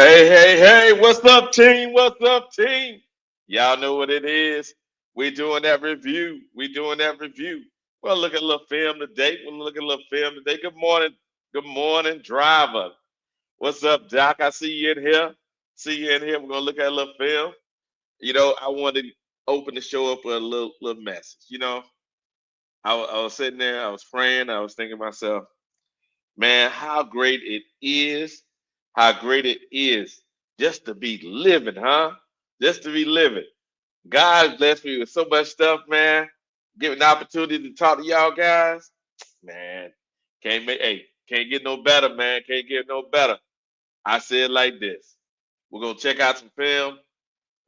Hey, hey, hey, what's up, team? What's up, team? Y'all know what it is. We doing that review. We doing that review. We'll look at a little film today. We'll look at a little film today. Good morning. Good morning, driver. What's up, Doc? I see you in here. See you in here. We're gonna look at a little film. I wanted to open the show up with a little message. I was sitting there, I was praying, I was thinking to myself, man, how great it is, how great it is just to be living, huh? Just to be living. God blessed me with so much stuff, man. Give me an opportunity to talk to y'all guys. Man, can't get no better, man. Can't get no better. I said like this. We're gonna check out some film.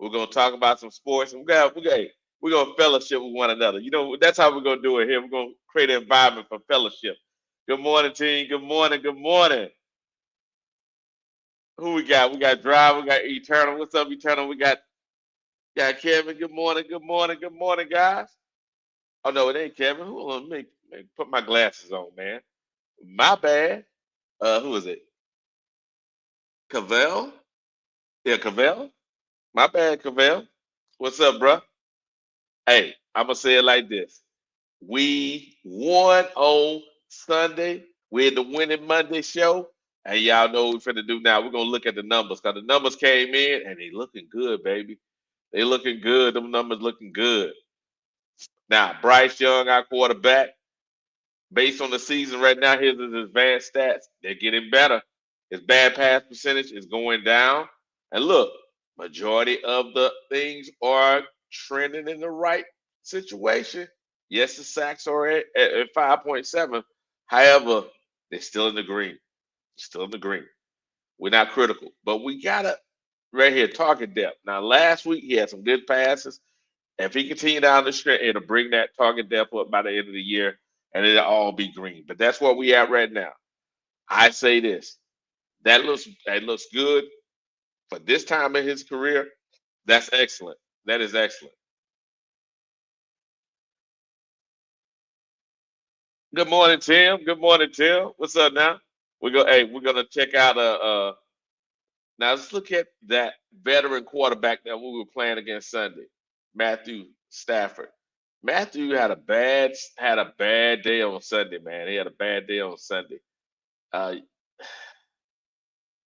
We're gonna talk about some sports, and we're gonna fellowship with one another. That's how we're gonna do it here. We're gonna create an environment for fellowship. Good morning, team. Good morning. Good morning. Who we got? We got Drive. We got Eternal. What's up, Eternal? We got Kevin. Good morning. Good morning. Good morning, guys. Oh no, it ain't Kevin. Hold on, let me put my glasses on, man. My bad. Who is it? Cavell? Yeah, Cavell. My bad, Cavell. What's up, bruh? Hey, I'm gonna say it like this. We won on Sunday. We had the winning Monday show. And y'all know what we're finna do now. We're gonna look at the numbers because the numbers came in and they looking good, baby. They looking good. Them numbers looking good. Now, Bryce Young, our quarterback, based on the season right now, here's his advanced stats. They're getting better. His bad pass percentage is going down. And look, majority of the things are trending in the right situation. Yes, the sacks are at 5.7. However, they're still in the green. Still in the green. We're not critical, but we gotta right here target depth. Now, last week he had some good passes. If he continue down the stretch, it'll bring that target depth up by the end of the year, and it'll all be green. But that's where we at right now. I say this: that looks good for this time in his career. That's excellent. That is excellent. Good morning, Tim. Good morning, Tim. What's up now? We're gonna check out now let's look at that veteran quarterback that we were playing against Sunday, Matthew Stafford. Matthew had a bad day on Sunday, man. He had a bad day on Sunday. Uh,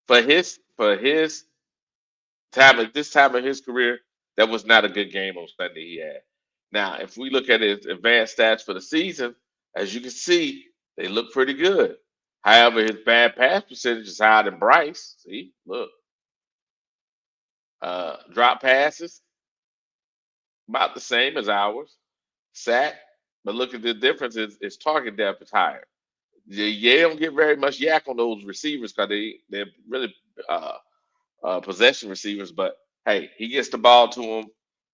for his time at this time of his career, that was not a good game on Sunday he had. Now, if we look at his advanced stats for the season, as you can see, they look pretty good. However, his bad pass percentage is higher than Bryce. See, look, drop passes about the same as ours. Sack, but look at the difference is target depth is higher. They don't get very much yak on those receivers because they're really uh, possession receivers. But hey, he gets the ball to them,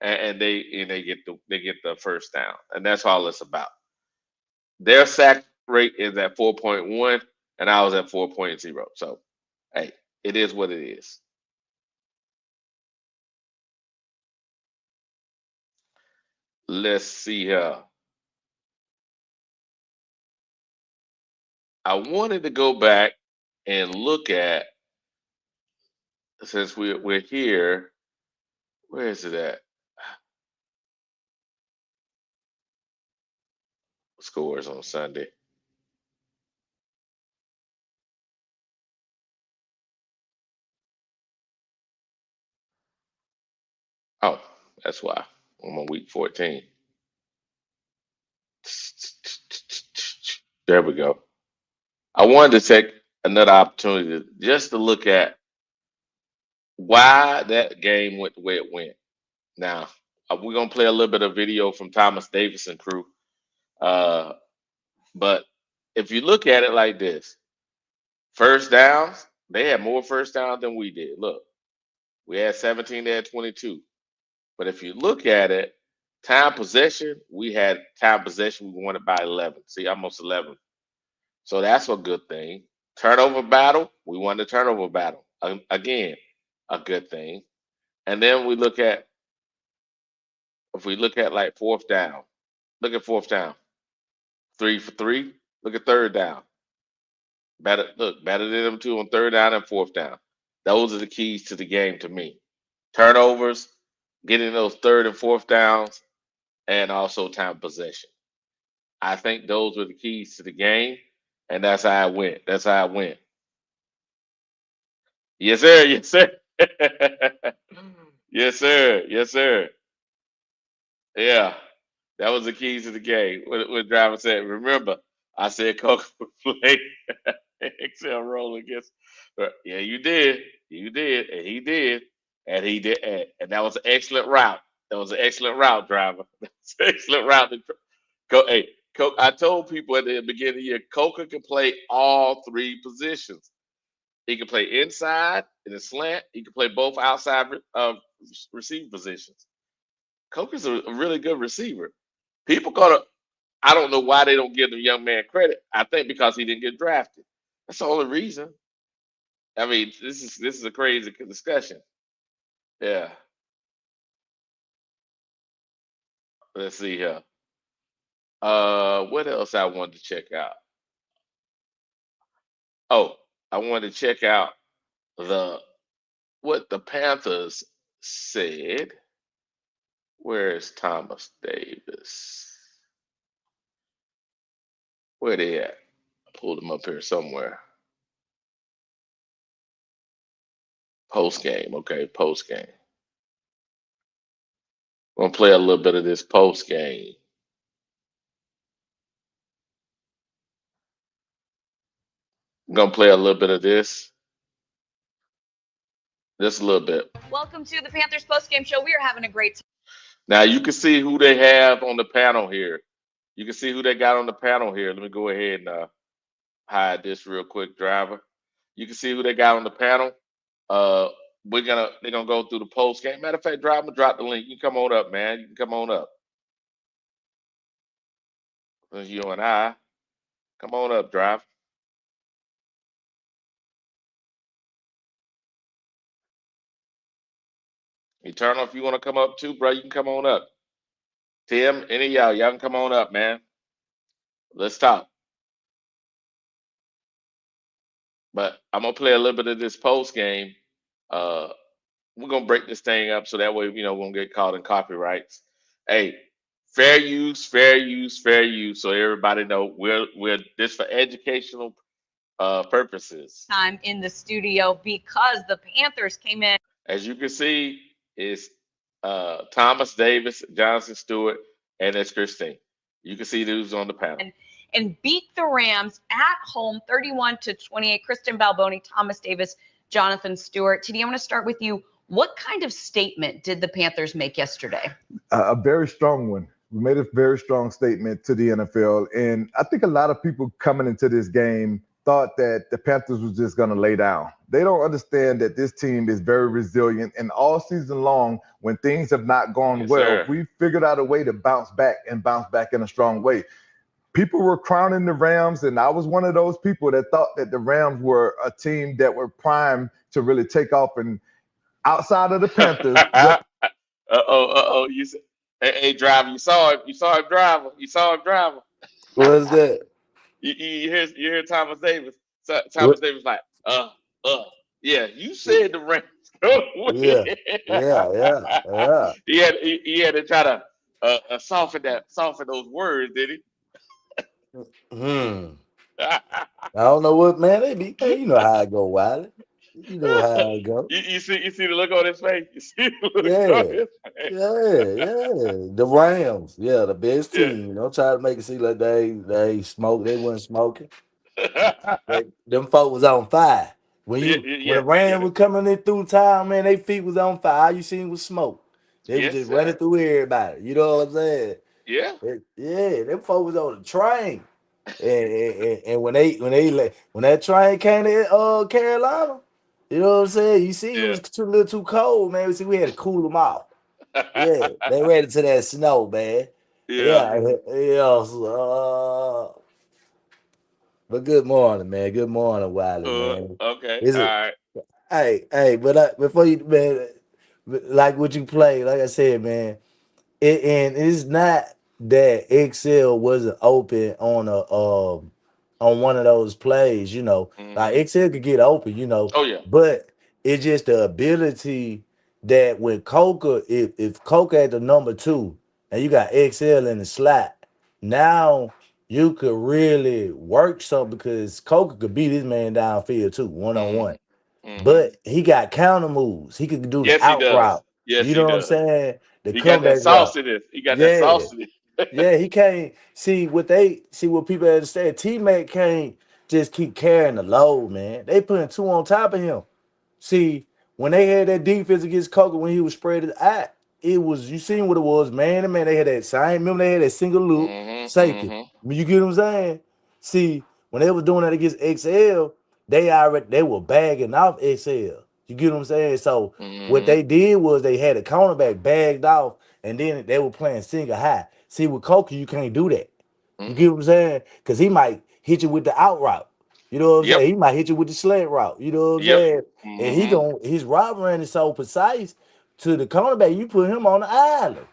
and they get the first down, and that's all it's about. Their sack rate is at 4.1, and I was at 4.0. So hey, it is what it is. Let's see here. I wanted to go back and look at since we're here. Where is it at? Scores on Sunday. Oh, that's why I'm on week 14. There we go. I wanted to take another opportunity just to look at why that game went the way it went. Now, we're gonna play a little bit of video from Thomas Davis and crew. Uh, but if you look at it like this, first downs, they had more first downs than we did. Look, we had 17, they had 22. But if you look at it, time possession, we had time possession, we won it by 11. See, almost 11. So that's a good thing. Turnover battle, we won the turnover battle. Again, a good thing. And then if we look at like fourth down, look at fourth down, 3 for 3. Look at third down. Better than them two on third down and fourth down. Those are the keys to the game to me. Turnovers, getting those third and fourth downs, and also time possession. I think those were the keys to the game, and that's how I went. That's how I went. Yes, sir. Yes, sir. Yes, sir. Yes, sir. Yeah, that was the keys to the game. What driver said. Remember, I said Coca would play Excel role against. Yeah, you did. You did, and he did, and he did, and that was an excellent route. That was an excellent route, driver. That's an excellent route. Go, hey, Coke. I told people at the beginning of the year, Coca can play all three positions. He can play inside in a slant. He can play both outside receiver positions. Coker's a really good receiver. People gonna. I don't know why they don't give the young man credit. I think because he didn't get drafted. That's the only reason. I mean, this is a crazy discussion. Yeah. Let's see here. What else I wanted to check out? Oh, I wanted to check out the what the Panthers said. Where is Thomas Davis? Where they at? I pulled him up here somewhere. Post game, okay, post game. I'm gonna play a little bit of this post game. I'm gonna play a little bit of this, just a little bit. Welcome to the Panthers postgame show. We are having a great time. Now you can see who they have on the panel here. You can see who they got on the panel here. Let me go ahead and hide this real quick, driver. You can see who they got on the panel. Uh, they're gonna go through the post game. Matter of fact, driver, drop the link. You can come on up, man. You can come on up. There's you and I. Come on up, drive. Eternal, if you want to come up too, bro, you can come on up. Tim, any of y'all can come on up, man. Let's talk. But I'm gonna play a little bit of this post game. Uh, we're gonna break this thing up so that way we won't get caught in copyrights. Hey, fair use, fair use, fair use. So everybody know we're this for educational purposes. Time in the studio because the Panthers came in. As you can see, it's Thomas Davis, Jonathan Stewart, and it's Christine. You can see who's on the panel. And beat the Rams at home 31-28. Kristen Balboni, Thomas Davis, Jonathan Stewart. TD, I want to start with you. What kind of statement did the Panthers make yesterday? A very strong one. We made a very strong statement to the NFL. And I think a lot of people coming into this game thought that the Panthers was just going to lay down. They don't understand that this team is very resilient. And all season long, when things have not gone well, we figured out a way to bounce back in a strong way. People were crowning the Rams, and I was one of those people that thought that the Rams were a team that were primed to really take off. And outside of the Panthers, Uh-oh. You said, hey, driver, you saw him. You saw him driver. You saw him driver. What is that? You hear Thomas Davis. So, Thomas What? Davis like, yeah, you said the Rams go win. Yeah. He had to try to soften those words, did Hmm. he? I don't know what, man. They be, man, you know how I go, Wiley. You know how I go. you see the look on his face. You see the look Yeah. on his face. Yeah. The Rams. Yeah, the best Yeah. team. Don't try to make it seem like they smoke. They wasn't smoking. Them folk was on fire. When the Rams Yeah. was coming in through town, man, they feet was on fire. All you seen was smoke. They was Yes, just running sir. through everybody. You know what I'm saying? Yeah. Yeah, them folk was on the train. And when that train came to Carolina, you know what I'm saying? You see, it Yeah. was a little too cold, man. We had to cool them off. Yeah, they ready to that snow, man. Yeah. Yeah. But good morning, man. Good morning, Wiley, man. Okay. Is All it? right. But before you, man, like what you play, like I said, man. And it's not that Excel wasn't open on one of those plays, like Mm-hmm. Excel could get open, Oh yeah. but It's just the ability that when Coca, if Coca at the number two and you got XL in the slot, now you could really work something because Coca could beat this man downfield too, one on Mm-hmm. one. Mm-hmm. But he got counter moves. He could do the Yes, he out does. route. Yes, You he know what I'm does. saying? The He got that comeback route. sauce in it. He got that Yeah. sauce in it. Yeah, he can't see what people understand. Teammate can't just keep carrying the load, man. They putting two on top of him. See, when they had that defense against Coker when he was spread it out, it was you seen what it was, man. And man, they had that same. Remember they had that single loop Mm-hmm. safety. Mm-hmm. You get what I'm saying? See, when they was doing that against XL, they were bagging off XL. You get what I'm saying? So what Mm-hmm. they did was they had a cornerback bagged off, and then they were playing single high. See, with Coker, you can't do that. You Mm-hmm. get what I'm saying? Because he might hit you with the out route. You know what I'm Yep. saying? He might hit you with the slant route. You know what I'm Yep. saying? And Mm-hmm. his route run is so precise to the cornerback. You put him on the island.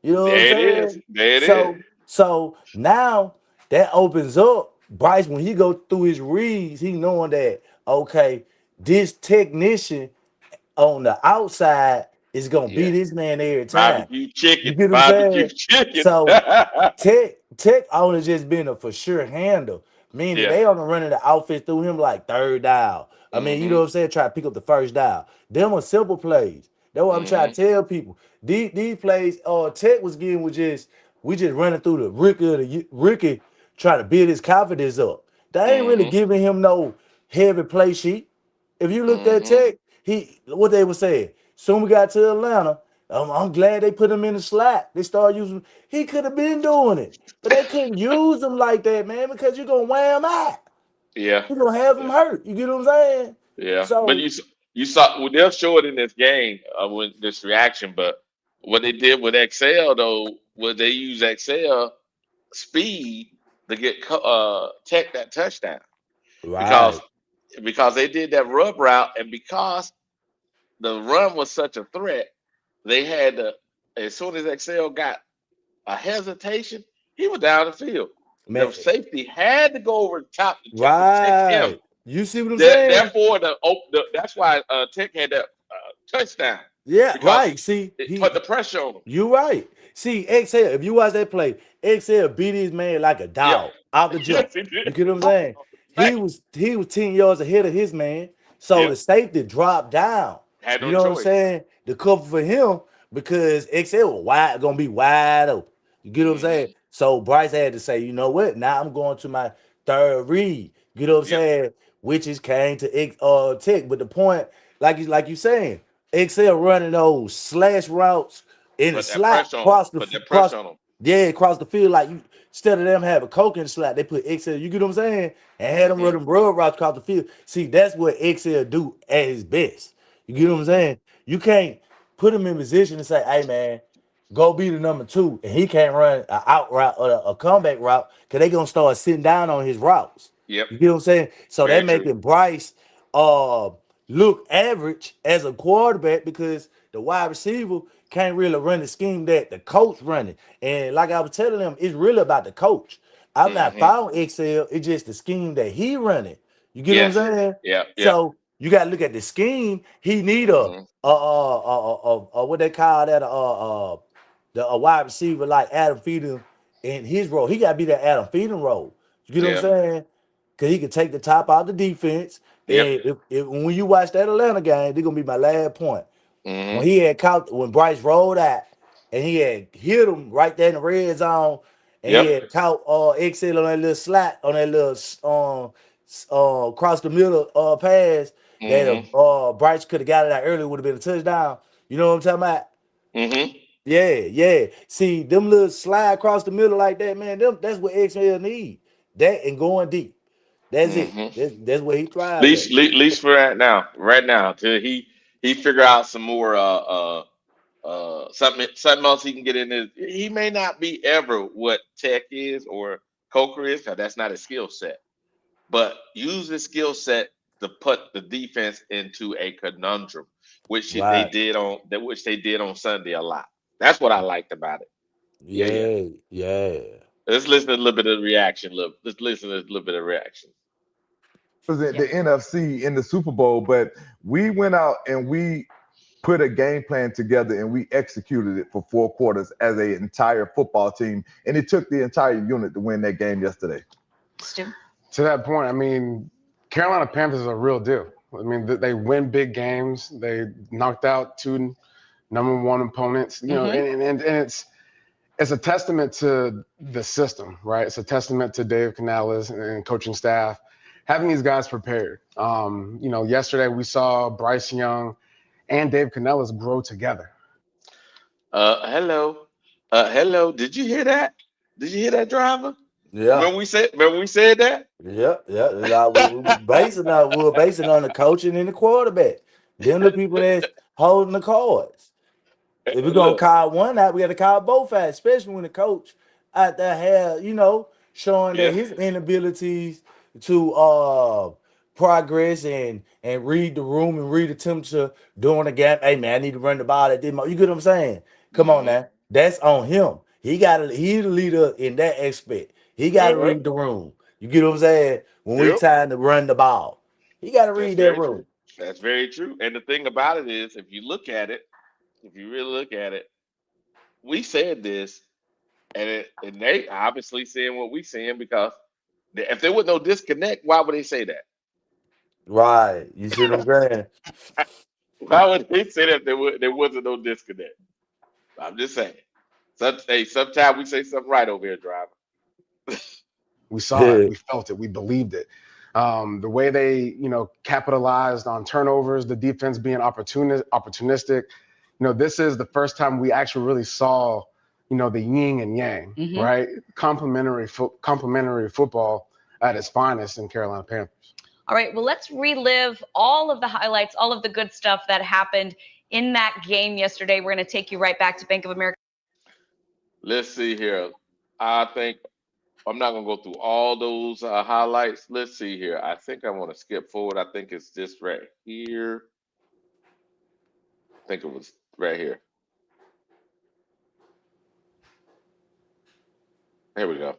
You know what I'm There it is. saying? There it is. So now that opens up Bryce when he go through his reads. He knowing that okay, this technician on the outside is gonna beat Yeah. this man every time. Barbecue You chicken. get what I'm Barbecue saying? chicken. So Tech only just been a for sure handle, meaning Yeah. they only running the outfit through him like third down. I mean, you know Mm-hmm. what I'm saying? Try to pick up the first down. Them are simple plays. That's what I'm trying Mm-hmm. to tell people. These plays, Tech was getting was just we just running through the Ricky trying to build his confidence up. They ain't really Mm-hmm. giving him no heavy play sheet. If you looked at Mm-hmm. Tech, he what they were saying. Soon we got to Atlanta. I'm glad they put him in the slot. They started using. He could have been doing it, but they couldn't use him like that, man, because you're gonna wear him out. Yeah. You're gonna have him Yeah. hurt. You get what I'm saying? Yeah. But So you saw well, they'll show it in this game with this reaction. But what they did with XL though was they use XL speed to get Tech that touchdown because right, they did that rub route and because the run was such a threat, they had to as soon as XL got a hesitation, he was down the field. man. The safety had to go over the top to protect him. Right. You see what I'm saying? Therefore, that's why Tech had that touchdown Yeah, because right. See, it put the pressure on him. you right. See, XL, if you watch that play, XL beat his man like a Yep. dog out the jump. Yes, he did. You get what I'm Oh, saying? man. He was 10 yards ahead of his man. So Yep. the safety dropped down. Had You no know what I'm choice. saying? The cover for him because XL was gonna be wide open. You get what I'm saying? Hmm. So Bryce had to say, you know what? Now I'm going to my third read. You know what I'm Yep. saying? Which is came to Tech. But the point, like you saying, XL running those slash routes in the Put that slot pressure on him. Put that pressure on him. across the field like you instead of them having coke in the slot, they put XL. You get what I'm saying? And had them Hmm. running broad routes across the field. See, that's what XL do at his best. You get what I'm Hmm. saying? You can't put him in position to say, "Hey man, go be the number two," and he can't run an out route or a comeback route because they gonna start sitting down on his routes. Yep. You get what I'm saying? So Very that true. making Bryce uh look average as a quarterback because the wide receiver can't really run the scheme that the coach running. And like I was telling them, it's really about the coach. I'm not Hmm. following Excel. It's just the scheme that he running. You get what I'm Yes. saying? Yep. Yep. So you got to look at the scheme. He need Hmm. what they call that a wide receiver like Adam Thielen in his role. He got to be that Adam Thielen role. You get what I'm Yep. saying? Because he can take the top out of the defense. Yep. And when you watch that Atlanta game, they're gonna be my last point. Hmm. When Bryce rolled out and he had hit him right there in the red zone, and he Yep. had caught XL on that little slot on that little across the middle pass that Hmm. Bryce could have got it out earlier would have been a touchdown. You know what I'm talking about? Hmm. Yeah, yeah. See them little slide across the middle like that, man. That's what XL need. That and going deep. That's it. Hmm. That's where he thrive at. Least for right now, till he figure out some more something else he can get in his. He may not be ever what Tech is or Coker is, because that's not his skill set. But use his skill set to put the defense into a conundrum, Right. which they did on Sunday a lot. That's what I liked about it. Yeah, yeah. Yeah, yeah. Let's listen to a little bit of the reaction. Let's listen to a little bit of reaction. represent the NFC in the Super Bowl, but we went out and we put a game plan together and we executed it for 4 quarters as an entire football team, and it took the entire unit to win that game yesterday. Stu? To that point, I mean, Carolina Panthers is a real deal. I mean, they win big games. They knocked out 2 number 1 opponents. You know, and it's a testament to the system, right? It's a testament to Dave Canales and coaching staff having these guys prepared. You know, yesterday we saw Bryce Young and Dave Canales grow together. Hello. Hello. Did you hear that? Did you hear that, driver? Yeah. Remember we said that? Yeah. We basing on the coaching and the quarterback. Them the people that's holding the cards. If we're gonna Look, call one out, we got to call both out, especially when the coach out there had, showing that yeah. his inabilities to progress and read the room and read the temperature during the game. Hey man, I need to run the ball at this moment. You get what I'm saying? Come on now. That's on him. He's the leader in that aspect. He gotta Uh-huh. read the room. You get what I'm saying? When we Yep. time to run the ball. He gotta That's read that very room. true. That's very true. And the thing about it is, if you really look at it, we said this, and they obviously saying what we saying because if there was no disconnect, why would they say that? Right. You see what I'm saying? Why would they say that there wasn't no disconnect? I'm just saying. Sometimes we say something right over here, driver. We saw it, we felt it, we believed it. The way they, capitalized on turnovers, the defense being opportunistic. This is the first time we actually really saw, the yin and yang, right? Complementary football at its finest in Carolina Panthers. All right, well, let's relive all of the highlights, all of the good stuff that happened in that game yesterday. We're going to take you right back to Bank of America. Let's see here. I think I'm not going to go through all those highlights. Let's see here. I think I want to skip forward. I think it's just right here. I think it was right here. Here we go.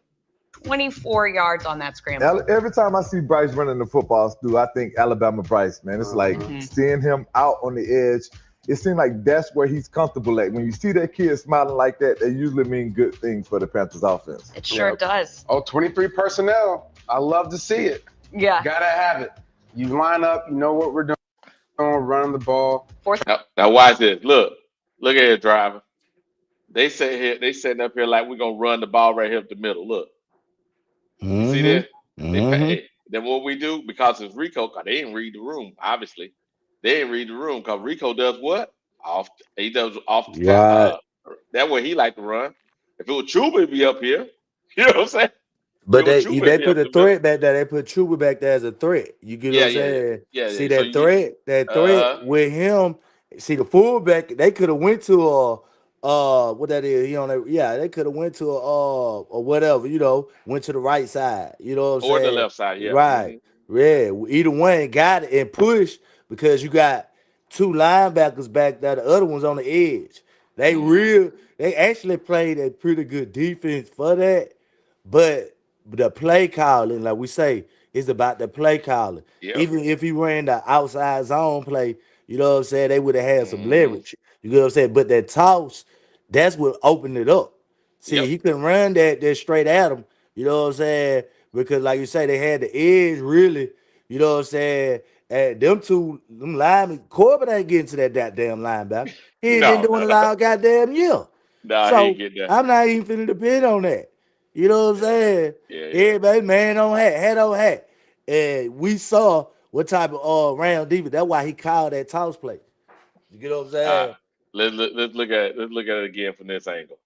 24 yards on that scramble. Every time I see Bryce running the football, Stu, I think Alabama Bryce, man. It's like seeing him out on the edge. It seems like that's where he's comfortable at. When you see that kid smiling like that, they usually mean good things for the Panthers offense. It sure does. Oh, 23 personnel. I love to see it. Yeah. Gotta have it. You line up, you know what we're doing, running the ball. Now watch this. Look at it, driver. They setting up here like we're gonna run the ball right here up the middle. Look. You see this? Then what we do, because it's Rico, because they didn't read the room, obviously. They didn't read the room because Rico does what? He does off the top. That way he like to run. If it was Chuba, he'd be up here. You know what I'm saying? But they put a threat back there. They put Chuba back there as a threat. You get what I'm saying? Yeah. See that threat with him. See the fullback. They could have went to what that is. They could have went to or whatever. Went to the right side. You know what I'm saying? Or the left side. Yeah. Right. Yeah. Either one got it and push because you got 2 linebackers back there. The other one's on the edge. They actually played a pretty good defense for that, but the play calling, like we say, is about the play calling. Yep. Even if he ran the outside zone play, you know what I'm saying, they would have had some leverage. You know what I'm saying? But that toss, that's what opened it up. See, he couldn't run that straight at him, you know what I'm saying? Because like you say, they had the edge really, you know what I'm saying? And them linemen, Corbin ain't getting to that goddamn linebacker. He ain't been doing it all goddamn year. Nah, so he ain't getting that. I'm not even finna depend on that. You know what I'm saying? Yeah. Everybody, man on hat on hat. And we saw what type of round defense. That's why he called that toss play. You get what I'm saying? Let's look at it again from this angle.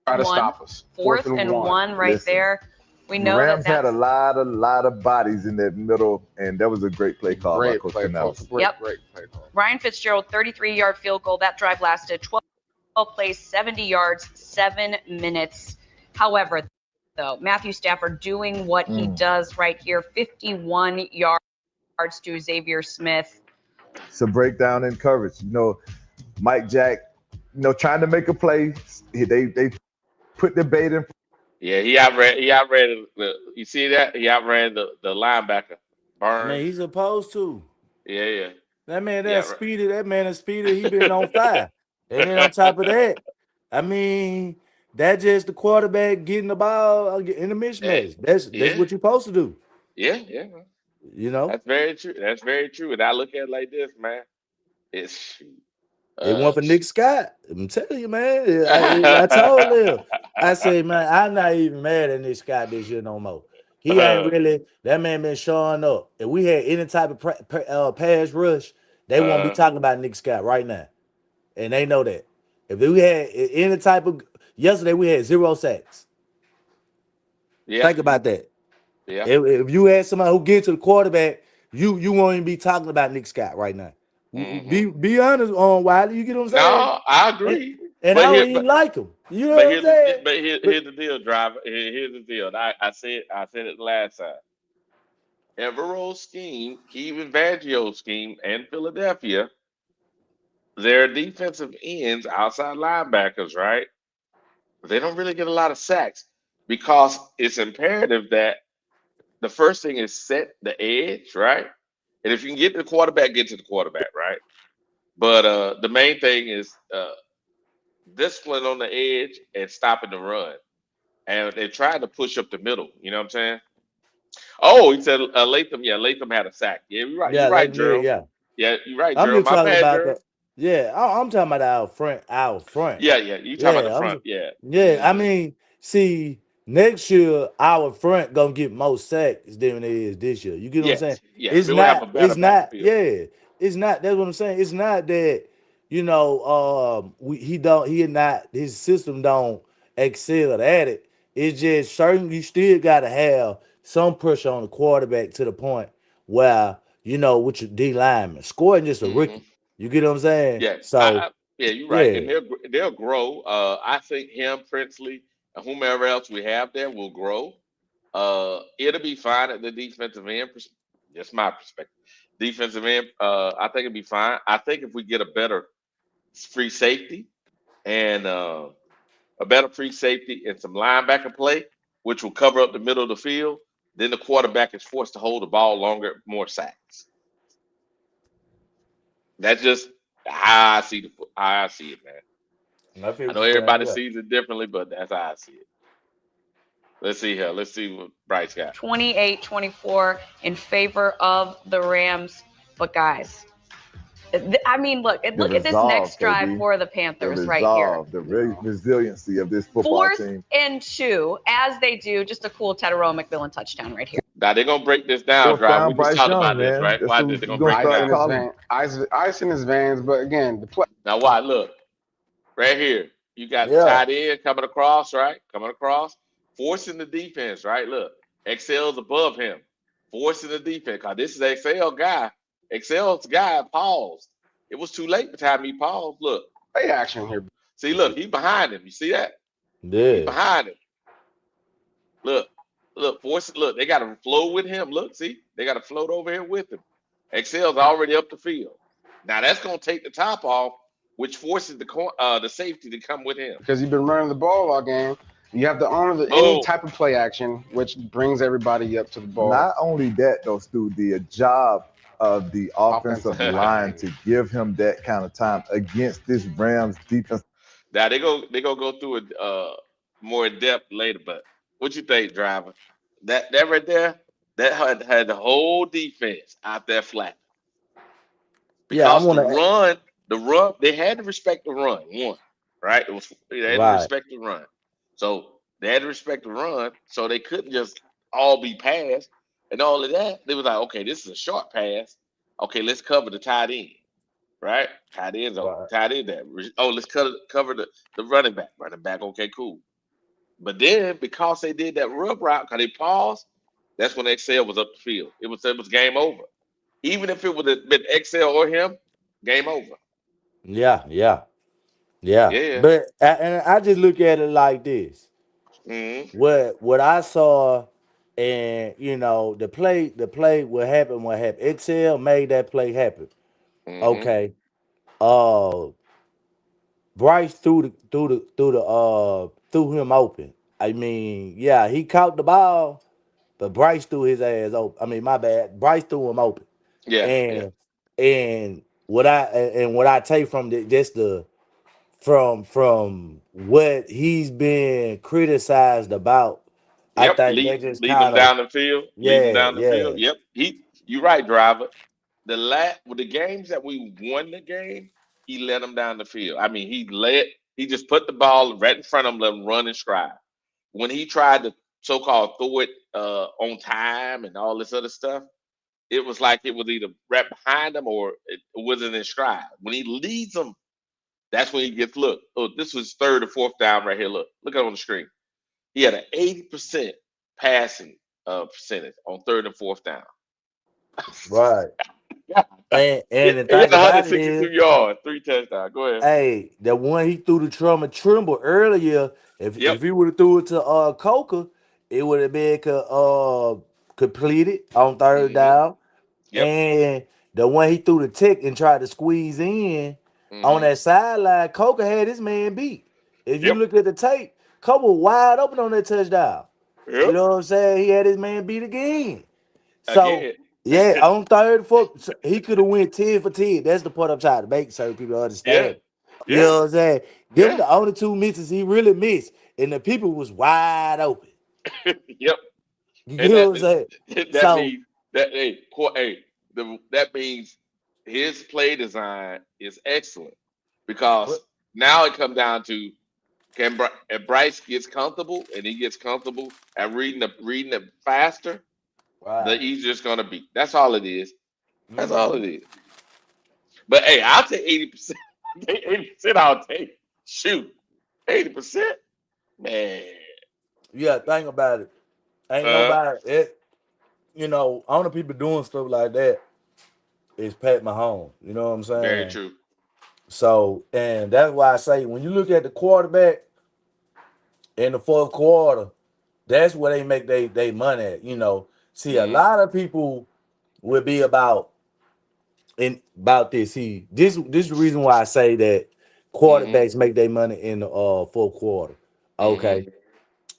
Try to stop us. 4th and 1 right there. We know the Rams that had a lot of bodies in that middle, and that was a great play call by Coach Canales. Great play call. Ryan Fitzgerald, 33-yard field goal. That drive lasted 12 plays, 70 yards, 7 minutes. However, though, Matthew Stafford doing what he does right here, 51 yards to Xavier Smith. It's a breakdown in coverage. Mike Jack, trying to make a play. They put the bait in. Yeah, he outran. You see that? He outran the linebacker. I mean, he's Burns. supposed to. Yeah, yeah, That man, yeah. that speeder, that man, that speeder, he been on fire. And then on top of that, I mean, that just the quarterback getting the ball in the Eh, mismatch. That's yeah, what you're supposed to do. yeah, yeah. Man. You know, That's very true. That's very true. And I look at it like this, man. It's it went uh, for Nick Scott. I'm telling you, man. I told him. I said, man, I'm not even mad at Nick Scott this year no more. He ain't really. That man been showing up. If we had any type of pass rush, they won't be uh, talking about Nick Scott right now. And they know that. If we had any type of yesterday, we had 0 sacks. yeah, Think about that. yeah. If you had somebody who get to the quarterback, you won't even be talking about Nick Scott right now. Hmm. Be honest on Wiley. You get what I'm saying? No, I And, agree. and I But don't here, even but like him. You know but what I'm here's the saying? But here's the deal, driver. Here's the deal. I said it last time. Evero's scheme, even Vaggio's scheme, and Philadelphia, their defensive ends, outside linebackers, right? They don't really get a lot of sacks because it's imperative that the first thing is set the edge, right? And if you can get to the quarterback, get to the quarterback, right? But the main thing is discipline on the edge and stopping the run. And they tried to push up the middle. You know what I'm saying? Oh, he said Latham. Yeah, Latham had a sack. Yeah, you're right. You're yeah, right, like me, Gerald. yeah. Yeah, you're right, I'm Gerald. just My talking bad, about Gerald. the yeah. I'm talking about our front, our front. Yeah, yeah. You talking about the Yeah, front? Yeah. yeah. I Hmm. mean, see, next year our front gonna get more sacks than it is this year. You get what I'm saying? Yes, yes. They will have a better It's not. backfield. Yeah, it's not. That's what I'm saying. It's not that he don't he not his system don't excel at it. It's just certain you still gotta have some pressure on the quarterback to the point where with your D lineman scoring just a Hmm. rookie. You get what I'm saying? Yeah, So yeah, you're right, and yeah. they'll grow. I think him, Princely, and whomever else we have there will grow. It'll be fine at the defensive end. Just my perspective. Defensive end, I think it'll be fine. I think if we get a better free safety and a better free safety and some linebacker play, which will cover up the middle of the field, then the quarterback is forced to hold the ball longer, more sacks. That's just how I see it, man. I feel I what know you're saying. everybody Yeah. sees it differently, but that's how I see it. Let's see here. Let's see what Bryce got. 28-24 in favor of the Rams. But guys, I mean, The look at this resolve, next drive KB, for the the Panthers right here. resolve, the resiliency of this football Fourth team. and 2, as they do, just a cool Tedero McMillan touchdown right here. Now they're gonna break this down, Fourth drive. We down, just Bryce talked Young, about this, man. right? That's Why who did they you're gonna gonna break it Ice in start down? his calling. vein, ice in his veins. But again, the play. Now why? Look right here. You got the Yeah. tight end coming across, right? Coming across, forcing the defense, right? Look, Excel's above him, forcing the defense. Cause this is Excel guy. Excel's guy paused. It was too late by the time he paused. Look, Play action here. see, look, he behind him. You see that? He Yeah. behind him. Look, look, force it. Look, they got to flow with him. Look, see, they got to float over here with him. Excel's already up the field. Now that's gonna take the top off, which forces the safety to come with him. Because you've been running the ball all game. You have to honor any Boom. type of play action, which brings everybody up to the ball Not only that, though, Stu, the job of the offensive offensive line line. to give him that kind of time against this Rams defense. Now they gonna go through it more in depth later. But what you think, driver? That right there, that had the whole defense out there flat Yeah, I because want to. the run, they had to respect the run. One, right? It was they had to Right. respect the run. So they had to respect the run. So they couldn't just all be passed and all of that. They was like, okay, this is a short pass. Okay, let's cover the tight end. Right? Tight ends open. Right. Tight end that. Oh, let's cover the running back. Running back, okay, cool. But then because they did that rub route, because they paused, that's when Excel was up the field. It was game over. Even if it would have been Excel or him, game over. Yeah. Yeah. Yeah. Yeah. And I just look at it like this. Mm-hmm. What I saw, and the play what happened. Excel made that play happen. Mm-hmm. Okay. Uh, Bryce threw him open. I mean, yeah, he caught the ball, but Bryce threw his ass open. I mean, my bad. Bryce threw him open. Yeah, yeah, And what I take from just the from what he's been criticized about, I yep. think Lead they just leading them kind of down the field, leading them yeah, down the yeah, field. Yep. You right, driver. With the games that we won the game, he led them down the field. I mean, he just put the ball right in front of them, let them run and stride. When he tried to so-called throw it on time and all this other stuff, it was like it was either right behind him or it wasn't in stride. When he leads them, that's when he gets look. Oh, this was third or fourth down right here. Look at it on the screen. He had an 80% passing percentage on third and fourth down. right. Yeah. And the He had thing about it 162 is, yards, 3 touchdowns. Go ahead. hey, the one he threw to Trimble earlier, Yep. if he would have threw it to Coker, it would have been completed on third Mm-hmm. down. Yep. And the one he threw the tick and tried to squeeze in on Mm-hmm. that sideline, Coker had his man beat. If you Yep. look at the tape, Coker was wide open on that touchdown. You Yep. know what I'm saying? He had his man beat again. So Again. yeah, on third foot, so he could have went 10 for 10. That's the point I'm trying to make, so people Yeah. understand. You Yeah. know what I'm saying? Them Yeah. the only two misses he really missed, and the people was wide open. Yep. You And know what I'm saying? that So means that that means his play design is excellent because now it comes down to if Bryce gets comfortable and he gets comfortable at reading it faster, the right. easier it's gonna be. That's all it is. That's all Hmm. it is. But hey, I'll take 80%. 80% I'll take. Shoot. 80%? Man. Yeah, think about it. Ain't Uh nobody only people doing stuff like that is Pat Mahomes. You know what I'm very saying? true. So, and that's why I say when you look at the quarterback in the fourth quarter, that's where they make they money at. See, a Mm-hmm. lot of people would be about this. See, this is the reason why I say that Mm-hmm. quarterbacks make their money in the fourth quarter. Mm-hmm. Okay.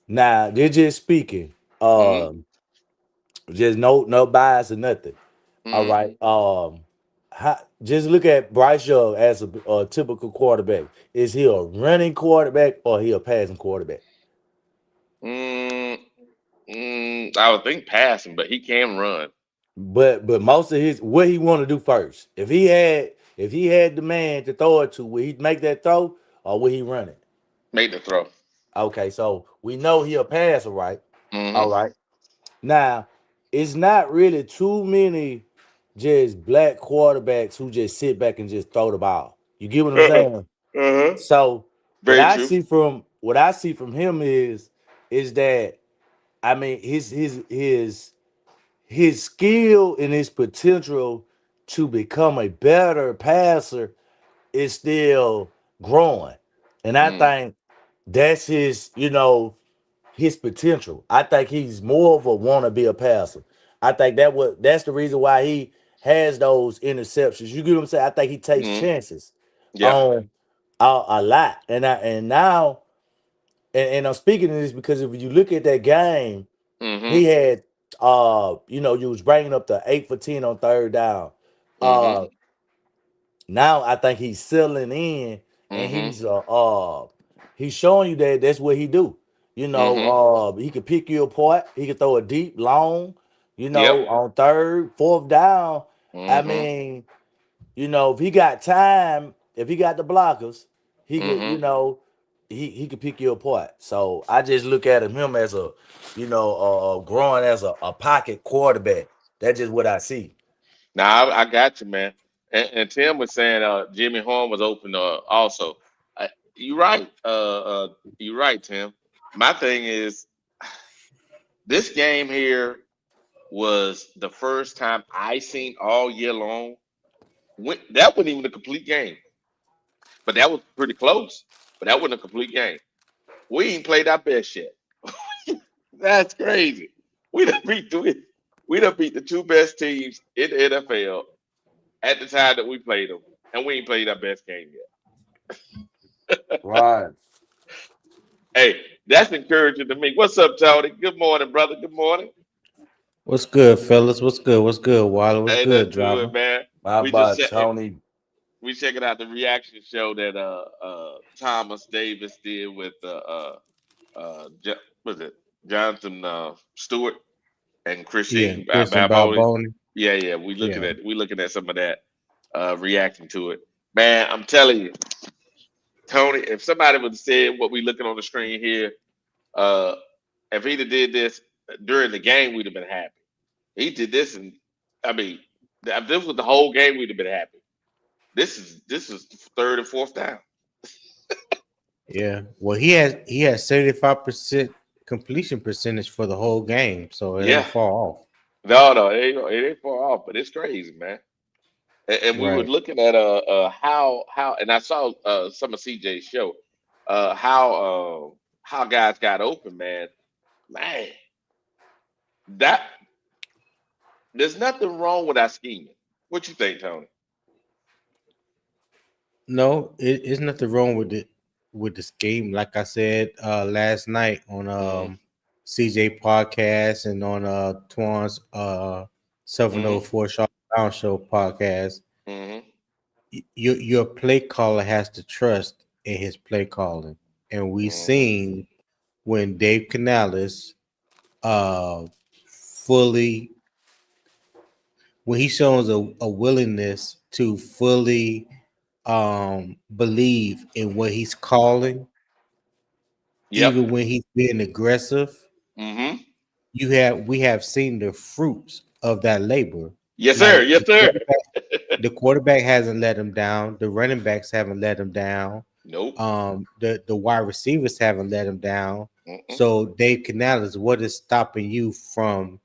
Now they're just speaking. Mm-hmm. Just no bias or nothing. All Mm-hmm. right. Just look at Bryce Young as a typical quarterback. Is he a running quarterback or he a passing quarterback? Mm, I would think passing, but he can run. But most of his what he want to do first. If he had the man to throw it to, would he make that throw or would he run it? Make the throw. Okay, so we know he'll pass, all right. All Mm-hmm. right. Now, it's not really too many just black quarterbacks who just sit back and just throw the ball. You get what I'm Uh-huh. saying? Uh-huh. So Very true. what I see from him is that I mean his skill and his potential to become a better passer is still growing. And I Mm. think that's his potential. I think he's more of a want to be a passer. I think that's the reason why he has those interceptions. You get what I'm saying? I think he takes Mm. chances Yeah. on a lot. And now and I'm speaking of this because if you look at that game, he Mm-hmm. had you was bringing up the 8 for 10 on third down. Mm-hmm. Uh Now I think he's settling in and Mm-hmm. he's showing you that that's what he do. Mm-hmm. He could pick you apart. He could throw a deep, long, Yep. on third, fourth down. I Mm-hmm. mean, if he got time, if he got the blockers, he could, Mm-hmm. he could pick you apart. So I just look at him as growing as a pocket quarterback. That's just what I see. Now I got you, man. And Tim was saying Jimmy Horn was open also. You're right. You're right, Tim. My thing is this game here was the first time I seen all year long. That wasn't even a complete game, but that was pretty close. But that wasn't a complete game. We ain't played our best yet. That's crazy. We done beat the we done beat the two best teams in the NFL at the time that we played them, and we ain't played our best game yet. Right. Hey, that's encouraging to me. What's up, Tony? Good morning, brother. Good morning. What's good, fellas? What's good? What's good, Waller? What's Ain't good, nothing to it, driver? man. How We just about check, Tony? we checking out the reaction show that Thomas Davis did with was it Jonathan Stewart and Yeah, Christine Christian Baboli. Balboni. Yeah, Yeah, we looking at some of that, reacting to it. Man, I'm telling you, Tony, if somebody would have said what we looking on the screen here, uh, if he'd have did this during the game, we'd have been happy. He did this, and I mean, if this was the whole game, we'd have been happy. This is third and fourth down. yeah. Well, he has 75% completion percentage for the whole game, so it Yeah, ain't far off. no, it ain't far off, but it's crazy, man. And we were Right. looking at how, and I saw some of CJ's show, how guys got open, man. Man, that there's nothing wrong with our scheming. What you think, Tony? No, it's nothing wrong with the scheme. Like I said last night on Mm-hmm. CJ podcast and on Twan's Mm-hmm. 704 Shot Down Show podcast. Mm-hmm. Your play caller has to trust in his play calling, and we Mm-hmm. seen when Dave Canales uh fully when he shows a willingness to fully believe in what he's calling, Yep. even when he's being aggressive. Mm-hmm. We have seen the fruits of that labor. Yes, sir. Like Yes, sir. the quarterback hasn't let him down, the running backs haven't let him down, Nope. the wide receivers haven't let him down. Mm-mm. So Dave Canales, what is stopping you from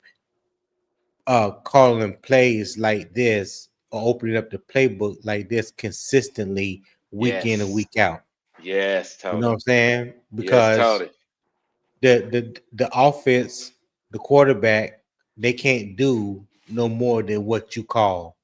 calling plays like this or opening up the playbook like this consistently week in and Yes. week out? Yes, You know what Tony. I'm saying? Yes, Because Tony. the offense, the quarterback, they can't do no more than what you call.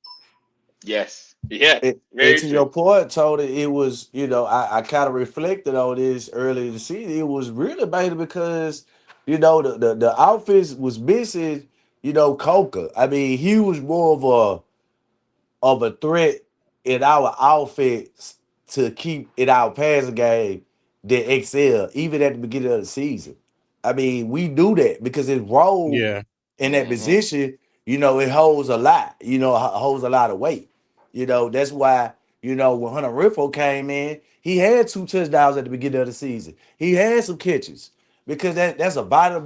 Yes. Yeah. And Very to true. your point, Tony, it was, I kind of reflected on this earlier this season. It was really bad because, the outfits was missing, Coca. I mean, he was more of a threat in our outfits to keep in our passing game than excel, even at the beginning of the season. I mean, we do that because his role Yeah. in that Mm-hmm. position, it holds a lot, holds a lot of weight. That's why, when Hunter Renfro came in, he had 2 touchdowns at the beginning of the season. He had some catches because that's a vital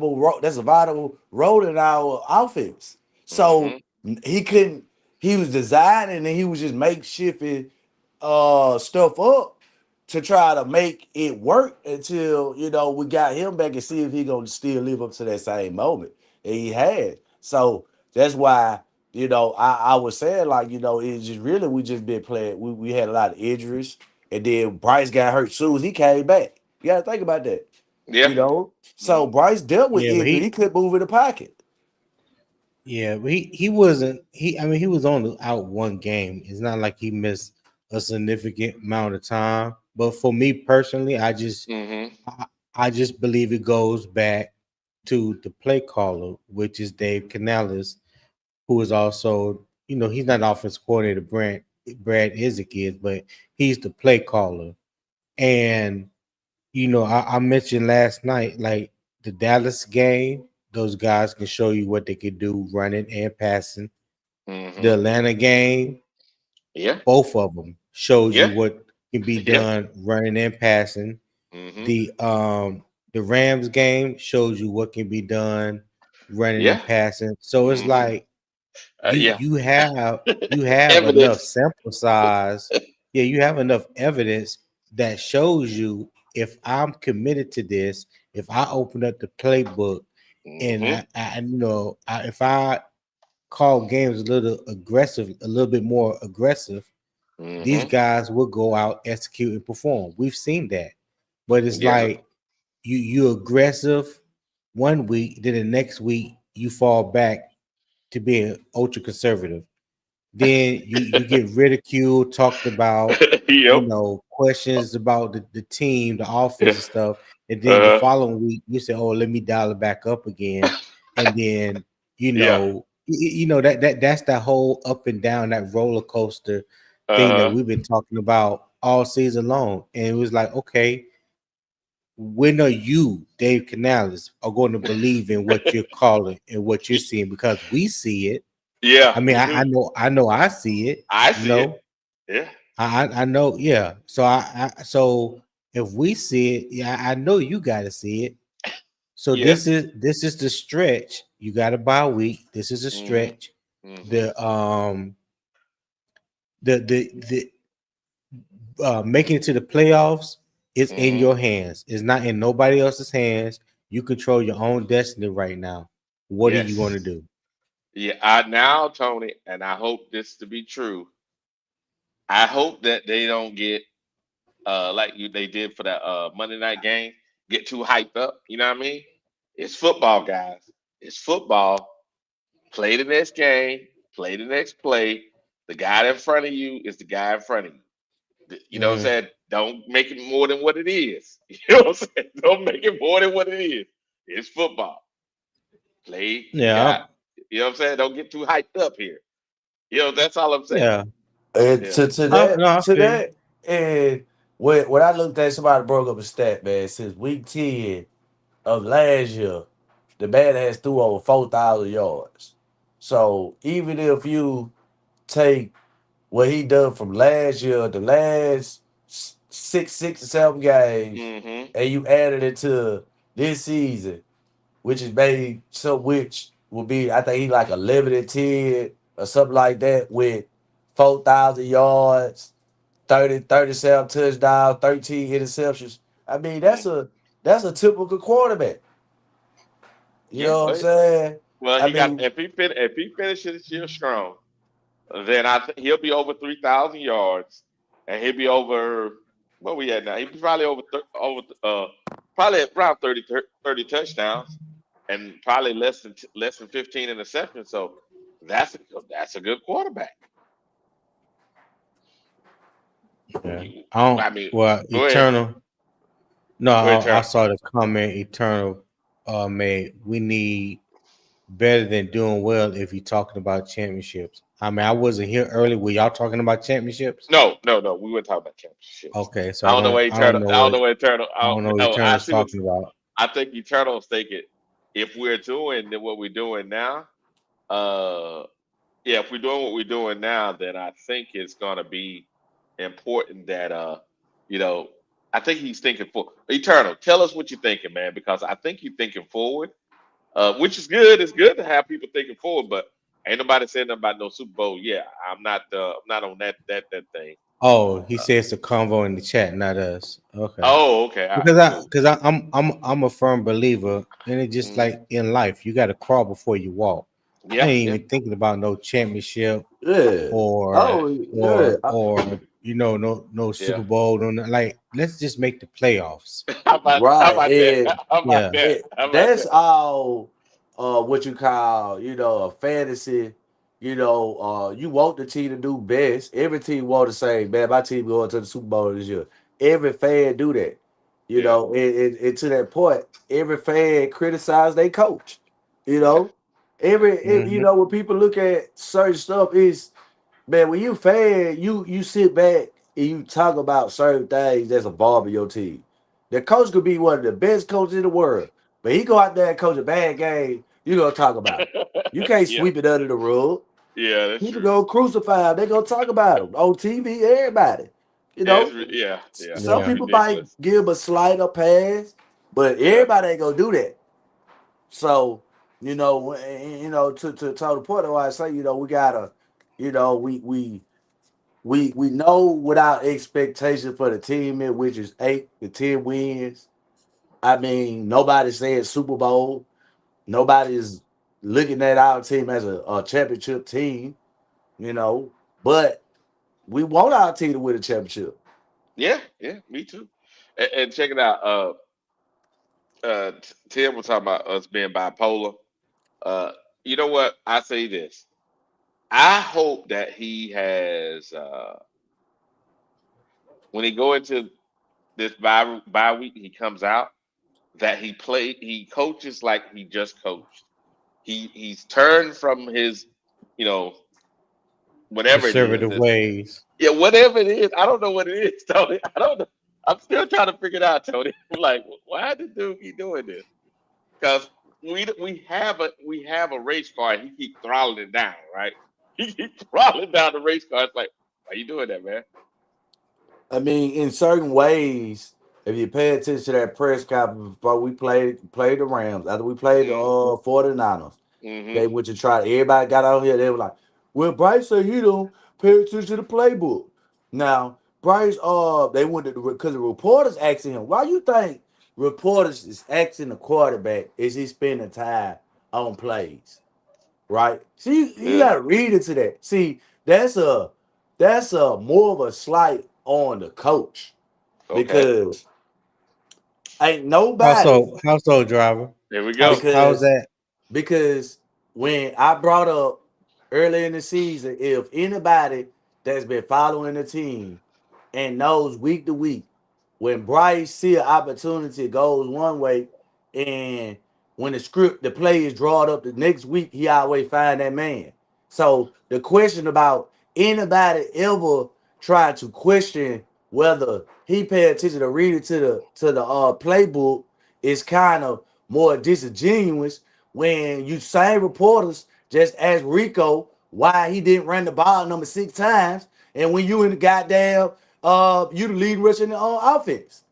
role in our offense. Mm-hmm. So he couldn't he was designing and he was just makeshifting stuff up to try to make it work until we got him back and see if he gonna still live up to that same moment that he had. So that's why I was saying like it's just really we just been playing. We had a lot of injuries and then Bryce got hurt soon as he came back. You got to think about that. Yeah. So Bryce dealt with Yeah, but injury. He couldn't move in the pocket. he wasn't I mean he was only out one game. It's not like he missed a significant amount of time. But for me personally, Mm-hmm. I, I just believe it goes back to the play caller, which is Dave Canales, who is also, he's not offense coordinator, Brad Isaac is, but he's the play caller. And I mentioned last night, like the Dallas game, those guys can show you what they can do running and passing. The Mm-hmm. Atlanta game, Yeah. both of them shows you Yeah. what can be Yeah. done running and passing. Mm-hmm. The Rams game shows you what can be done running Yeah. and passing. So it's Mm-hmm. like you Yeah. you have enough Evidence. sample size. Yeah, you have enough evidence that shows you if I'm committed to this, if I open up the playbook and Mm-hmm. if I call games a little bit more aggressive, these Mm-hmm. guys will go out, execute, and perform. We've seen that. But it's Yeah. like you aggressive one week, then the next week you fall back to being ultra conservative. Then you get ridiculed, talked about, Yep. questions about the team, the offense Yeah. and stuff. And then the Uh-huh. following week you say, oh, let me dial it back up again. And then Yeah. That's that whole up and down, that roller coaster thing that Uh-huh. we've been talking about all season long. And it was like, okay, when are you, Dave Canales, are going to believe in what you're calling and what you're seeing? Because we see it. Yeah, I mean, we I do. know, I see it. I You see it. know, Yeah. I know, yeah. So if we see it, yeah, I know you got to see it. So Yes. this is the stretch. You got a bye week. This is a Mm-hmm. stretch. Mm-hmm. The making it to the playoffs is in Mm-hmm. your hands. It's not in nobody else's hands. You control your own destiny right now. What are you going Yes. to do? Yeah. I now, Tony, and I hope this to be true. I hope that they don't get like they did for that Monday night game, get too hyped up. You know what I mean? It's football, guys. It's football. Play the next game. Play the next play. The guy in front of you is the guy in front of you. You know what I'm Mm, saying? Don't make it more than what it is. You know what I'm saying? Don't make it more than what it is. It's football. Play the yeah, guy. You know what I'm saying? Don't get too hyped up here. You know, that's all I'm saying. yeah. And Yeah. to No, that, I to feel you. that, and when I looked at, somebody broke up a stat, man, since week 10 of last year, the man has threw over 4,000 yards. So even if you take what he done from last year, the last six or seven games, Mm-hmm. and you added it to this season, which is maybe so, which will be, I think he like 11-10 or something like that, with 4,000 yards, 37 touchdowns, 13 interceptions. I mean, Mm-hmm. that's a typical quarterback. You Yeah. know what I'm saying? Well, I he got mean, if he finishes this year strong, then I think he'll be over 3,000 yards, and he'll be over what we at now. He'll be probably probably around 30 touchdowns, and probably less than 15 interceptions. So that's a good quarterback. Yeah. You, I don't. I mean, Well, go ahead, eternal. No, go ahead, I Turner. saw the comment. Eternal. Made. We need better than doing well if you're talking about championships. I mean, I wasn't here early. Were y'all talking about championships? No, no, no. We weren't talking about championships. Okay, so I don't know what I don't Eternal. know I don't what know what Eternal. I don't know what Oh, I Eternal's see what talking about. I think Eternal's thinking. If we're doing what we're doing now, uh, yeah, if we're doing what we're doing now, then I think it's gonna be important that you know, I think he's thinking for Eternal. Tell us what you're thinking, man, because I think you're thinking forward, which is good. It's good to have people thinking forward, but ain't nobody saying nothing about no Super Bowl. Yeah, I'm not on that thing. Oh, he says the convo in the chat, not us. Okay. Oh, okay, all right, Because cool. I'm a firm believer, and it's just Hmm. like in life, you got to crawl before you walk. I Yeah, ain't yeah, even thinking about no championship yeah. yeah, or Oh, yeah. no yeah. Super Bowl, like let's just make the playoffs. How Right. about that? And How about Yeah, that? How about that's that? all what you call, a fantasy. You want the team to do best. Every team want to say, man, my team going to the Super Bowl this year. Every fan do that. Yeah, And to that point, every fan criticize their coach. You yeah, know, hmm when people look at certain stuff, is, man, when you fan, you sit back and you talk about certain things that's involved in your team. The coach could be one of the best coaches in the world, but he go out there and coach a bad game. You gonna talk about him. You can't yeah, sweep it under the rug. yeah. That's People true. go crucify him. They gonna talk about him on TV. Everybody, you know. Yeah, yeah. Some It's yeah, people might ridiculous. give him a slighter pass, but Yeah, everybody ain't gonna do that. So, to the point of why I say, we gotta, we know what our expectation for the team is, which is 8 to 10 wins. I mean, nobody's saying Super Bowl. Nobody's looking at our team as a championship team, you know. But we want our team to win a championship. yeah, yeah. Me too. And check it out. Tim was talking about us being bipolar. Uh, you know what? I say this. I hope that he has when he go into this bye week, he comes out that he coaches like he just coached. he's turned from his, you know, whatever it is. Conservative ways. Yeah, whatever it is. I don't know what it is, Tony. I don't know. I'm still trying to figure it out, Tony. I'm like, why the dude keep doing this? Because we have a race car and he keep throttling it down, right? He keep throttling down the race car. It's like, why you doing that, man? I mean, in certain ways, if you pay attention to that press conference before we played the Rams, after we played the Mm, 49ers, they mm-hmm. went to try. Everybody got out here. They were like, "Well, Bryce said he don't pay attention to the playbook." Now, Bryce, they went to because the reporters asking him, "Why you think reporters is asking the quarterback is he spending time on plays?" Right? See, you Yeah. gotta read into that. See, that's a more of a slight on the coach Okay. because ain't nobody Household driver. There we How's go. how's because that? because when I brought up early in the season, if anybody that's been following the team and knows week to week, when Bryce see an opportunity goes one way, and when the play is drawn up the next week, he always find that man. So the question about anybody ever trying to question whether he pay attention to reading to the playbook is kind of more disingenuous when you same reporters just ask Rico why he didn't run the ball number 6 times, and when you in the goddamn you the lead rusher in the offense.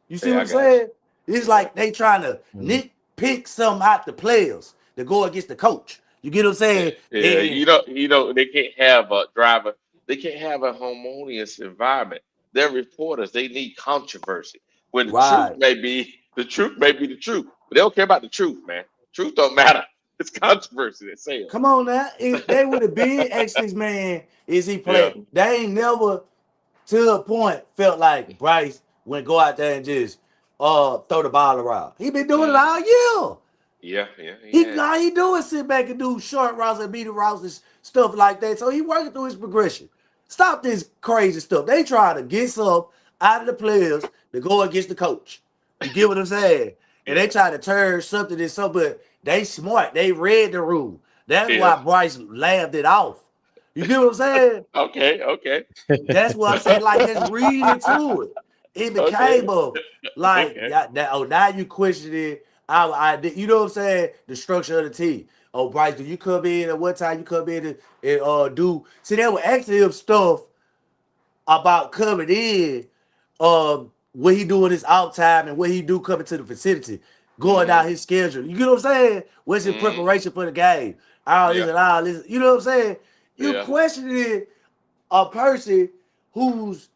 You see Hey, what I I'm got saying? It's you. Yeah. like they trying to Mm. nitpick something out the players to go against the coach. You get what I'm saying? Yeah, And they can't have a driver. They can't have a harmonious environment. They're reporters. They need controversy. When right. the truth may be the truth, but they don't care about the truth, man. Truth don't matter. It's controversy that Come on now. If they would have been asked this man, is he yeah. playing? They ain't never to a point felt like Bryce went go out there and just throw the ball around. He been doing it Mm. all year. Yeah, yeah, he He has. all he do is sit back and do short routes and beat routes and stuff like that. So he working through his progression. Stop this crazy stuff. They try to get some out of the players to go against the coach. You get what I'm saying? And they Yeah, try to turn something into something, but they smart. They read the rule. That's yeah. why Bryce laughed it off. You get what I'm saying? Okay, okay, That's what I'm saying. Like, just read into it. It okay, became a like okay. that. Oh, now you question it. You know what I'm saying? The structure of the team. Oh, Bryce, do you come in at what time you come in and do? See, they were asking him stuff about coming in, what he doing his out time and what he do coming to the facility, going out Mm, his schedule. You get what I'm saying? What's his mm, preparation for the game? All this yeah, and all this. You know what I'm saying? You yeah, questioning a person who's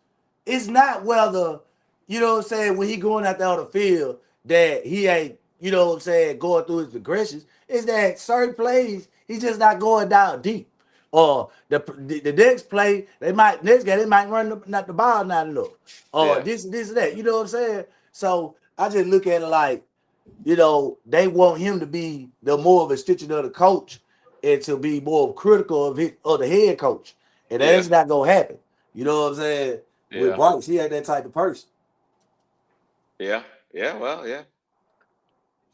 it's not whether, you know what I'm saying, when he going out there on the field that he ain't, you know what I'm saying, going through his progressions. It's that certain plays, he's just not going down deep. Or the next play, next game they might run not the ball not enough. Or yeah, this and that. You know what I'm saying? So I just look at it like, they want him to be the more of a stitching of the coach and to be more critical of the head coach. And yeah, that's not gonna happen. You know what I'm saying? With yeah, Bryce, he ain't that type of person. yeah, yeah. Well, yeah,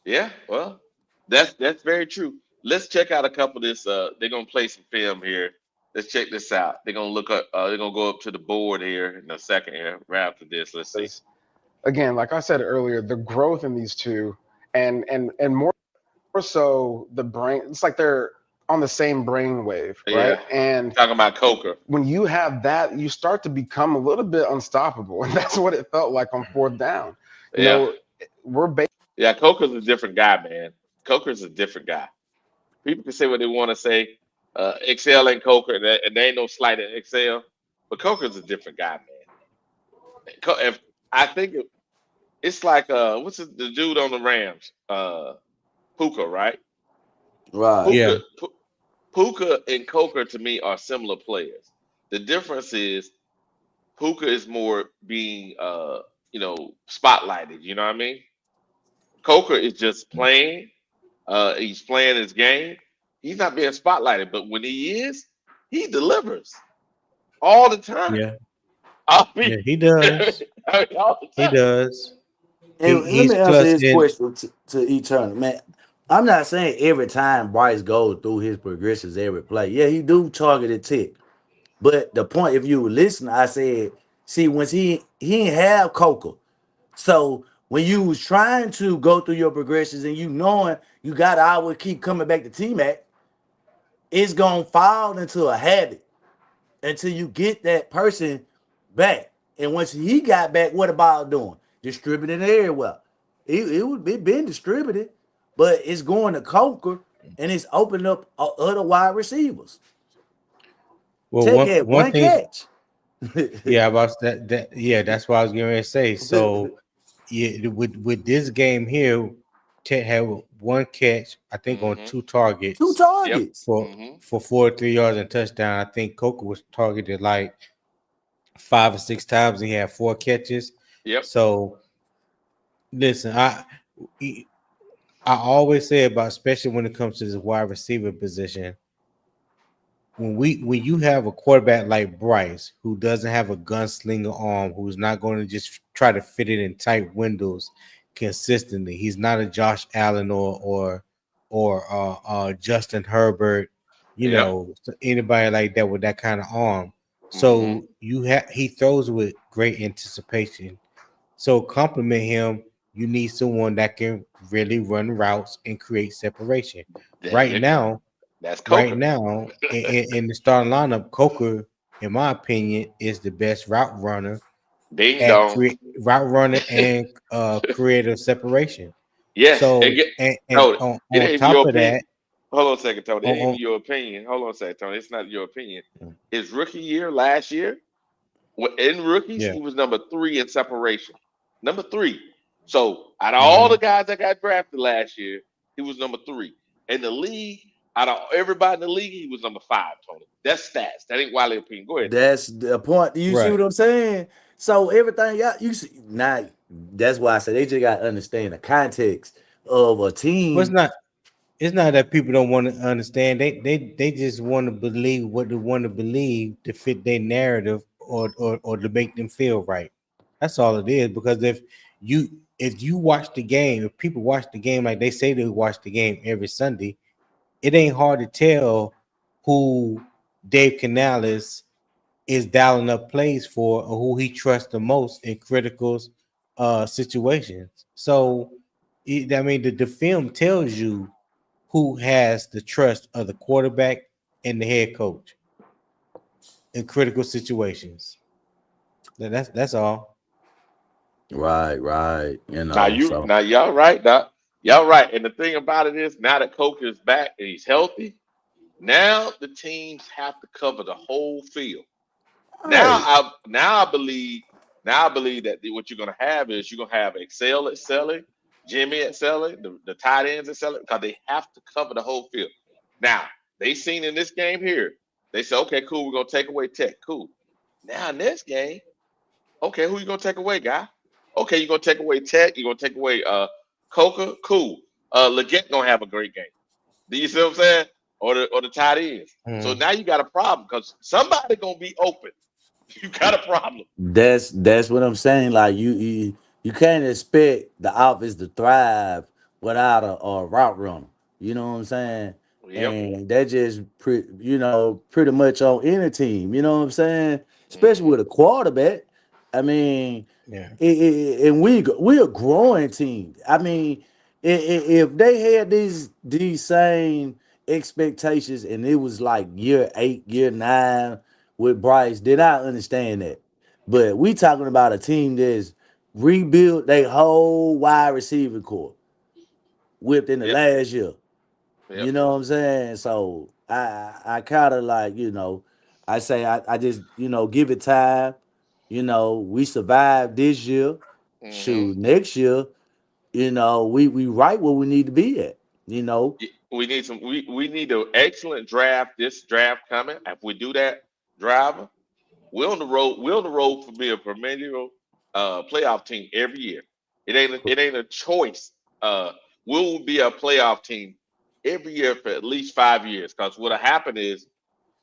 yeah. Well, that's very true. Let's check out a couple of this. They're gonna play some film here. Let's check this out. They're gonna look up. They're gonna go up to the board here in a second here. Right after this, let's see. Because again, like I said earlier, the growth in these two, and more so the brain. It's like they're on the same brain wave, right? Yeah, And talking about Coker. when you have that, you start to become a little bit unstoppable, and that's what it felt like on fourth down. You Yeah, know, we're yeah. Coker's a different guy, man. Coker's a different guy. People can say what they want to say. Excel ain't Coker, and there ain't no slight in Excel, but Coker's a different guy, man. If I think it's like what's the dude on the Rams? Puka, right? Right. Puka, Yeah. Puka and Coker to me are similar players. The difference is Puka is more being spotlighted. You know what I mean? Coker is just playing. He's playing his game. He's not being spotlighted, but when he is, he delivers all the time. Yeah. I mean, Yeah. He does. I mean all the He time. does. And let He's me answer plus his in. question to each other, man. I'm not saying every time Bryce goes through his progressions every play. Yeah, he do targeted tick. But the point, if you listen, I said, see, once he ain't have Coca. So when you was trying to go through your progressions and you knowing you gotta always keep coming back to T-Mac, it's gonna fall into a habit until you get that person back. And once he got back, what about doing? Distributing everywhere. It been distributed, but it's going to Coker and it's opening up other wide receivers. Well, Tech one had one one thing, catch. yeah, about that yeah, that's what I was going to say. So yeah, with this game here, Ted had one catch, I think, on Mm-hmm. two Two targets Yep. targets. for Mm-hmm. 43 yards and touchdown. I think Coker was targeted like 5 or 6 times. He had 4 catches. Yep. So listen, I always say about, especially when it comes to this wide receiver position, when you have a quarterback like Bryce who doesn't have a gunslinger arm, who's not going to just try to fit it in tight windows consistently. He's not a Josh Allen or Justin Herbert, Yep. anybody like that with that kind of arm. Mm-hmm. So he throws with great anticipation. So compliment him. You need someone that can really run routes and create separation. There Right you go. now, That's right Coker. now in the starting lineup, Coker, in my opinion, is the best Ding dong. route runner and creative separation. Yes. And So get and Tony. It on ain't top your of opinion. that, Hold on a second, Tony. It ain't on, even your opinion. Hold on a second, Tony. It's not your opinion. His rookie year last year, in rookies, yeah, he was number three in separation. Number three. So out of all hmm the guys that got drafted last year, he was number three. In the league, out of everybody in the league, he was number five, Tony. That's stats. That ain't Wiley opinion. Go ahead, Tony. That's the point. You see right. what I'm saying? So everything you see now. That's why I said they just got to understand the context of a But team. it's not that people don't want to understand. They just want to believe what they want to believe to fit their narrative or to make them feel right. That's all it is. Because you if you watch the game, if people watch the game like they say they watch the game every Sunday, it ain't hard to tell who Dave Canales is dialing up plays for or who he trusts the most in critical situations. So I mean the film tells you who has the trust of the quarterback and the head coach in critical situations. That's all. Right, right. So Now y'all right now. Y'all right. And the thing about it is now that Coker is back and he's healthy, now the teams have to cover the whole field. right. Now I believe that what you're gonna have is you're gonna have Excel at selling, Jimmy at selling, the tight ends at selling, because they have to cover the whole field. Now they seen in this game here, they said, okay, cool, we're gonna take away Tech. Cool. Now in this game, okay, who you gonna take away, guy? Okay, you're gonna take away Tech, you're gonna take away Coca, cool. Leggett gonna have a great game. Do you see what I'm saying? Or the tight ends. So Mm. now you got a problem because somebody gonna be open. You got a problem. That's what I'm saying. Like you can't expect the offense to thrive without a route runner. You know what I'm saying? Yep. And that just pretty much on any team. You know what I'm saying? Especially Hmm. with a quarterback. I mean, Yeah. and we a growing team. I mean, if they had these same expectations and it was like year 8, year 9 with Bryce, then I understand that. But we talking about a team that's rebuilt their whole wide receiver core within the Yep. last year. Yep. You know what I'm saying? So I kind of like, I say I just, give it time. We survived this year. Hmm. Shoot, next year, we right where we need to be at. You know. We need some. We need an excellent draft. This draft coming. If we do that, driver, we're on the road. We're on the road for being a perennial playoff team every year. It ain't a choice. We'll be a playoff team every year for at least 5 years. Because what'll happen is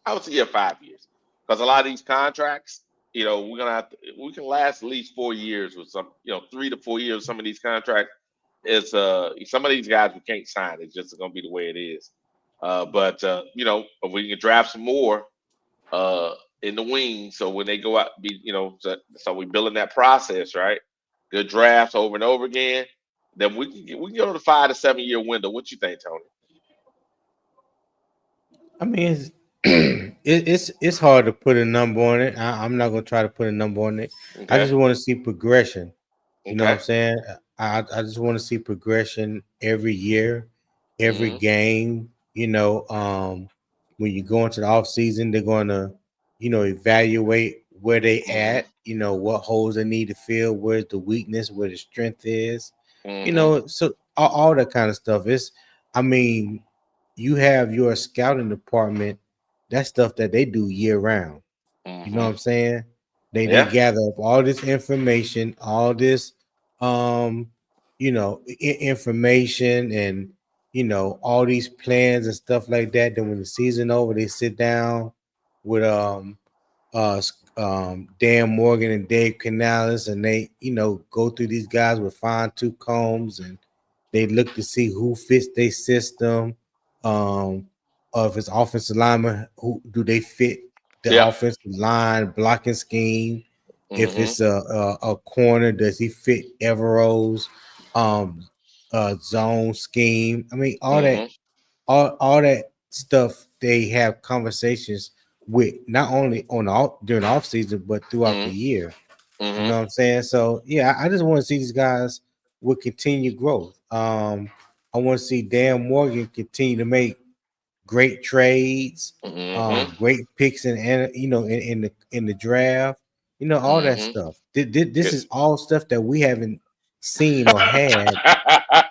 I would say, yeah, 5 years. Because a lot of these contracts, we're gonna we can last at least 4 years with some, 3 to 4 years with some of these contracts. it's some of these guys we can't sign. It's just gonna be the way it is. But if we can draft some more uh in the wing, so when they go out, so we building that process, right? Good drafts over and over again. Then we can go to the 5 to 7 year window. What you think, Tony? I mean, it's hard to put a number on it. I'm not gonna try to put a number on it. I Okay. just want to see progression. You know what I'm Okay. saying? I just want to see progression every year, every Hmm. game. When you go into the off season, they're gonna, evaluate where they Hmm. at. What holes they need to fill, where's the weakness, where the strength is. Hmm. So all that kind of stuff. I mean, you have your scouting department. That's stuff that they do year round. You know what Hmm. I'm saying? They Yeah. gather up all this information, all this um, information and all these plans and stuff like that. Then when the season over, they sit down with Dan Morgan and Dave Canales, and they go through these guys with fine tooth combs, and they look to see who fits their system. Um, or if it's offensive lineman, who do they fit the Yeah. offensive line blocking scheme? If Hmm. it's a corner, does he fit Evero's um zone scheme? I mean, Hmm. all that stuff they have conversations with, not only during the off season but throughout the Hmm. year. You Hmm. know what I'm saying? So yeah, I just want to see these guys with continued growth. I want to see Dan Morgan continue to make great trades, Hmm. great picks, and in the draft. All that Hmm. stuff. This is all stuff that we haven't seen or had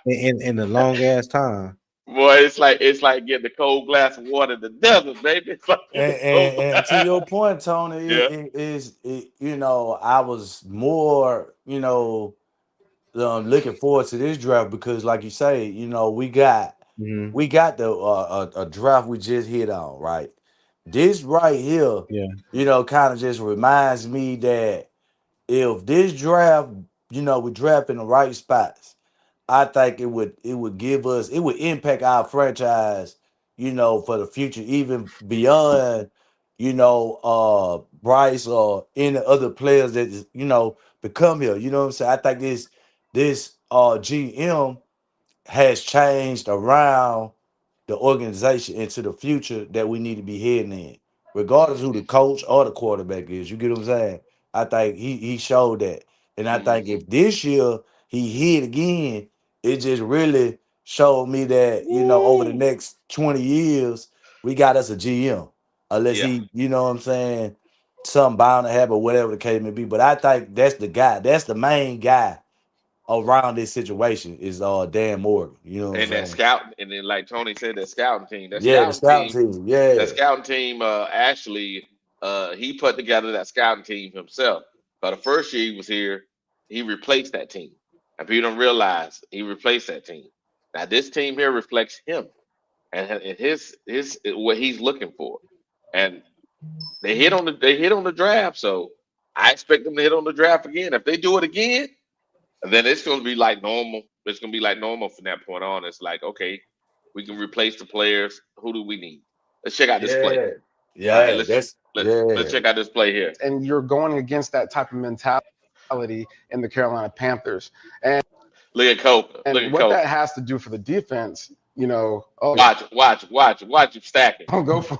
in a long ass time. Boy, it's like getting a cold glass of water in the desert, baby. It's like getting And, a cold. and to your point, Tony, Yeah. I was more, looking forward to this draft because, like you say, Hmm. we got the a draft we just hit on, right? This right here, Yeah. kind of just reminds me that if this draft, we draft in the right spots, I think it would give us it would impact our franchise, for the future, even beyond, Bryce or any other players that become here. You know what I'm saying? I think this GM has changed around the organization into the future that we need to be heading in, regardless who the Hmm. coach or the quarterback is. You get what I'm saying? I think he showed that, and I think Hmm. if this year he hit again, it just really showed me that over the Woo. next 20 years we got us a GM, unless Yeah. he, what I'm saying, something bound to happen, whatever the case may be. But I think that's the guy, that's the main guy around this situation is Dan Morgan. You know what I'm And that saying? scout, and then like Tony said, that scouting team, that Yeah, the scouting scouting team, team. that Yeah. scouting team, actually, he put together that scouting team himself. But the first year he was here, he replaced that team, and people don't realize he replaced that team. Now this team here reflects him and his what he's looking for, and they hit on the draft. So I expect them to hit on the draft again. If they do it again, then it's going to be like normal. It's going to be like normal from that point on. It's like, okay, we can replace the players. Who do we need? Let's check out this play. Yeah. All right, Yeah. let's That's let's yeah. check out this play here. And you're going against that type of mentality in the Carolina Panthers. Look at Coker. Look And at what Coker. that has to do for the defense, oh, Watch it. Watch it. Watch it. Watch him stacking. don't go for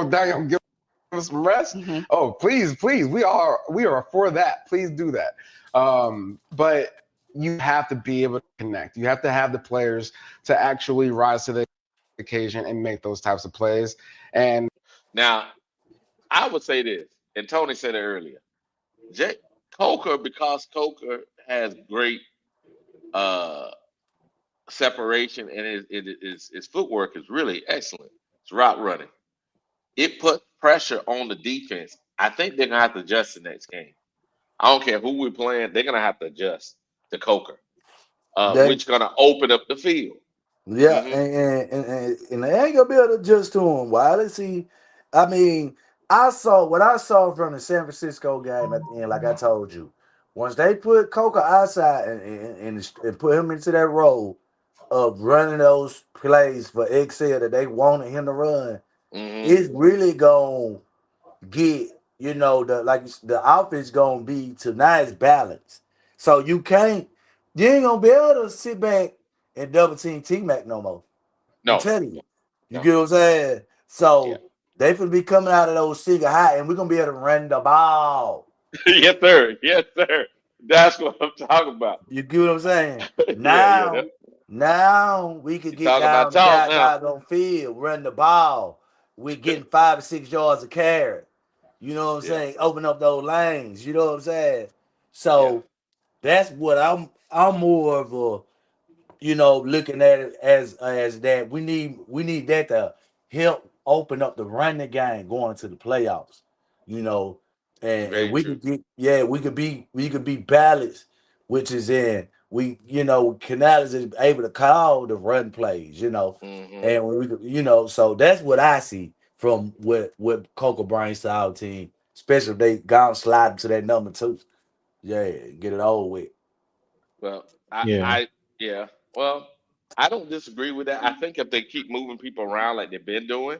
Daniel, give us some rest. Hmm. Oh, please, please, we are for that. Please do that. But you have to be able to connect. You have to have the players to actually rise to the occasion and make those types of plays. And Now, I would say this, and Tony said it earlier. Jay Coker, because Coker has great uh separation and his footwork is really excellent. It's route running. It put pressure on the defense. I think they're gonna have to adjust the next game. I don't care who we're playing, they're gonna have to adjust to Coker, They which gonna open up the field. yeah, Hmm. and they ain't gonna be able to adjust to him. Why? See, I mean, I saw what I saw from the San Francisco game at the end, like I told you. Once they put Coker outside and put him into that role of running those plays for Excel that they wanted him to run, Mm-hmm. it's really gonna get the offense gonna be to nice balance. So you ain't gonna be able to sit back and double team T Mac no more. I'm No, telling you. You no. get what I'm saying? Yeah. So they finna be coming out of those single high, and we're gonna be able to run the ball. Yes, sir. Yes, sir. That's what I'm talking about. You get what I'm saying? Yeah, yeah. Now we could You get talking about down the talk now? doggone field, run the ball. We're getting 5 or 6 yards of carry. You know what I'm Yeah, saying? Open up those lanes. You know what I'm saying? yeah. So that's what I'm more of a looking at it as that we need that to help open up the running game going into the playoffs. You know, and Very we true. could get we could be balanced, which is in Canales is able to call the run plays, Mm-hmm. and when we could, so that's what I see from what Coco Bryan style team, especially if they gone slide to that number 2. Yeah, get it over with. Well, Yeah. yeah. Well, I don't disagree with that. I think if they keep moving people around like they've been doing,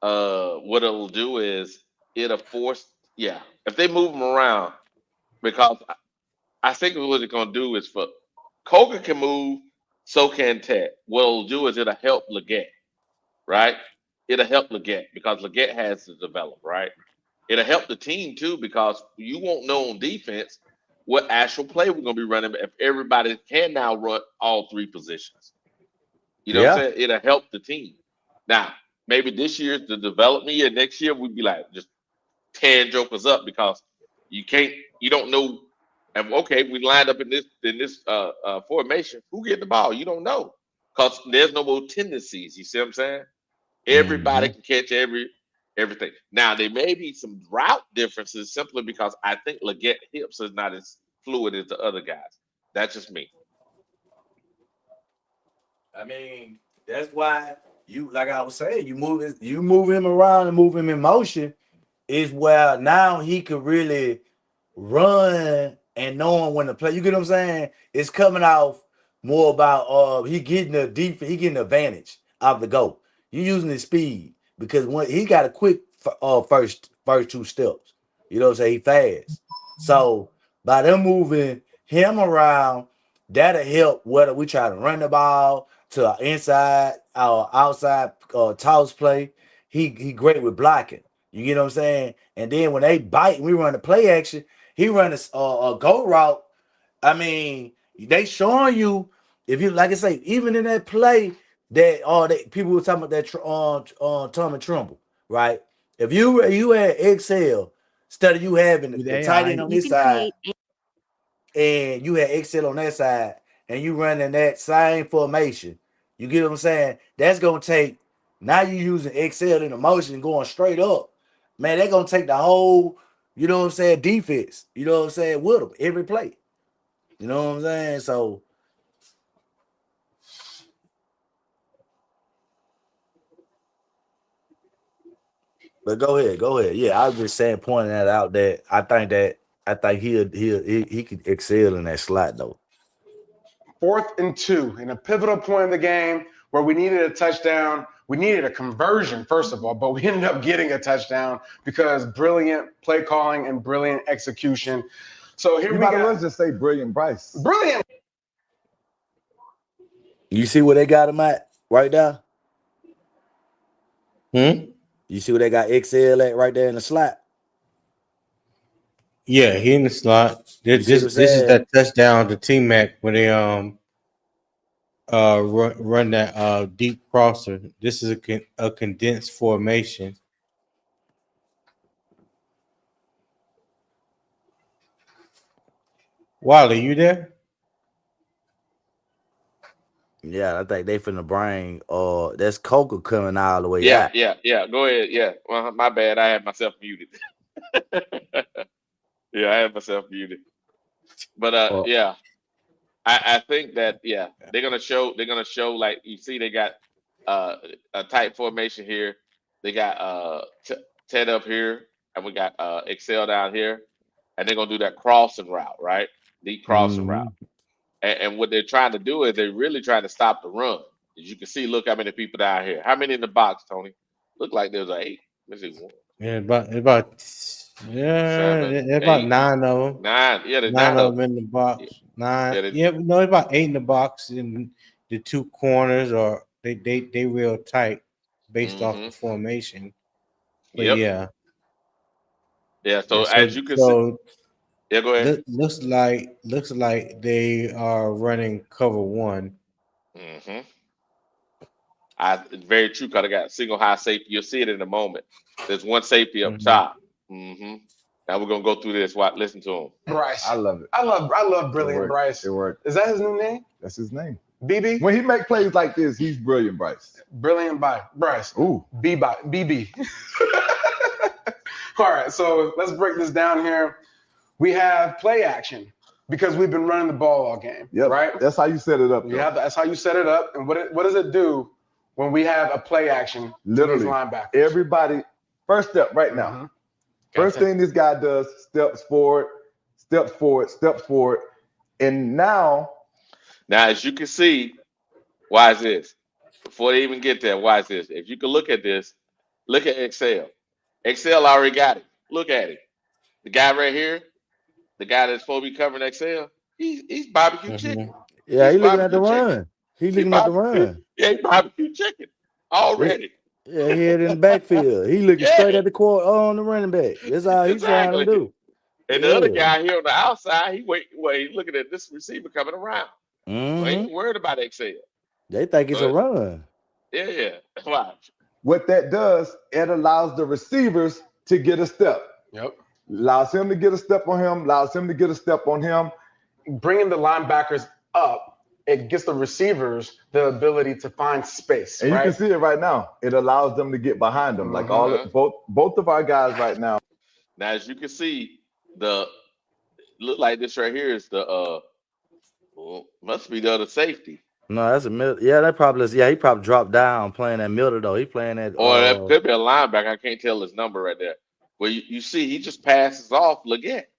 what it'll do is it'll force, yeah. If they move them around, because I think what it's gonna do is for Coker can move, so can Ted. What it'll do is it'll help Leggett, right? It'll help Leggett because Leggett has to develop, right? It'll help the team too because you won't know on defense what actual play we're gonna be running if everybody can now run all three positions. You know what I'm Yeah, saying? It'll help the team. Now, maybe this year's the development year. Next year we'd be like just tearing jokers up because you don't know. And okay, we lined up in this formation. Who get the ball? You don't know because there's no more tendencies. You see what I'm saying? Everybody hmm can catch everything. Now there may be some route differences simply because I think Leggett hips is not as fluid as the other guys. That's just me. I mean, that's why like I was saying, you move him around and move him in motion is where now he could really run and knowing when to play. You get what I'm saying? It's coming off more about he getting the defense, he getting the advantage of the go. You using his speed because when he got a quick first 2 steps. You know what I'm saying? He fast. So by them moving him around, that'll help whether we try to run the ball to our inside, our outside toss play. He great with blocking. You get what I'm saying? And then when they bite, we run the play action. He run a go route. I mean, they showing you if you like I say, even in that play that people were talking about that Tom and Trumbull, right? If you had Excel instead of you having With the tight end AI. on this side and you had Excel on that side and you running that same formation, you get what I'm saying? That's gonna take now you using Excel in the motion going straight up. Man, they're gonna take the whole, defense, with them every play. You know what I'm saying? So, but go ahead, go ahead. Yeah, I was just saying, pointing that out that I think he could excel in that slot though. 4th and 2 in a pivotal point in the game where we needed a touchdown. We needed a conversion, first of all, but we ended up getting a touchdown because brilliant play calling and brilliant execution. So here You we might as well got just say Brilliant Bryce. brilliant. You see where they got him at right there? Hmm? You see where they got XL at right there in the slot? Yeah, he in the slot. You see what I'm This is saying? that touchdown to T Mac when they run that deep crosser. This is a condensed formation. Wally, you there? Yeah, I think they finna bring that's Coca coming all the way Yeah, out. yeah, yeah. Go ahead. Yeah. Well, my bad. I had myself muted. Yeah, I had myself muted. But Uh, yeah, I think that yeah, they're gonna show like you see they got uh a tight formation here. They got Ted up here and we got Excel down here. and they're gonna do that crossing route, right? Deep crossing route. Mhm. And what they're trying to do is they're really trying to stop the run. As you can see, look how many people down here. How many in the box, Tony? Look like there's 8. Let's see, 1, Yeah, about 7, about 8, 9 of them. 9. Yeah, there's 9 9 of of them in the them. box. 9. Yeah, Yeah, no, about 8 in the box. And the 2 corners, or they real tight based off mm-hmm. the formation. But Yep. yeah, Yeah. yeah. So So as you can see, yeah, go ahead. looks like they are running cover 1. Mm-hmm. Very true, because I got single high safety. You'll see it in a moment. There's one safety up Mm-hmm. top. Mm-hmm. Now we're gonna go through this. Listen to him. Bryce. I love it. I love Brilliant It Bryce. It worked. Is that his new name? That's his name. BB? When he make plays like this, he's brilliant, Bryce. Brilliant Bryce. Ooh. BB. All right, so let's break this down here. We have play action because we've been running the ball all game. Yep. Right? That's how you set it up. That's how you set it up. And what does it do when we have a play action? Literally, linebackers? everybody. First step right now. Mm-hmm. First thing this guy does: steps forward, and now as you can see, watch this. Before they even get there, watch this. If you can look at this, look at Excel. Excel already got it. Look at it. The guy right here, the guy that's supposed to be covering Excel, he's barbecue chicken. Yeah, He's he looking at the barbecue chicken. run. He looking at the run. Yeah, he barbecue chicken already. Yeah, he had in the backfield. He looking straight at the court on the running back. That's all he's trying to do. And the other guy here on the outside, he's looking at this receiver coming around. So he ain't worried about Excel. They think it's a run. Yeah. Watch. What that does, it allows the receivers to get a step. Yep. Allows him to get a step on him. Allows him to get a step on him. Bringing the linebackers up, it gives the receivers the ability to find space. And you can see it right now. It allows them to get behind them. Like both of our guys right now. Now, as you can see, look like this right here is must be the other safety. No, that's a middle. Yeah, that probably is. Yeah, he probably dropped down playing that middle though. He playing that. Or that could be a linebacker. I can't tell his number right there. Well, you see, he just passes off Leggett.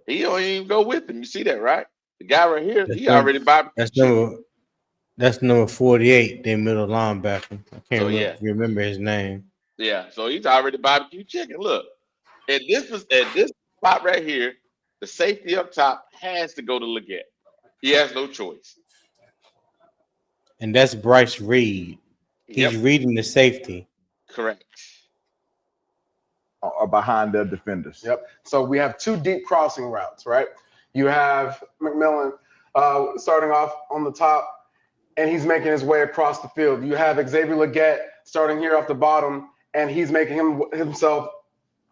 He don't even go with him. You see that, right? The guy right here, already barbecue. That's number 48, their middle linebacker. I can't remember his name. Yeah, so he's already barbecue chicken. Look, at this spot right here, the safety up top has to go to Leggett. He has no choice. And that's Bryce Reed. He's reading the safety. Correct. Or behind their defenders. Yep. So we have 2 deep crossing routes, right? You have McMillan starting off on the top, and he's making his way across the field. You have Xavier Leggett starting here off the bottom, and he's making himself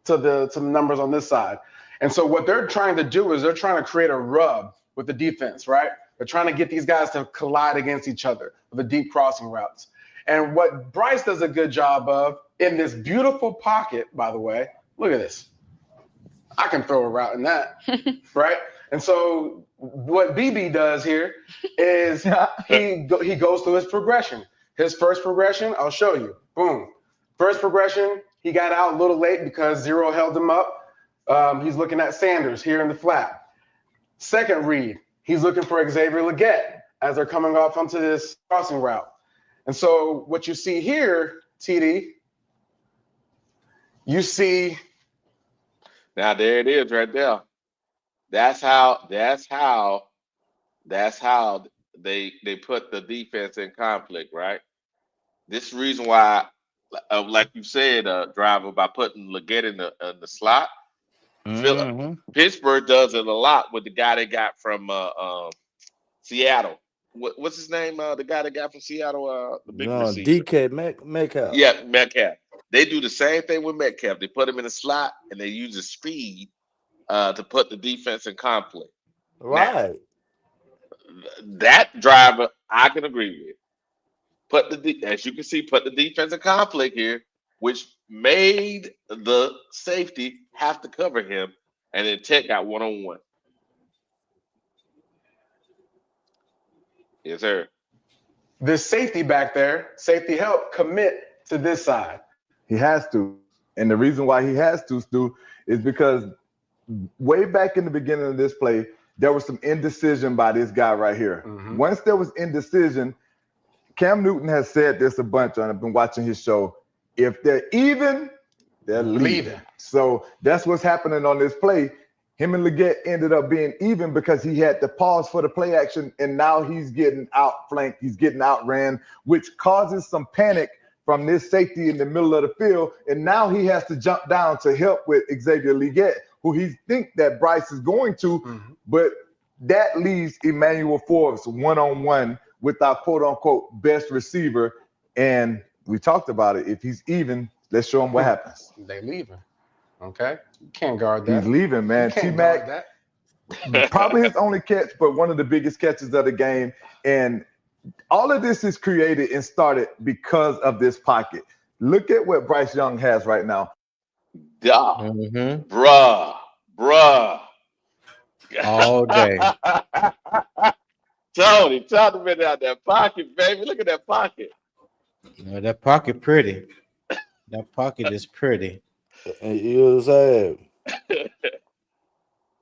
to the numbers on this side. And so what they're trying to do is they're trying to create a rub with the defense, right? They're trying to get these guys to collide against each other with the deep crossing routes. And what Bryce does a good job of in this beautiful pocket, by the way, look at this. I can throw a route in that, right? And so what BB does here is he goes through his progression. His first progression, I'll show you. Boom. First progression, he got out a little late because Zero held him up. He's looking at Sanders here in the flat. Second read, he's looking for Xavier Leggett as they're coming off onto this crossing route. And so what you see here, TD, you see. Now there it is right there. That's how they put the defense in conflict, right? This reason why, like you said, Driver, by putting Leggett in the slot. Pittsburgh does it a lot with the guy they got from Seattle. What's his name? The guy they got from Seattle, the big receiver. DK Metcalf. Yeah, Metcalf. They do the same thing with Metcalf. They put him in the slot and they use his speed to put the defense in conflict. Right. Now, that Driver, I can agree with. As you can see, put the defense in conflict here, which made the safety have to cover him, and then Tech got one-on-one. Yes, sir. This safety back there, safety help, commit to this side. He has to. And the reason why he has to, Stu, is because way back in the beginning of this play, there was some indecision by this guy right here. Mhm. Once there was indecision, Cam Newton has said this a bunch, and I've been watching his show. If they're even, they're leaving. So that's what's happening on this play. Him and Leggett ended up being even because he had to pause for the play action, and now he's getting outflanked. He's getting outran, which causes some panic from this safety in the middle of the field. And now he has to jump down to help with Xavier Leggett, who he think that Bryce is going to, but that leaves Emmanuel Forbes one-on-one with our quote-unquote best receiver. And we talked about it. If he's even, let's show him what happens. They leaving. Okay. You can't guard that. He's leaving, man. You can't guard T-Mac, probably his only catch, but one of the biggest catches of the game. And all of this is created and started because of this pocket. Look at what Bryce Young has right now. Yeah. Mhm. Bruh. All day. Tony, talk to me about that pocket, baby. Look at that pocket. That pocket pretty. That pocket is pretty. You know what I'm saying?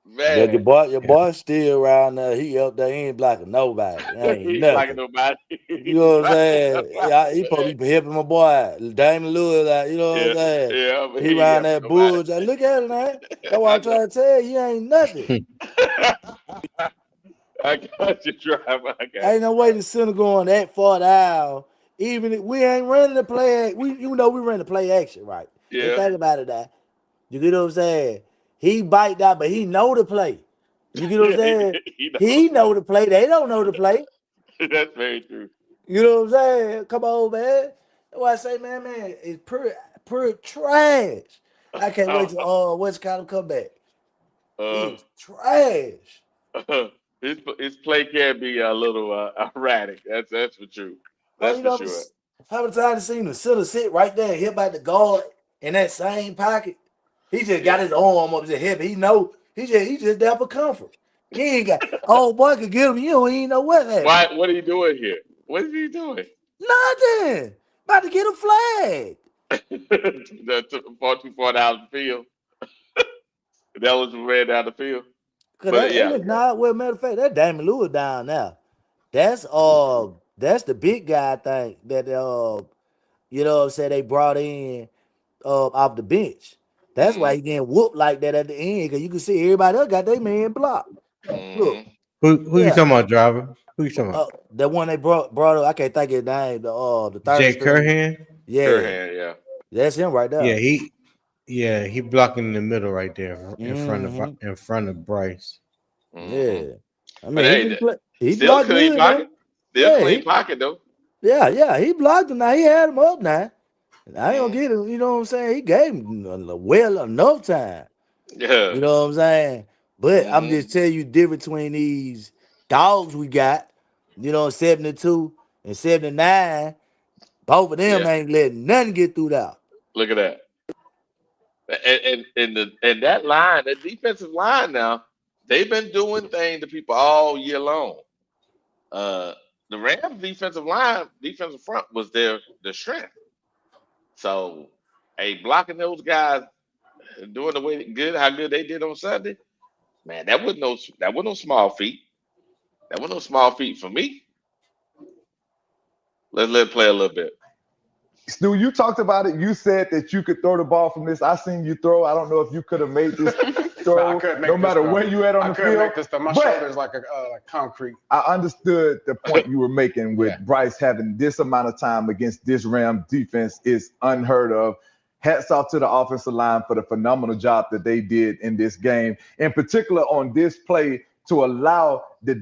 Man. Your boy still around there. He up there. He ain't blocking nobody. Ain't He's nothing. like nobody. You know what I'm saying? Yeah, he probably be helping my boy Damon Lewis. Like, you know what I'm saying? Yeah, but He around that bull. Look at him, man. That's what I'm trying to tell you. He ain't nothing. I got you, driver. Ain't no way the center going that far down. Even if we ain't running the play, you know we run the play action, right? Yeah. And think about it now. You get what I'm saying? He bite that, but he know the play. You get what I'm saying? He know the play. They don't know the play. That's very true. You know what I'm saying? Come on, man. That's why I say, man, it's pure trash. I can't wait till West County come back. He's trash. His play can be a little erratic. That's for true. That's for sure. How many times you seen the center sit right there, hit by the guard in that same pocket? He just got his arm up his head. He know he just there for comfort. He ain't got boy could get him. You don't even know what happened. Why? What are you doing here? What is he doing? Nothing. About to get a flag. Too far down the field. That was ran down the field. Well, matter of fact, that Damon Lewis down now. That's the big guy thing that you know what I'm saying, they brought in off the bench. That's why he getting whooped like that at the end, because you can see everybody else got their man blocked. Look. Who you talking about, driver? Who you talking about? The one they brought up, I can't think of his name. The third Jake Curhan? Yeah. Curhan, yeah. That's him right there. He blocking in the middle right there in front of Bryce. Yeah. I mean, but he blocked good, man. Still clean pocket though. Yeah, he blocked him. Now he had him up now. I ain't gonna get him, you know what I'm saying? He gave him well enough time. Yeah. You know what I'm saying? But I'm just telling you the difference between these dogs we got, 72 and 79. Both of them ain't letting nothing get through that. Look at that. And that line, that defensive line now, they've been doing things to people all year long. The Rams defensive front was their strength. So, blocking those guys, doing how good they did on Sunday, man, that wasn't no small feat. That wasn't no small feat for me. Let's let it play a little bit. Stu, you talked about it. You said that you could throw the ball from this. I seen you throw. I don't know if you could have made this throw, no matter where you at on the field. Make this throw. My shoulder's like a concrete. I understood the point you were making with Bryce having this amount of time against this Rams defense is unheard of. Hats off to the offensive line for the phenomenal job that they did in this game, in particular on this play to allow the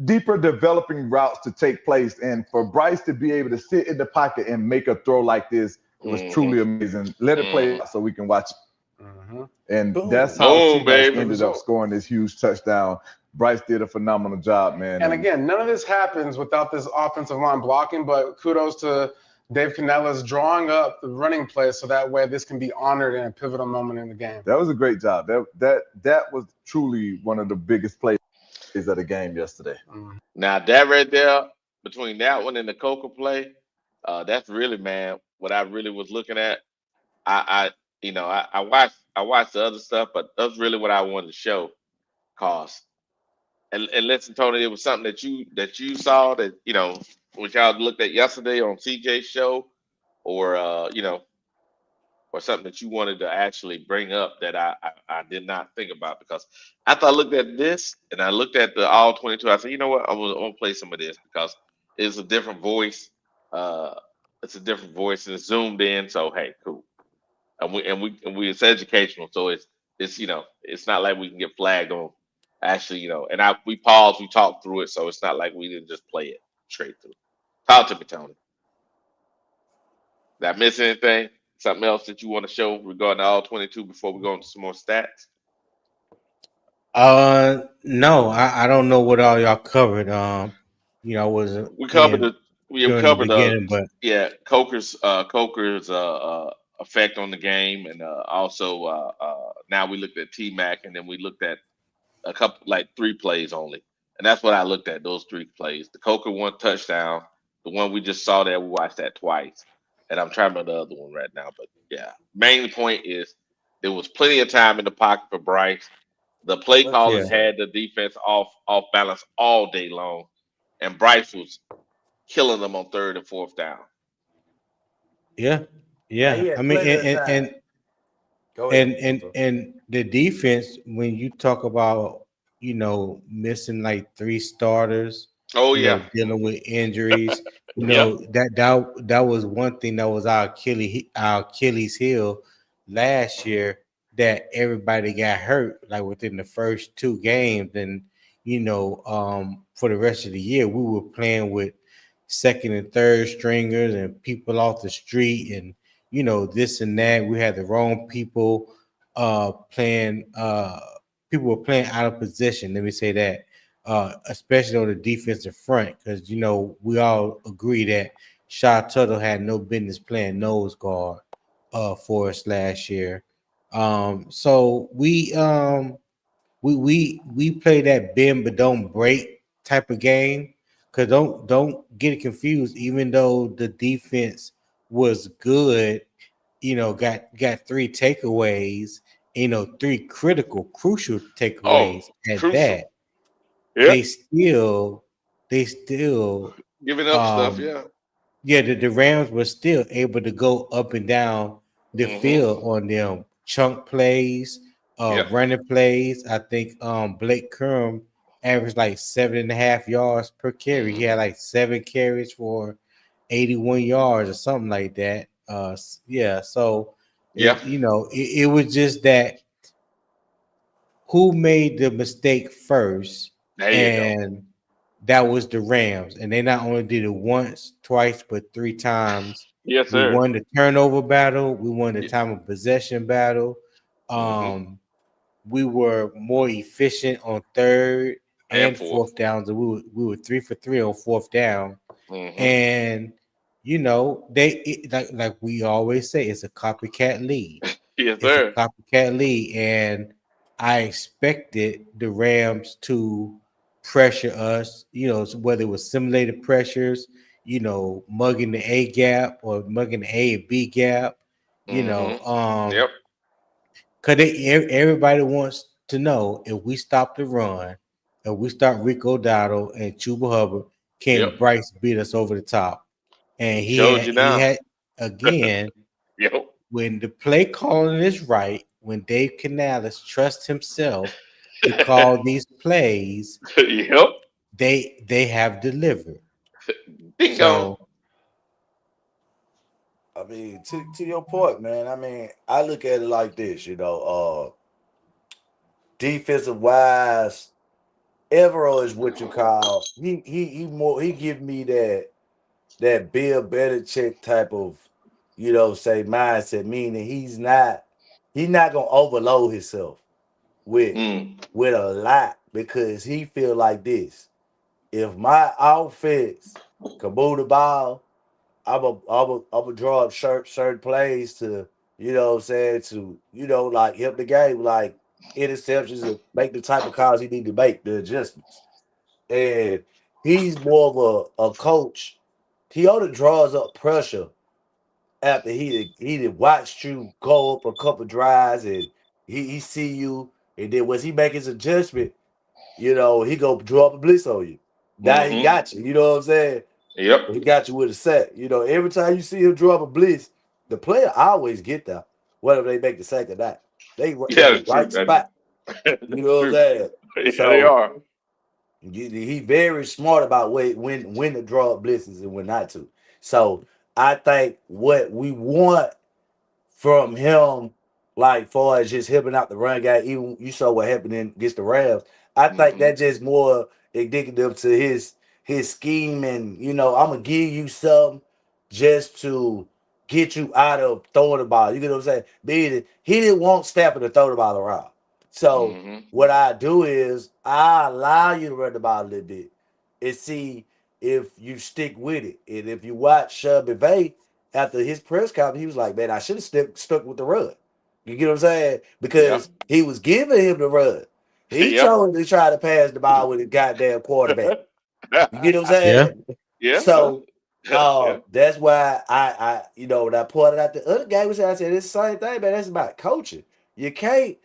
deeper developing routes to take place, and for Bryce to be able to sit in the pocket and make a throw like this, it was truly amazing. Let it play out so we can watch it. And that's how T-Mac ended up scoring this huge touchdown. Bryce did a phenomenal job, man. And again, none of this happens without this offensive line blocking, but kudos to Dave Canellis drawing up the running play so that way this can be honored in a pivotal moment in the game. That was a great job. That was truly one of the biggest plays of the game yesterday. Now that right there, between that one and the Coca play, that's really, man, what I really was looking at. I I watched the other stuff, but that's really what I wanted to show. Cause and listen, Tony, it was something that you saw that which y'all looked at yesterday on CJ's show, or or something that you wanted to actually bring up that I did not think about, because after I looked at this and I looked at the all 22, I said, you know what, I'm gonna play some of this because it's a different voice. Uh, it's a different voice and it's zoomed in. So hey, cool. And we it's educational, so it's not like we can get flagged on actually, and we paused, we talked through it, so it's not like we didn't just play it straight through. Talk to me, Tony. Did I miss anything? Something else that you want to show regarding all 22 before we go into some more stats? No, I don't know what all y'all covered. I wasn't We covered in the we during the covered beginning, but yeah, Coker's effect on the game, and also now we looked at T Mac, and then we looked at a couple, like three plays only, and that's what I looked at. Those three plays: the Coker one touchdown, the one we just saw there. We watched that twice, and I'm trying to remember the other one right now. But yeah, main point is there was plenty of time in the pocket for Bryce. The play Look callers yeah, here. had the defense off balance all day long, and Bryce was killing them on third and fourth down. yeah, Man, he yeah. I had mean, plenty of time. Go ahead, and Walter. and the defense, when you talk about missing like three starters, Oh yeah, dealing with injuries, yep. that was one thing that was our Achilles heel last year, that everybody got hurt like within the first two games. And for the rest of the year we were playing with second and third stringers and people off the street, and this and that. We had the wrong people playing. People were playing out of position. Let me say that, especially on the defensive front, because we all agree that Shaw Tuttle had no business playing nose guard for us last year. So we play that bend but don't break type of game. Cause don't get it confused. Even though the defense was good, got three takeaways, three crucial Oh, takeaways at crucial. that. Yep. They still Giving up stuff. um Yeah. yeah, the Rams were still able to go up and down the field Mm-hmm. on them chunk plays, Yep. running plays. I think Blake Curran averaged like 7.5 yards per carry. He Mm-hmm. had like 7 carries for 81 yards or something like that. Yeah, so Yeah. it was just that who made the mistake first, There you go. and that was the Rams. And they not only did it once, twice, but three times. Yes, We sir. won the turnover battle. We won the Yeah. time of possession battle. Mm-hmm. Um, we were more efficient on third And and fourth. fourth downs. We were 3 for 3 on fourth down. Mm-hmm. And like we always say, it's a copycat league. Yes, It's a sir. copycat league, and I expected the Rams to pressure us. So whether it was simulated pressures, mugging the A gap or mugging the A and B gap. You know, Mm-hmm. um, Yep. cause everybody wants to know, if we stop the run, if we start Rico Dowdle and Chuba Hubbard, Yep. can Bryce beat us over the top? And he Showed had, you he now. had again, Yep. when the play calling is right, when Dave Canales trusts himself to call these plays, Yep. they have delivered. Bingo. So I mean, to your point, man. I mean, I look at it like this, defensive wise, Evero is what you call he give me that Bill Belichick type of say mindset, meaning he's not gonna overload himself with Mm. with a lot, because he feel like this: if my offense can move the ball, I'm a draw up certain plays to, what I'm saying, to, like help the game, like interceptions, and make the type of calls he need to make, the adjustments. And he's more of a coach. He only draws up pressure after he watched you go up a couple drives and he see you, and then once he make his adjustment, he go drop a blitz on you. Now he Mm-hmm. got you. You know what I'm saying? Yep. He got you with a sack. Every time you see him drop a blitz, the player always get there, whether they make the sack or not. They Yeah, in the that's true. right spot. You That's know what I'm true. saying? Yeah, they So are. he very smart about when to draw up blitzes and when not to. So I think what we want from him, like far as just helping out the run guy, even you saw what happened against the Rams. I think Mm-hmm. that just more indicative to his scheme, and I'm gonna give you something just to get you out of throwing the ball. You get what I'm saying? Being he didn't want Stafford to throw the ball around. So Mm-hmm. what I do is I allow you to run the ball a little bit and see if you stick with it. And if you watch Sean McVay, after his press conference, he was like, "Man, I should have stuck with the run." You get what I'm saying? Yep. Because he was giving him the run. He Yep. chose to try to pass the ball with a goddamn quarterback. You get what I'm Yeah. saying? Yeah. So Yeah. that's why when I pointed out the other guy, I said it's the same thing, man. That's about coaching. You can't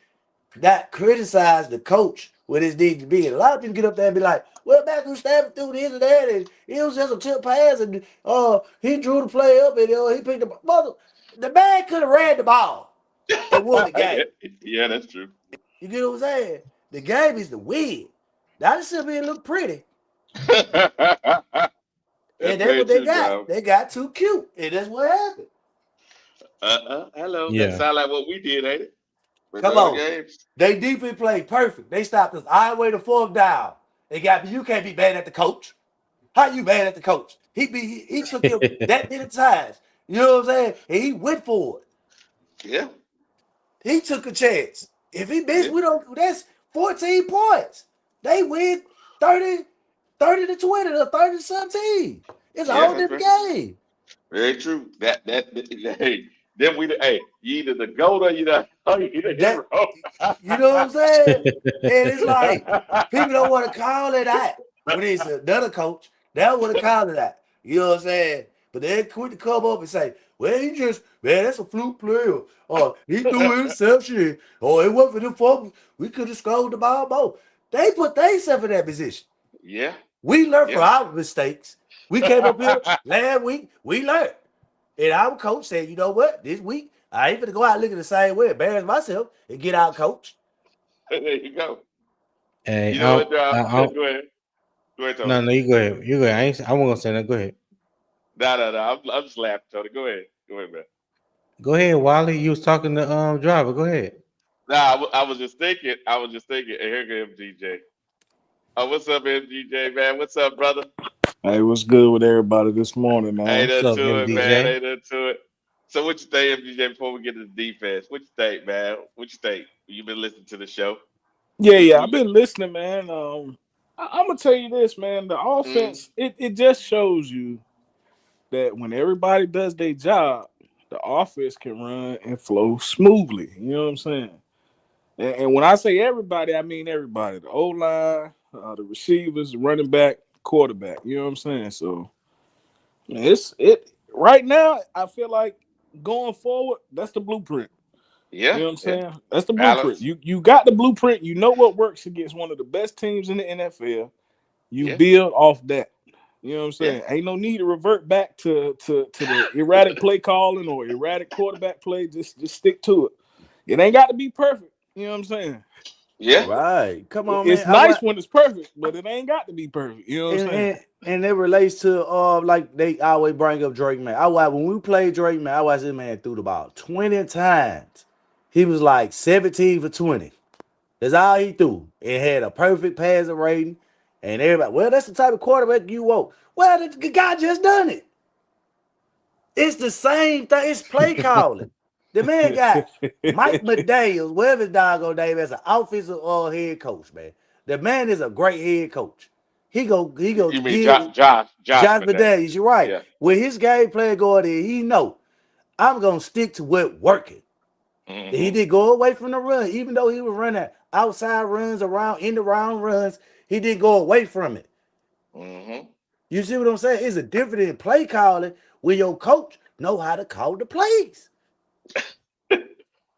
not criticize the coach what his needs to be. And a lot of people get up there and be like, well, Matthew Stafford threw this and that, and it was just a tip pass, and he drew the play up, and he picked the mother. The man could have ran the ball and won the Yeah. game. Yeah, that's true. You get what I'm saying? The game is the win. Now this should be look pretty. That's And that's very what they true, got. dog. They got too cute. And that's what happened. Hello. That Yeah. sound like what we did, ain't it? With the Come other on. games. They defense played perfect. They stopped us all the way to fourth down. You can't be mad at the coach. How you mad at the coach? He took him that many times. You know what I'm saying? And he went for it. Yeah. He took a chance. If he missed, Yeah. we don't. That's 14 points. They win 30 to 20 or 30 to 17. It's a Yeah, whole that's different right. game. Very true. Hey, then you either the goat or you the or you the That hero. you know what I'm saying? And it's like people don't want to call it that when it's another coach. They don't want to call it that. You know what I'm saying? But they quit to come up and say, well, that's a fluke player. Or he threw an interception. Or it wasn't for them folks. We could have scored the ball more. They put themselves in that position. Yeah, We learned from yeah. our mistakes. We came up here last week. We learned. And our coach said, you know what? This week, I ain't gonna go out looking the same way, embarrass myself, and get out coach. There you go. Hey, You know what, John? I, Go ahead. Go ahead, Tony. no, no, you go ahead. You go ahead. I wasn't gonna say that. Go ahead. No, no, no. I'm just laughing, Tony. Go ahead. Go ahead, man. Go ahead, Wally. You was talking to driver. Go ahead. Nah, I was just thinking. I was just thinking. And here goes MGJ. Oh, what's up, MGJ, man? What's up, brother? Hey, what's good with everybody this morning, Ain't man? What's nothing up, to it, man. MDJ? Ain't nothing to it. So, what you think, MGJ? Before we get to the defense, what you think, man? What you think? You been listening to the show? Yeah, We, yeah, I've we, been listening, man. I'm gonna tell you this, man. The mm, offense, it just shows you that when everybody does their job, the offense can run and flow smoothly. You know what I'm saying? And when I say everybody, I mean everybody. The O line, the receivers, the running back, quarterback. You know what I'm saying? So it right now. I feel like going forward, that's the blueprint. You yeah, know what I'm yeah. saying? That's the blueprint. Balance. You got the blueprint. You know what works against one of the best teams in the NFL. You Yeah, build off that. You know what I'm yeah, saying? Ain't no need to revert back to the erratic play calling or erratic quarterback play. Just stick to it. It ain't got to be perfect. You know what I'm saying? yeah, Right. Come on, It's man. nice when it's perfect, but it ain't got to be perfect. You know what I'm And, saying? and and it relates to like they always bring up Drake, man. When we played Drake, man, I watched this man threw the ball 20 times. He was like 17 for 20. That's all he threw. It had a perfect passer rating. And everybody, well, that's the type of quarterback you want. Well, the guy just done it. It's the same thing. It's play calling. The man got Mike McDaniels, whatever his doggone name, as an offensive head coach, man. The man is a great head coach. He go You mean give Josh Josh McDaniels? McDaniels. You're right. Yeah. With his game plan going in, he know I'm gonna stick to what working. He Mm-hmm. did go away from the run, even though he was running outside runs around in the round runs. He didn't go away from it. Mm-hmm. You see what I'm saying? It's a different in play calling when your coach know how to call the plays.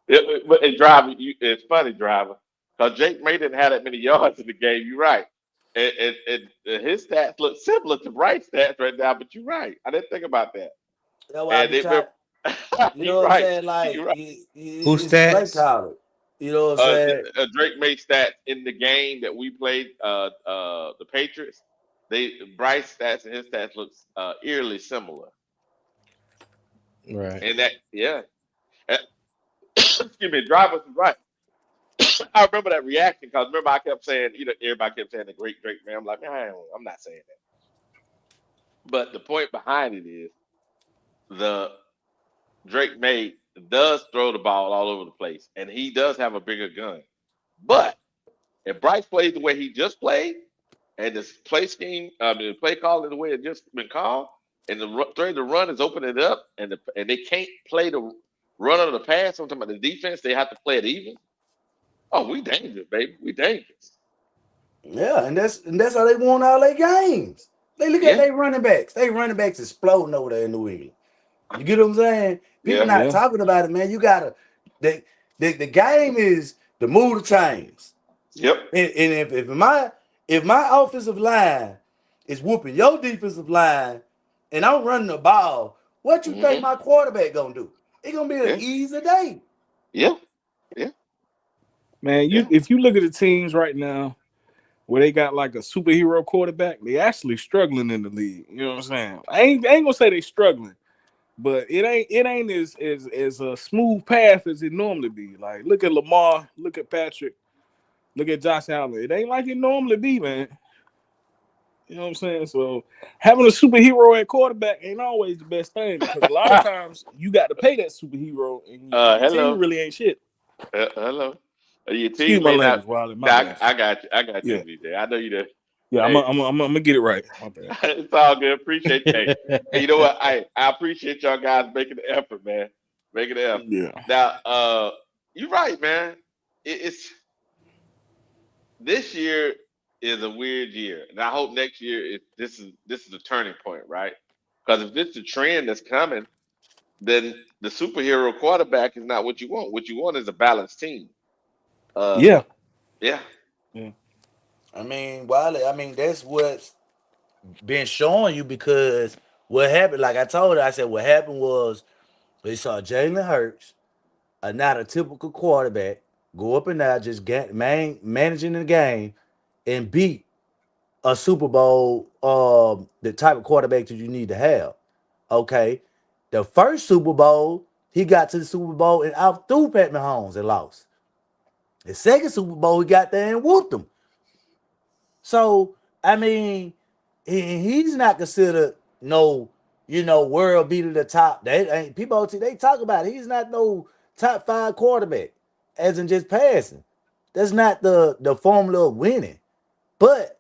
But driver, it's funny, driver, because Jake May didn't have that many yards in the game. You're right, and his stats look similar to Bryce's stats right now. But you're right, I didn't think about that. That's why I And be they trying. remember, You know you're what I'm right, saying? Like you're right. Who it's play stats? calling. You know what I'm saying? Drake May stats in the game that we played, the Patriots. Bryce stats and his stats looks eerily similar, Right. and that yeah. Uh, Excuse me, driver was right. I remember that reaction because remember I kept saying, everybody kept saying the great Drake man. I'm like, man, I'm not saying that. But the point behind it is the Drake May does throw the ball all over the place, and he does have a bigger gun. But if Bryce plays the way he just played, and this play scheme, the play calling the way it just been called, and the run is opening it up, and they can't play the run or the pass. I'm talking about the defense; they have to play it even. Oh, we dangerous, baby. We dangerous. Yeah, and that's how they won all their games. They look at Yeah, their running backs. They running backs exploding over there in New England. You get what I'm saying? People yeah, not Yeah. talking about it, man. You gotta the game is the move the chains. yep. And if my offensive line is whooping your defensive line and I'm running the ball, what you think Hmm. my quarterback gonna do? It's gonna be an Yeah, easy day. yeah, yeah, Man, yeah. if you look at the teams right now where they got like a superhero quarterback, they actually struggling in the league. You know what I'm saying? I ain't gonna say they struggling, but it ain't as a smooth path as it normally be. Like look at Lamar, look at Patrick, look at Josh Allen. It ain't like it normally be, man. You know what I'm saying? So having a superhero at quarterback ain't always the best thing because a lot of times you got to pay that superhero and your team Hello, really ain't shit. hello. Your Excuse team my may not. language, Wiley. My Nah, bad. I got you. I got you, Yeah, DJ. I know you did. yeah. I'm Hey, gonna get it right. My bad. it's all good. Appreciate. Hey, you know what? I appreciate y'all guys making the effort, man. Making the effort. Yeah, Now, you're right, man. It's this year is a weird year, and I hope next year this is a turning point, right? Because if this is a trend that's coming, then the superhero quarterback is not what you want. What you want is a balanced team. Uh, yeah, yeah, yeah. I mean, Wiley, that's what's been showing you because what happened, like I told her, I said what happened was they saw Jalen Hurts, not a typical quarterback, go up and down, just managing the game and beat a Super Bowl, the type of quarterback that you need to have. Okay. The first Super Bowl, he got to the Super Bowl and out threw Pat Mahomes and lost. The second Super Bowl, he got there and whooped him. So, I mean, he's not considered no, world beater the top. They ain't people they talk about it. He's not no top 5 quarterback, as in just passing. That's not the formula of winning. But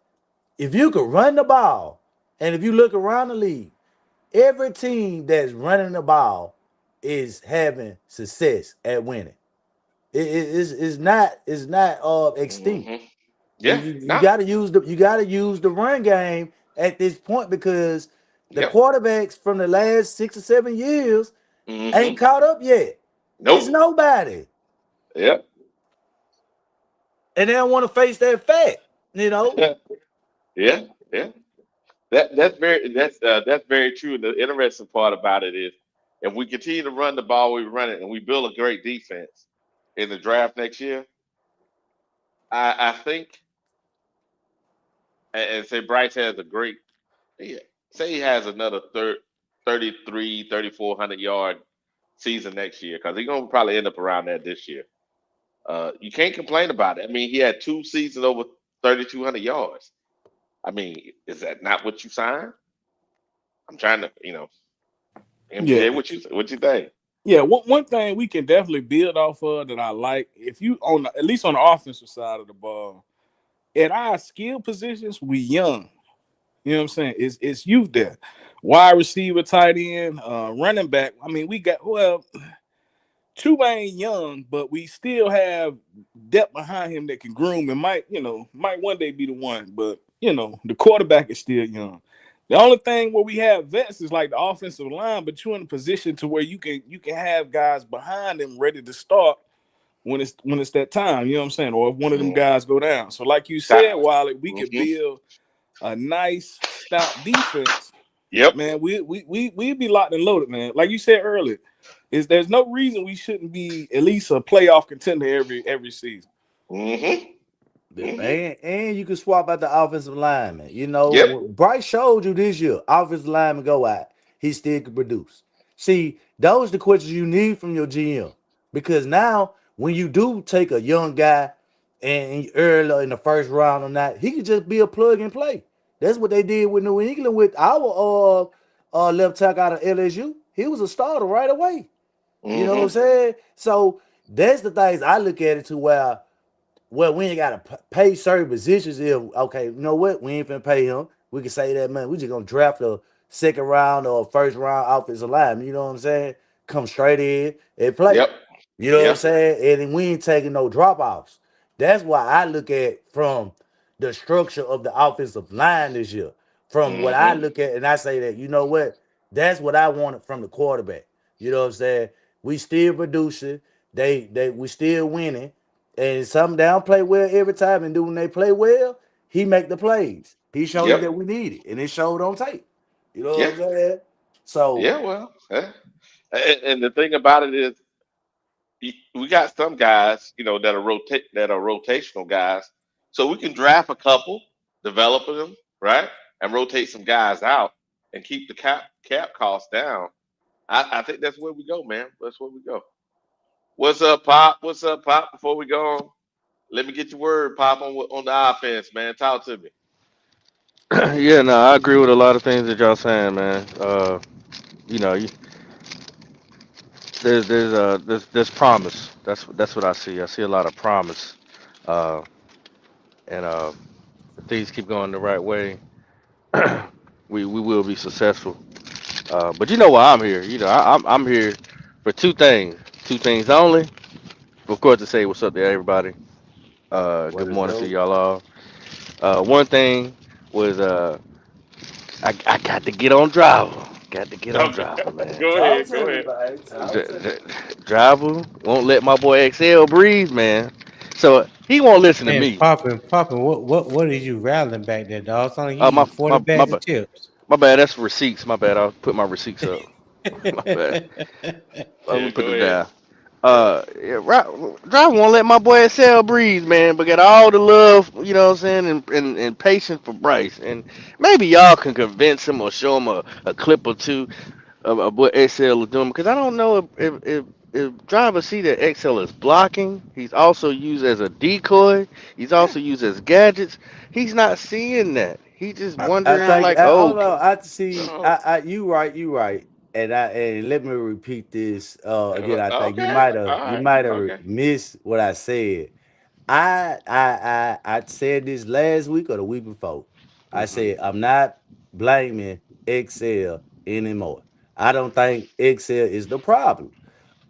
if you could run the ball, and if you look around the league, every team that's running the ball is having success at winning. It's not extinct. hmm You, yeah, you, you no, gotta use the run game at this point because the yep, quarterbacks from the last 6 or 7 years ain't hmm caught up yet. It's nope, nobody. yep, And they don't want to face that fact, you know? yeah, yeah. That's very true. The interesting part about it is, if we continue to run the ball, we run it, and we build a great defense in the draft next year. I think, and say Bryce has a great, yeah, say he has another 33, 3,400 yard season next year because he's gonna probably end up around that this year. You can't complain about it. I mean, he had 2 seasons over 3,200 yards. I mean, is that not what you signed? I'm trying to, Yeah, MJ, what you think? yeah. One thing we can definitely build off of that I like, if you at least on the offensive side of the ball, at our skill positions, we young. You know what I'm saying? It's youth there. Wide receiver, tight end, running back. I mean, we got Chuba ain't young, but we still have depth behind him that can groom and might one day be the one. But the quarterback is still young. The only thing where we have vets is like the offensive line, but you're in a position to where you can have guys behind them ready to start when it's that time. You know what I'm saying? Or if one of them guys go down. So like you said, Wally, we could build a nice stout defense. Yep. Man, we'd be locked and loaded, man. Like you said earlier, there's no reason we shouldn't be at least a playoff contender every season. And you can swap out the offensive lineman. You know, Yep. Bryce showed you this year, offensive lineman go out, he still can produce. See, those are the questions you need from your GM. Because now, when you do take a young guy and early in the first round or not, he could just be a plug and play. That's what they did with New England with our left tackle out of LSU. He was a starter right away. You know what I'm saying? So that's the things I look at it to where, well, we ain't got to pay certain positions. If, okay, you know what? We ain't finna pay him. We can say that, man. We just going to draft a second round or first round offensive lineman. You know what I'm saying? Come straight in and play. Yep. You know what I'm saying? And we ain't taking no drop-offs. That's why I look at from the structure of the offensive line this year. From what I look at, and I say that, you know what? That's what I wanted from the quarterback. You know what I'm saying? We still producing. We still winning. And some they don't play well every time, and then when they play well, he make the plays. He showed you that we need it, and it showed on tape. You know what I'm saying? So and the thing about it is, we got some guys, that are rotational guys, so we can draft a couple, develop them, right, and rotate some guys out and keep the cap cost down. I think that's where we go, man. That's where we go. What's up, Pop? What's up, Pop? Before we go on, let me get your word, Pop, on the offense, man. Talk to me. Yeah, no, I agree with a lot of things that y'all saying, man. You know, there's promise. That's what I see. I see a lot of promise, uh, and if things keep going the right way, we will be successful. But you know why I'm here? I'm here for two things only. Of course, to say what's up to everybody. what Good it morning to do? y'all all. One thing was I got to get on driver. Got to get on Okay. driver, man. Go Talk ahead. to Go me, ahead. baby. Talk to me. Driver won't let my boy XL breathe, man. So he won't listen to Man, me. popping. What is you rattling back there, dog? It's like you eating 40 bags of chips. My bad. That's receipts. My bad. I'll put my receipts up. My bad. Let Yeah, me put go them ahead. down. Yeah. Yeah, driver won't let my boy XL breathe, man. But got all the love, you know what I'm saying, and patience for Bryce. And maybe y'all can convince him or show him a clip or two of what XL is doing, because I don't know if drivers see that XL is blocking. He's also used as a decoy. He's Yeah. also used as gadgets. He's not seeing that. He's just I wondering think like, oh, hold on. I see. Oh, You right. And let me repeat this again. I think you okay. might have All you right. might have Okay. missed what I said. I said this last week or the week before. I Hmm. said I'm not blaming Excel anymore. I don't think Excel is the problem.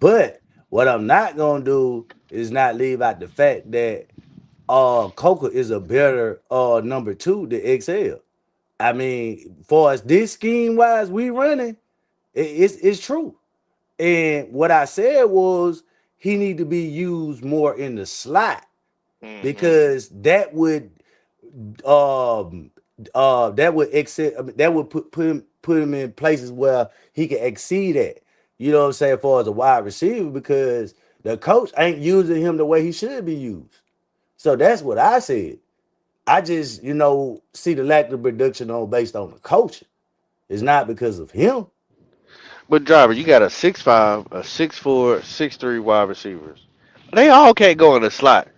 But what I'm not gonna do is not leave out the fact that Coca is a better number two than XL. I mean, for us this scheme wise we running, it's true. And what I said was he need to be used more in the slot Hmm. because um that would exceed, I mean, that would put him in places where he can exceed at. You know what I'm saying, for as a wide receiver, because the coach ain't using him the way he should be used. So that's what I said. I just, see the lack of production on based on the coaching. It's not because of him. but driver, you got a 6'5", a 6'4", 6'3" wide receivers. They all can't go in the slot.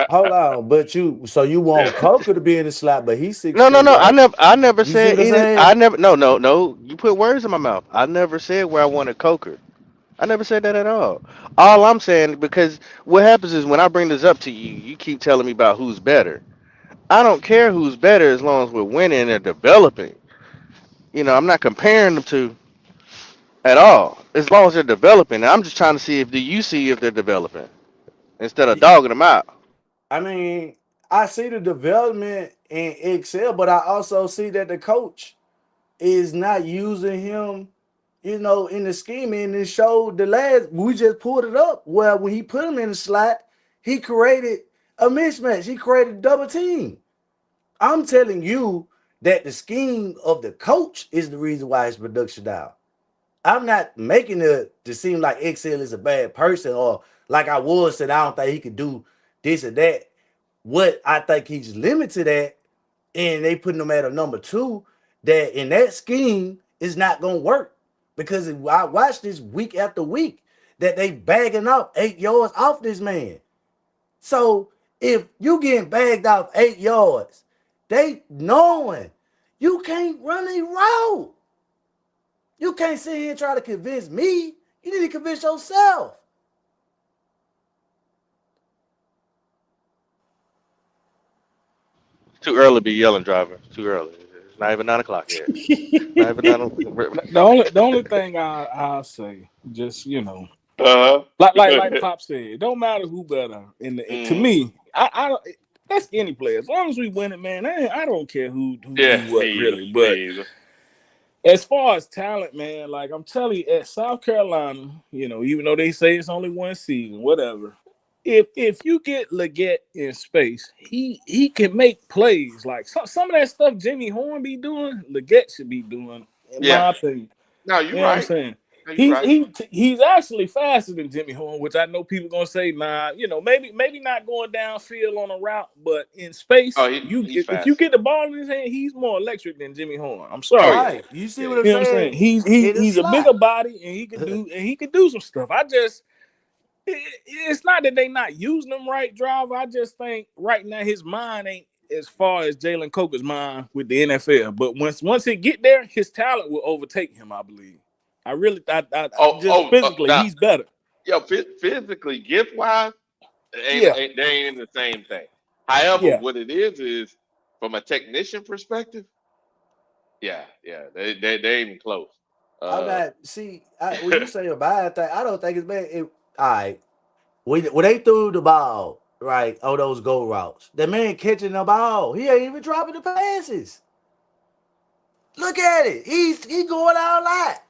Hold on, but you want Coker to be in the slot, but he's six No, no, three, no. right? I never You see said what I'm any. saying? I never. No, no, no. You put words in my mouth. I never said where I wanted Coker. I never said that at all. All I'm saying, because what happens is when I bring this up to you, you keep telling me about who's better. I don't care who's better as long as we're winning and developing. I'm not comparing them to at all. As long as they're developing, I'm just trying to see if do you see if they're developing instead of dogging them out. I mean, I see the development and excel. But I also see that the coach is not using him, in the scheme. And it showed we just pulled it up where when he put him in the slot, he created a mismatch. He created a double team. I'm telling you that the scheme of the coach is the reason why his production down. I'm not making it to seem like Excel is a bad person or like I was said I don't think he could do this or that. What I think he's limited at, and they putting him at a number 2, that in that scheme is not gonna work. Because I watched this week after week that they bagging up 8 yards off this man. So if you getting bagged off 8 yards, they knowing you can't run a route. You can't sit here and try to convince me. You need to convince yourself. Too early to be yelling, driver. Too early. It's not even 9 o'clock yet. Not even 9 o'clock. The only thing I'll say, just Uh-huh. like Pop said, it don't matter who better. To Mhm. me, I don't. That's any player. As long as we win it, man, I don't care who Yeah, do what me either. really. But Me either. as far as talent, man, like I'm telling you, at South Carolina, even though they say it's only one season, whatever. If you get Leggett in space, he can make plays. Like some of that stuff Jimmy Horn be doing, Leggett should be doing, in Yeah. my opinion. No, You you're know what I'm right. saying? No, you're He's right. he's actually faster than Jimmy Horn, which I know people gonna say, nah, maybe not going downfield on a route, but in Oh, space, he's if you fast. get the ball in his hand, he's more electric than Jimmy Horn. I'm Oh sorry. yeah. Right. You see Yeah, what yeah. I'm You know what I'm saying? saying? In the He's a slot. bigger body and he could do some stuff. It's not that they not using him right, driver. I just think right now his mind ain't as far as Jalen Coker's mind with the NFL. But once he get there, his talent will overtake him. I believe. I really, just physically, Now, he's better. physically, gift wise, Yeah, they ain't in the same thing. However, yeah. what it is from a technician perspective, yeah, they ain't even close. I'm Uh, not when you say a bad thing, I don't think it's bad. All right. When they threw the ball, right, on those goal routes, the man catching the ball, he ain't even dropping the passes. Look at it. He going out lot.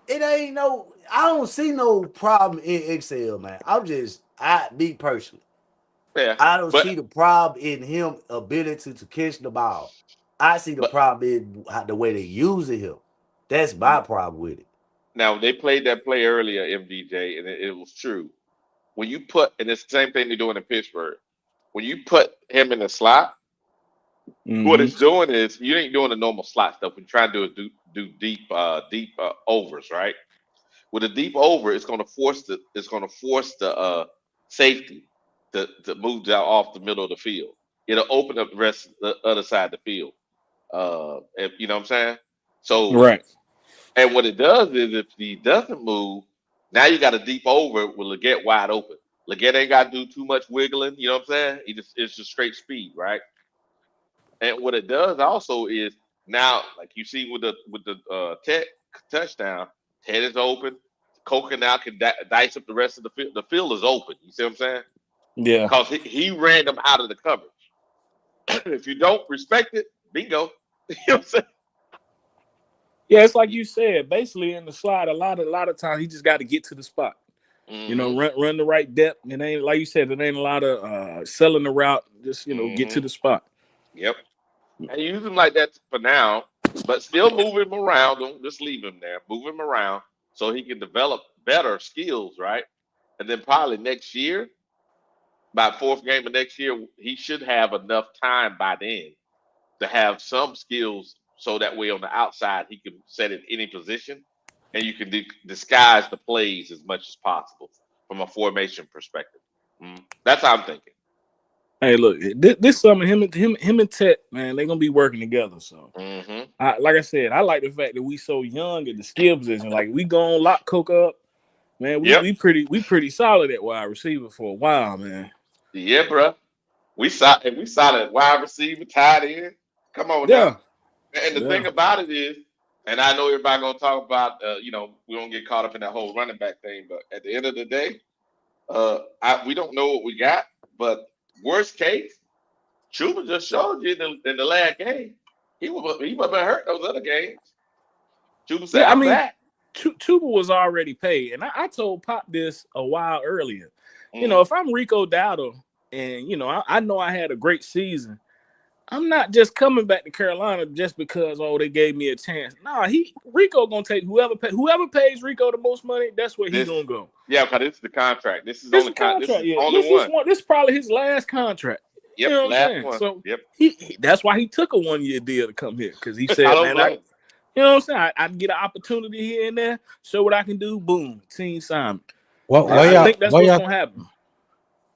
It ain't no. I don't see no problem in Excel, man. Me personally, yeah, I don't but see the problem in him ability to catch the ball. I see the but problem in the way they using him. That's my problem with it. now they played that play earlier, MDJ, and it was true. When you put, and it's the same thing they're doing in Pittsburgh. When you put him in the slot, what Mm-hmm. it's doing is you ain't doing the normal slot stuff. When you try to do deep overs, right? With a deep over, it's gonna force the safety to move down off the middle of the field. It'll open up the rest of the other side of the field. You know what I'm saying? So, Right. and what it does is if he doesn't move, now you got a deep over with Leggett wide open. Leggett ain't got to do too much wiggling. You know what I'm saying? It's just straight speed, right? And what it does also is now, like you see with the Ted touchdown, Ted is open. Coker now can dice up the rest of the field. The field is open. You see what I'm saying? Yeah. Because he ran them out of the coverage. If you don't respect it, bingo. You know what I'm saying? Yeah, it's like you said. Basically, in the slot, a lot of times he just got to get to the spot. Mm-hmm. Run the right depth. It ain't like you said. It ain't a lot of selling the route. Just get to Mm-hmm. the spot. Yep. And use him like that for now, but still move him around. Don't just leave him there. Move him around so he can develop better skills, right? And then probably next year, by fourth game of next year, he should have enough time by then to have some skills so that way on the outside he can set in any position and you can disguise the plays as much as possible from a formation perspective. That's how I'm thinking. Hey, look, this summer, him and Tet, man, they're gonna be working together. So, Hmm. like I said, I like the fact that we so young at the skill position. Like we go on lock Coke up, man. We Yep. we pretty solid at wide receiver for a while, man. Yeah, bro. We saw that wide receiver tied in. Come on now. Yeah, And the yeah, thing about it is, and I know everybody gonna talk about, we don't get caught up in that whole running back thing, but at the end of the day, we don't know what we got. But worst case. Chuba just showed you in the last game. He was been hurt those other games. Chuba said, Yeah, I "I'm mean, back." Tuba was already paid, and I told Pop this a while earlier. Mm-hmm. If I'm Rico Dowdle, and I know I had a great season, I'm not just coming back to Carolina just because they gave me a chance. Nah, Rico gonna take whoever pays Rico the most money. That's where he gonna go. Yeah, because this is the contract. This is This only is contract. Yeah, only one. This is probably his last contract. Yep, You know what I'm last saying? one. So yep. that's why he took a 1-year deal to come here, because he I said, don't man, blame. you know what I'm saying? I get an opportunity here and there, show what I can do. Boom, team sign. I think that's what's gonna happen.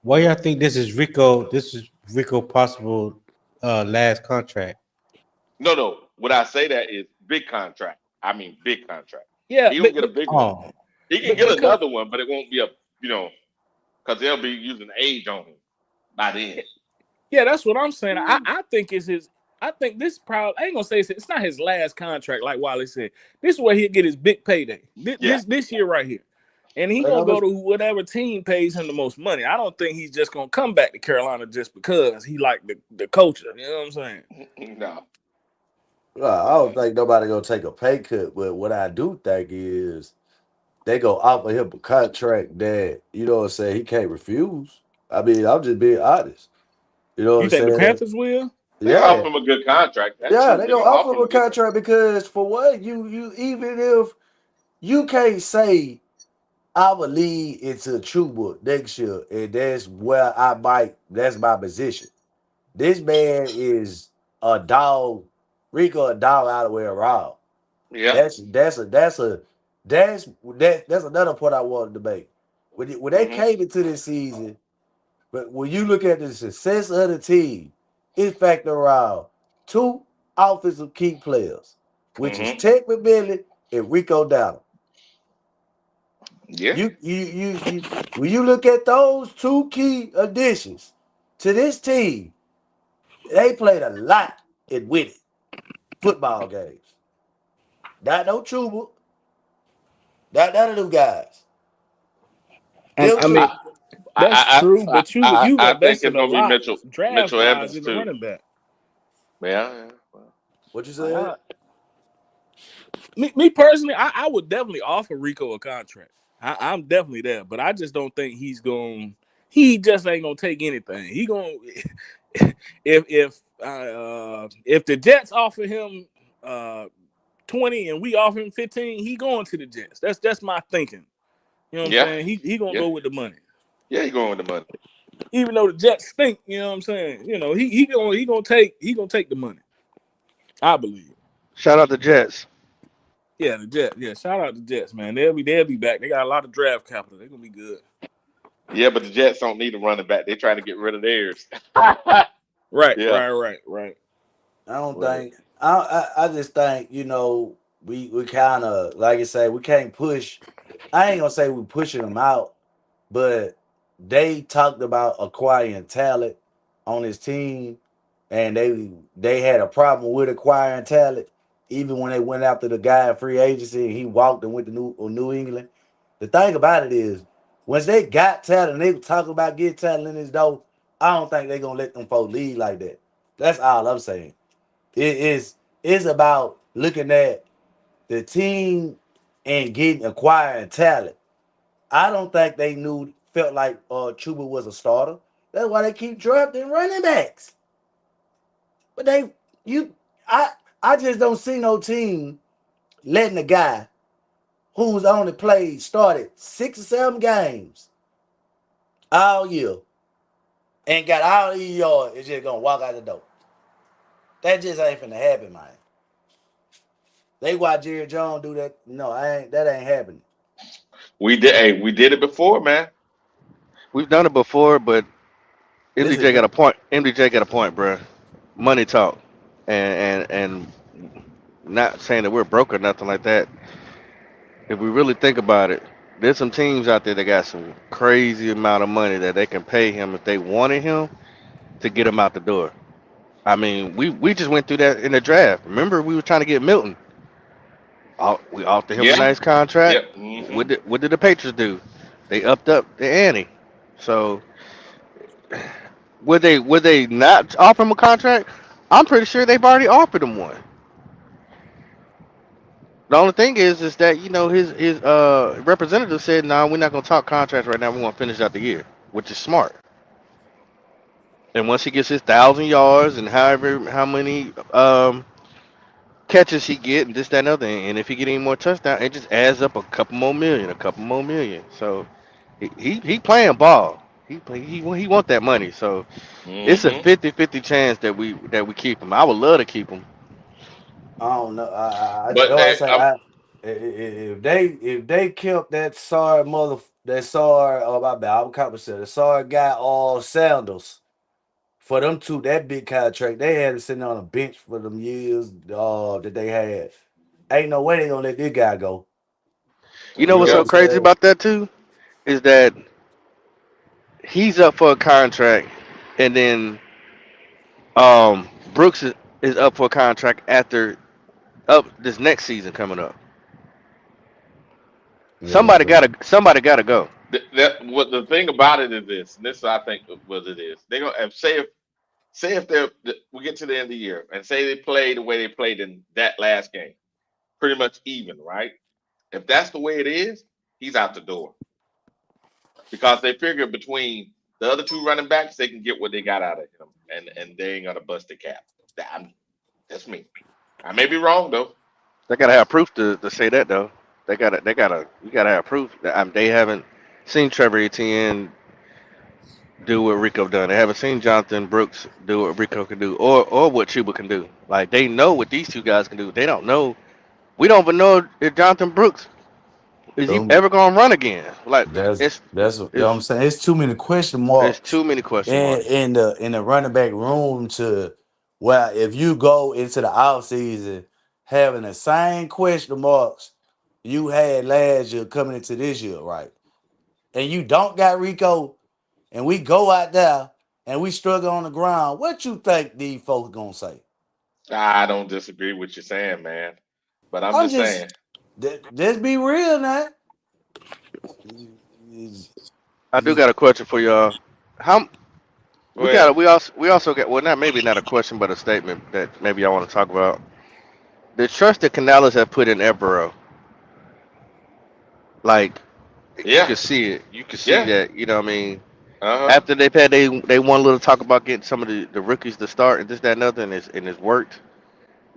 Why y'all think this is Rico? This is Rico possible last contract. No. What I say that is big contract. I mean big contract. Yeah, He will get a big one. He can get another one, but it won't be because they'll be using age on him by then. Yeah, that's what I'm saying. I think it's his. I think this probably, I ain't gonna say it's not his last contract, like Wally said. This is where he'll get his big payday. This year right here. And he's gonna go to whatever team pays him the most money. I don't think he's just gonna come back to Carolina just because he like the culture. You know what I'm saying? No. I don't think nobody gonna take a pay cut, but what I do think is they gonna offer him a contract that, you know what I'm saying, he can't refuse. I mean, I'm just being honest. You know what You I'm think the saying? Panthers will? They offer him a good contract. That's Yeah, true. they They're gonna gonna offer him a contract because for what? You even if you can't say I will lead into Chuba next year, and that's where that's my position. This man is a dog, Rico a dog out of the way around. Yeah. That's another point I wanted to make. When they came into this season, but when you look at the success of the team, it factored around 2 offensive key players, which is Tech McMillan and Rico Dowdle. Yeah. You when you look at those 2 key additions to this team, they played a lot in winning football games. Not no Chuba, not none of them guys. Them I mean, two. that's true, but you've I think invested it's a gonna be lot draft Mitchell wise Evans in the too. running back. Yeah. What you said? Me personally, I would definitely offer Rico a contract. I'm definitely there, but I just don't think he's going. He just ain't gonna take anything. He gonna if the Jets offer him 20 and we offer him 15, he going to the Jets. That's my thinking. You know what I'm saying? He gonna go with the money. Yeah, he going with the money. Even though the Jets stink, you know what I'm saying? He gonna take the money. I believe. Shout out the Jets. Yeah, the Jets. Yeah, shout out the Jets, man. They'll be back. They got a lot of draft capital. They're gonna be good. Yeah, but the Jets don't need a running back. They're trying to get rid of theirs. Right. I don't think. I just think we kind of, like I say, we can't push. I ain't gonna say we're pushing them out, but they talked about acquiring talent on his team, and they had a problem with acquiring talent, even when they went after the guy in free agency and he walked and went to New England. The thing about it is, once they got talent and they were talking about getting talent in his door, I don't think they're gonna let them folks lead like that. That's all I'm saying. It's about looking at the team and acquiring talent. I don't think they felt like Chuba was a starter. That's why they keep drafting running backs. But I just don't see no team letting a guy who's only started 6 or 7 games all year and got all these yards is just gonna walk out the door. That just ain't finna happen, man. They watch Jerry Jones do that. No, that ain't happening. We did it before, man. We've done it before, but This MDJ is got a point. MDJ got a point, bro. Money talk, and not saying that we're broke or nothing like that. If we really think about it, there's some teams out there that got some crazy amount of money that they can pay him if they wanted him to get him out the door. I mean, we just went through that in the draft. Remember, we were trying to get Milton. We offered him a Yeah. nice contract. Yep. What did the Patriots do? They upped up the ante. So Would they not offer him a contract? I'm pretty sure they've already offered him one. The only thing is that his representative said, "No, we're not gonna talk contracts right now. We want to finish out the year," which is smart. And once he gets his 1,000 yards and however how many catches he get and this that and other, and if he get any more touchdowns, it just adds up a couple more million. So he playing ball. He want that money. So it's a Mm-hmm. 50-50 chance that we keep him. I would love to keep him. I don't know. But I say if they kept that sorry that sorry my bad, I'm compensated. The sorry guy all Sanders for them two that big contract they had to sitting on a bench for them years that they had. Ain't no way they gonna let this guy go. You know You what's know what yep. so I'm crazy saying? about that too is that he's up for a contract, and then Brooks is up for a contract after up this next season coming up. Yeah, Somebody gotta go. What the thing about it is this, and this I think what it is. They're gonna say if we get to the end of the year and say they play the way they played in that last game, pretty much even, right? If that's the way it is, he's out the door because they figure between the other two running backs, they can get what they got out of him, and they ain't gonna bust the cap. That's me. I may be wrong though. They gotta have proof to say that though. You gotta have proof that they haven't seen Trevor Etienne do what Rico done. They haven't seen Jonathan Brooks do what Rico can do, or what Chuba can do. Like they know what these two guys can do. They don't know. We don't even know if Jonathan Brooks is he so ever gonna run again. Like that's what I'm it's saying. It's too many question it's marks too many question in marks. the running back room to well, if you go into the off season having the same question marks you had last year coming into this year, right? And you don't got Rico, and we go out there and we struggle on the ground, what you think these folks gonna say? I don't disagree with you saying, man, but I'm I'm just saying. just let's be real now. I do got a question for y'all. How Go ahead. we also got, well, not maybe not a question but a statement that maybe y'all want to talk about. The trust that Canales have put in Evero, like you Yeah, could see it. You could see yeah. that. You know what I mean? Uh-huh. After they've had they one little talk about getting some of the rookies to start and this that and other, and it's worked.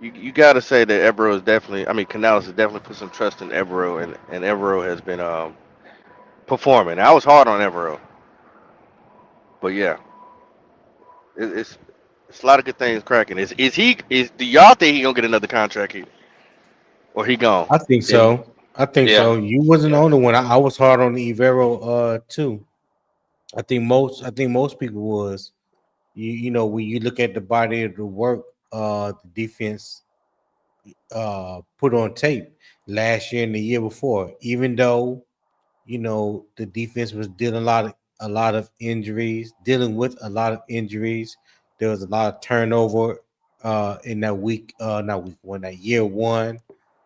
You got to say that Evero is definitely. I mean, Canales has definitely put some trust in Evero, and Evero has been performing. I was hard on Evero, but yeah, it's it's a lot of good things cracking. Do y'all think he gonna get another contract here, or he gone? I think In so. I think Yeah, so. You wasn't the yeah. only one. I was hard on the Evero too. I think most people was. You know when you look at the body of the work the defense put on tape last year and the year before, even though the defense was dealing a lot of injuries, dealing with a lot of injuries. There was a lot of turnover in that week, not week one, that year one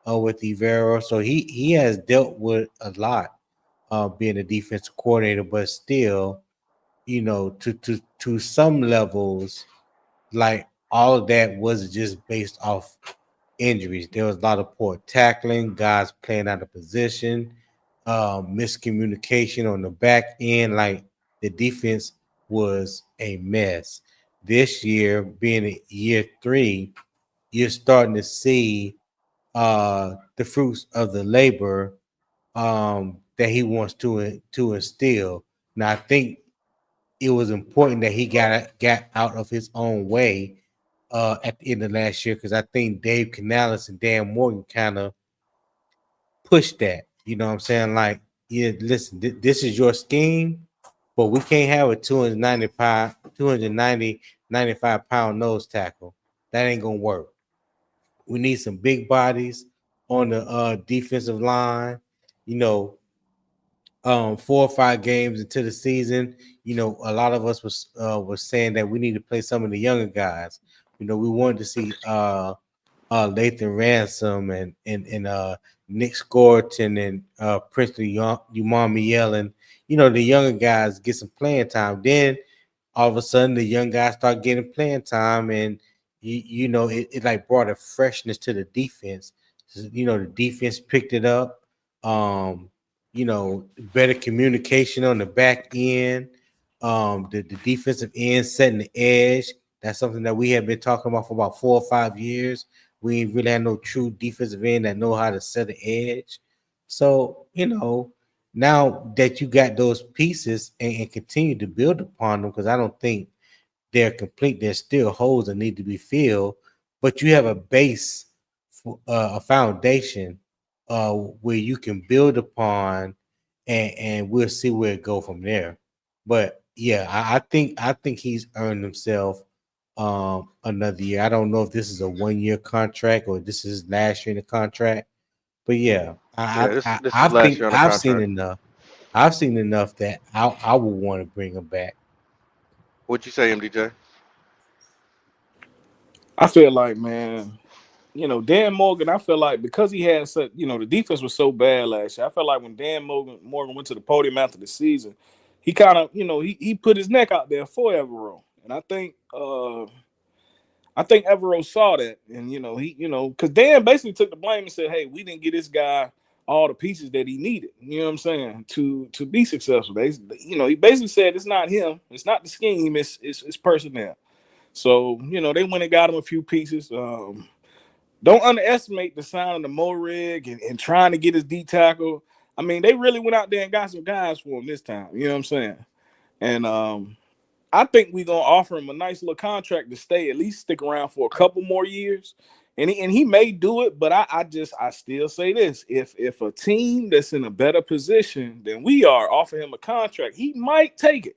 with Ivero. So he has dealt with a lot being a defensive coordinator, but still, to some levels, like all of that was just based off injuries. There was a lot of poor tackling, guys playing out of position, miscommunication on the back end. Like the defense was a mess. This year, being in year three, you're starting to see the fruits of the labor that he wants to instill. Now, I think it was important that he got out of his own way at the end of last year because I think Dave Canales and Dan Morgan kind of pushed that. You know what I'm saying? Like, yeah, listen, this is your scheme, but we can't have a 295 pound nose tackle. That ain't gonna work. We need some big bodies on the defensive line. You know, 4 or 5 games into the season, a lot of us was saying that we need to play some of the younger guys. We wanted to see Lathan Ransom and Nick Scorton and Princeton Umami Yellen, the younger guys get some playing time. Then all of a sudden the young guys start getting playing time, and you know it like brought a freshness to the defense. You know, the defense picked it up. You know, better communication on the back end. The defensive end setting the edge. That's something that we have been talking about for about 4 or 5 years. We ain't really had no true defensive end that know how to set the edge. So, you know, now that you got those pieces and continue to build upon them, because I don't think they're complete. There's still holes that need to be filled, but you have a base, a foundation, where you can build upon, and we'll see where it go from there. But yeah, I think he's earned himself another year. I don't know if this is a 1 year contract or this is last year in the contract, but yeah, Yeah, I this I, this I is last think year on the I've seen contract. enough. I've seen enough that I would want to bring him back. What'd you say, MDJ? I feel like, man, Dan Morgan, I feel like because he had such, the defense was so bad last year. I felt like when Dan Morgan went to the podium after the season, he kind of, he put his neck out there for Evero. And I think Evero saw that. And, because Dan basically took the blame and said, hey, we didn't get this guy all the pieces that he needed, you know what I'm saying, to be successful. He basically said it's not him, it's not the scheme, it's personnel. So, they went and got him a few pieces. Don't underestimate the sign of the Morig and trying to get his D tackle. I mean, they really went out there and got some guys for him this time. You know what I'm saying? And I think we're gonna offer him a nice little contract to stay, at least stick around for a couple more years. And he may do it, but I still say this: if a team that's in a better position than we are offer him a contract, he might take it.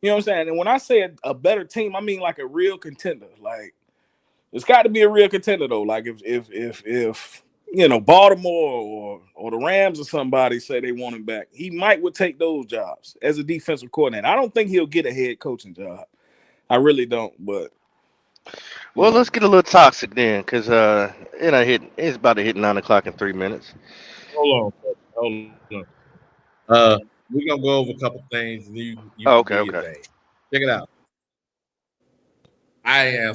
You know what I'm saying? And when I say a better team, I mean like a real contender. Like, it's got to be a real contender though. Like if Baltimore or the Rams or somebody say they want him back, he would take those jobs as a defensive coordinator. I don't think he'll get a head coaching job. I really don't. But Well, let's get a little toxic then, cause it's about to hit 9 o'clock in 3 minutes. Hold on, hold on. We're gonna go over a couple things, and you Oh, can okay, do your okay. thing. Check it out. I am.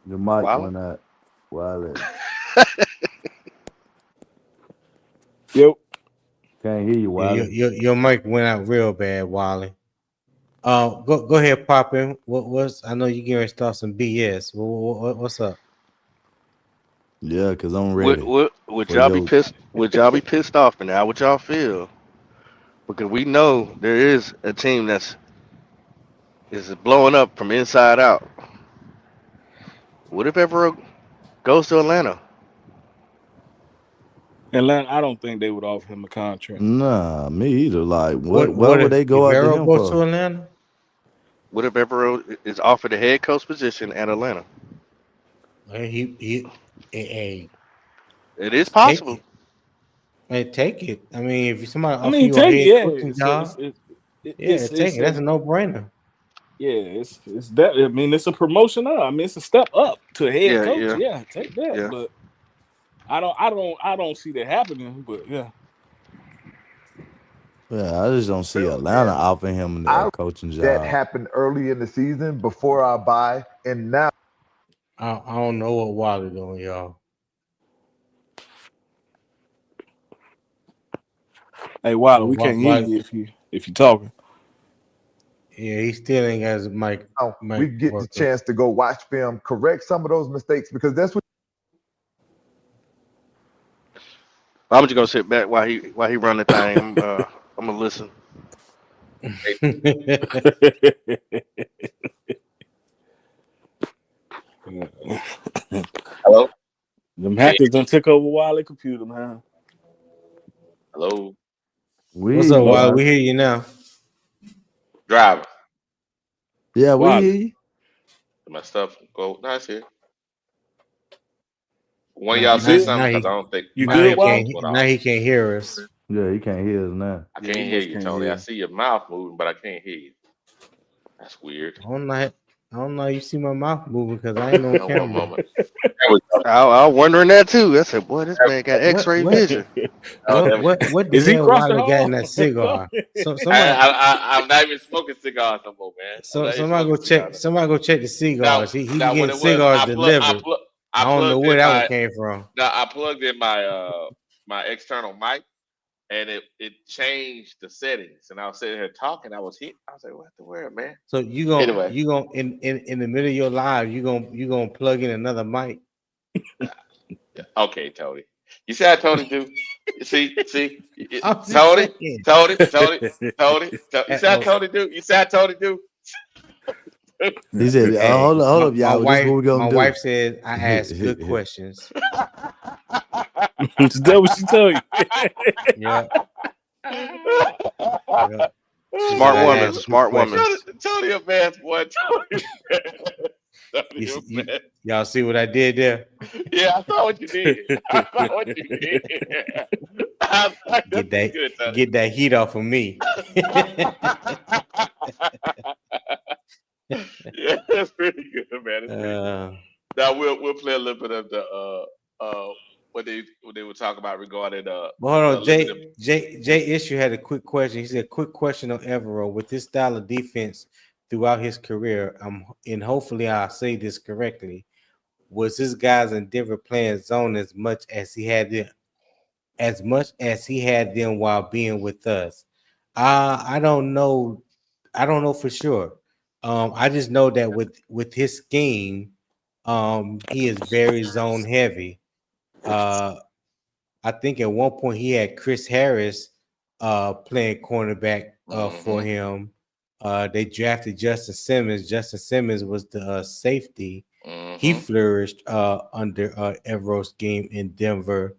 Your mic Wow. went out. Wallet. yep. Can't hear you, Yeah, Wallet. your mic went out real bad, Wally. Go ahead, Poppin. What's I know you getting ready to start some BS. What's up? Yeah, because I'm Would ready would would for y'all be your pissed? Would y'all be pissed off? And how would y'all feel? Because we know there is a team is blowing up from inside out. What if ever goes to Atlanta? Atlanta, I don't think they would offer him a contract. Nah, me either. Like, What why what would they if go after Arrow him goes for? to Atlanta? What if ever is offered a head coach position at Atlanta? Hey, It is take possible. it. Hey, take it. I mean, if somebody I offer mean, you a take it. head Yeah, coaching job, yeah, take it's it. That's a no brainer. yeah, it's that. I mean, it's a promotion up. I mean, it's a step up to a head Yeah, coach. yeah, Yeah, take that. yeah. But I don't see that happening. But yeah. Yeah, I just don't see Well, Atlanta and offering him a I coaching that job. happened early in the season before our bye, and now I don't know what Wally doing, y'all. Hey, Wilder, we can't hear Why? you if you talking. Yeah, he still ain't got his mic we get the working. chance to go watch film, correct some of those mistakes because that's what I'm just gonna sit back while he run the thing. I'm gonna listen. Hello. Them hackers done took over Wiley computer, man. Hello. We hear What's you, up, Hello, Wally? We Wiley. hear you now. Driver. Yeah, we Wiley. hear you. My stuff go. Nice here. One of Now, y'all You say now, good? something now because I he, don't think You my now good, he headphones Wiley? can't, went now off. he can't hear us. Yeah, he can't hear us now. I Yeah, he can't hear must you, can't Tony. I hear. see your mouth moving, but I can't hear you. That's weird. I don't know. You see my mouth moving because I ain't on Hold on one camera. moment. There I was wondering that too. I said, boy, this man got X-ray What vision. what the Is he hell across the Wiley got hall? in that cigar? I'm not even smoking cigars no more, man. I'm So not even smoking cigars. somebody go check the Now, cigars. He be now when getting it was, cigars delivered. I I don't know plugged where in that one my, came from. now I plugged in my my external mic, and it changed the settings, and I was sitting here talking. I was like, what the world, man? So Anyway, you gonna in the middle of your live, you gonna plug in another mic. okay, Tony. You see how Tony do? You see, I'm just Tony, saying. Tony. You see how Tony do? You see how Tony do? He said, Hey, hold up, y'all. This is what we're my gonna do. wife said I ask good questions. Is that what she tell you? Yeah. Smart woman, smart woman. Tony a man, boy. Tony Y'all see what I did there? Yeah, I saw what you did. Get that heat off of me. Yeah, that's pretty good, man. Now we'll play a little bit of the what they were talking about regarding But hold on, Jay Issue had a quick question. He said, "Quick question on Evero with this style of defense throughout his career. And hopefully I'll say this correctly. Was this guys in Denver playing zone as much as he had them while being with us? I don't know. I don't know for sure. I just know that with his scheme, he is very zone heavy. I think at one point he had Chris Harris playing cornerback for him. They drafted Justin Simmons. Justin Simmons was the safety. He flourished under Evero's game in Denver.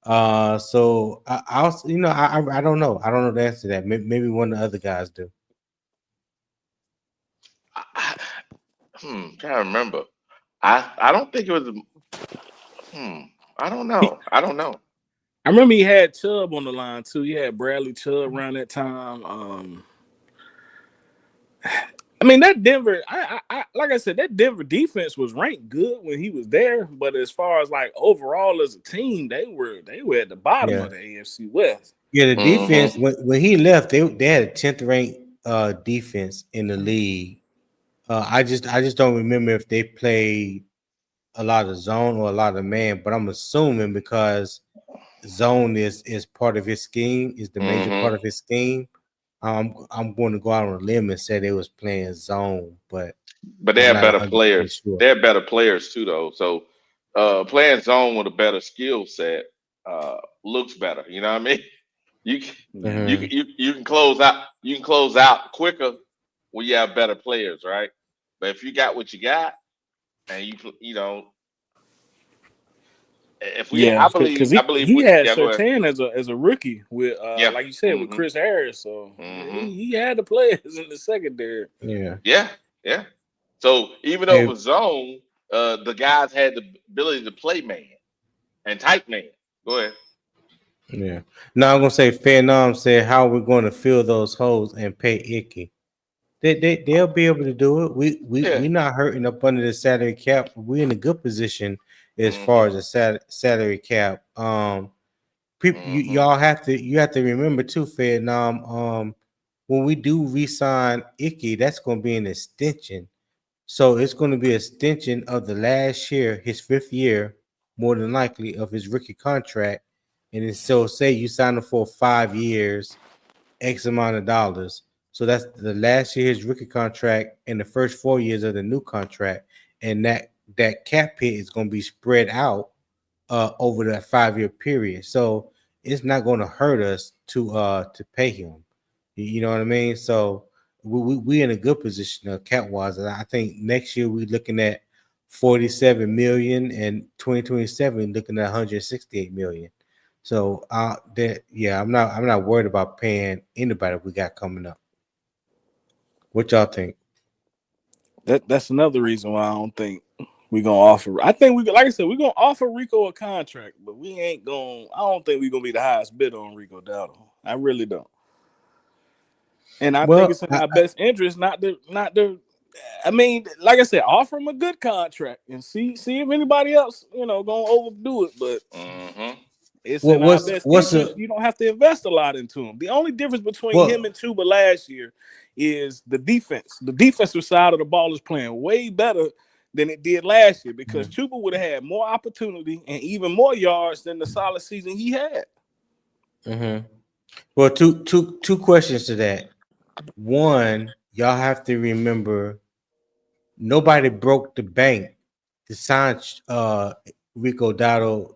So I don't know. I don't know the answer to that. Maybe one of the other guys do. Trying to remember. I don't think it was. I don't know. I remember he had Chubb on the line too. He had Bradley Chubb around that time. I mean, that Denver, I like I said, that Denver defense was ranked good when he was there. But as far as like overall as a team, they were at the bottom of the AFC West. Yeah, the defense when he left, they had a 10th ranked defense in the league. I just don't remember if they played a lot of zone or a lot of man, but I'm assuming because zone is part of his scheme, is the major part of his scheme. I'm going to go out on a limb and say they was playing zone, but they have better players. Sure. They have better players too, though. So playing zone with a better skill set looks better. You know what I mean? You can close out. You can close out quicker when you have better players, right? But if you got what you got, and you know, if we, I believe he had Surtain as a rookie with like you said with Chris Harris, so he had the players in the secondary. Yeah. So even though it was zone, the guys had the ability to play man and tight man. Go ahead. Yeah. Now I'm gonna say Phenom said how we're going to fill those holes and pay Icky. They'll be able to do it. We're not hurting up under the salary cap. We're in a good position as far as the salary cap. People, y'all have to remember too, Phenom. When we do re-sign Icky, that's going to be an extension. So it's going to be an extension of the last year, his 5th year, more than likely, of his rookie contract. And so say you sign him for 5 years, X amount of dollars. So that's the last year his rookie contract and the first 4 years of the new contract. And that cap hit is going to be spread out over that 5-year period. So it's not going to hurt us to pay him. You know what I mean? So we in a good position cap wise. And I think next year we're looking at 47 million, and 2027 looking at 168 million. So I'm not worried about paying anybody we got coming up. What y'all think? That's another reason why I don't think we're gonna offer. I think like I said, we're gonna offer Rico a contract, but we ain't gonna. I don't think we're gonna be the highest bidder on Rico Dowdle. I really don't. And I think it's in our best interest not to I mean, like I said, offer him a good contract and see if anybody else, gonna overdo it. But Mm-hmm. it's What in our what's best what's interest. a You don't have to invest a lot into him. The only difference between him what? and Tuba last year is the defense. The defensive side of the ball is playing way better than it did last year because Tuba would have had more opportunity and even more yards than the solid season he had. Mm-hmm. Well, two questions to that. One, y'all have to remember nobody broke the bank to sign Rico Dotto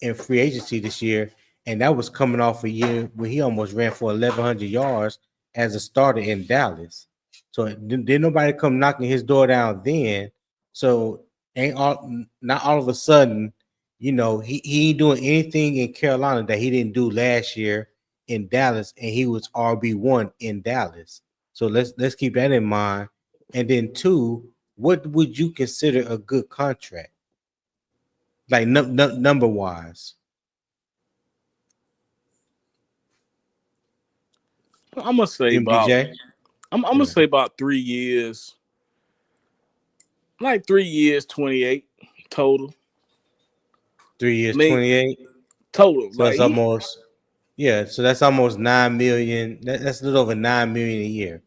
in free agency this year, and that was coming off a year where he almost ran for 1,100 yards as a starter in Dallas. So did nobody come knocking his door down then. So not all of a sudden, he ain't doing anything in Carolina that he didn't do last year in Dallas, and he was RB1 in Dallas. So let's keep that in mind. And then two, what would you consider a good contract? Like number wise, I'm gonna say about MBJ. I'm gonna Yeah. say about 3 years, like 3 years, 28 total. 3 years, I mean, 28. total. So Like it's he, almost yeah. So that's almost 9 million. That's a little over 9 million a year.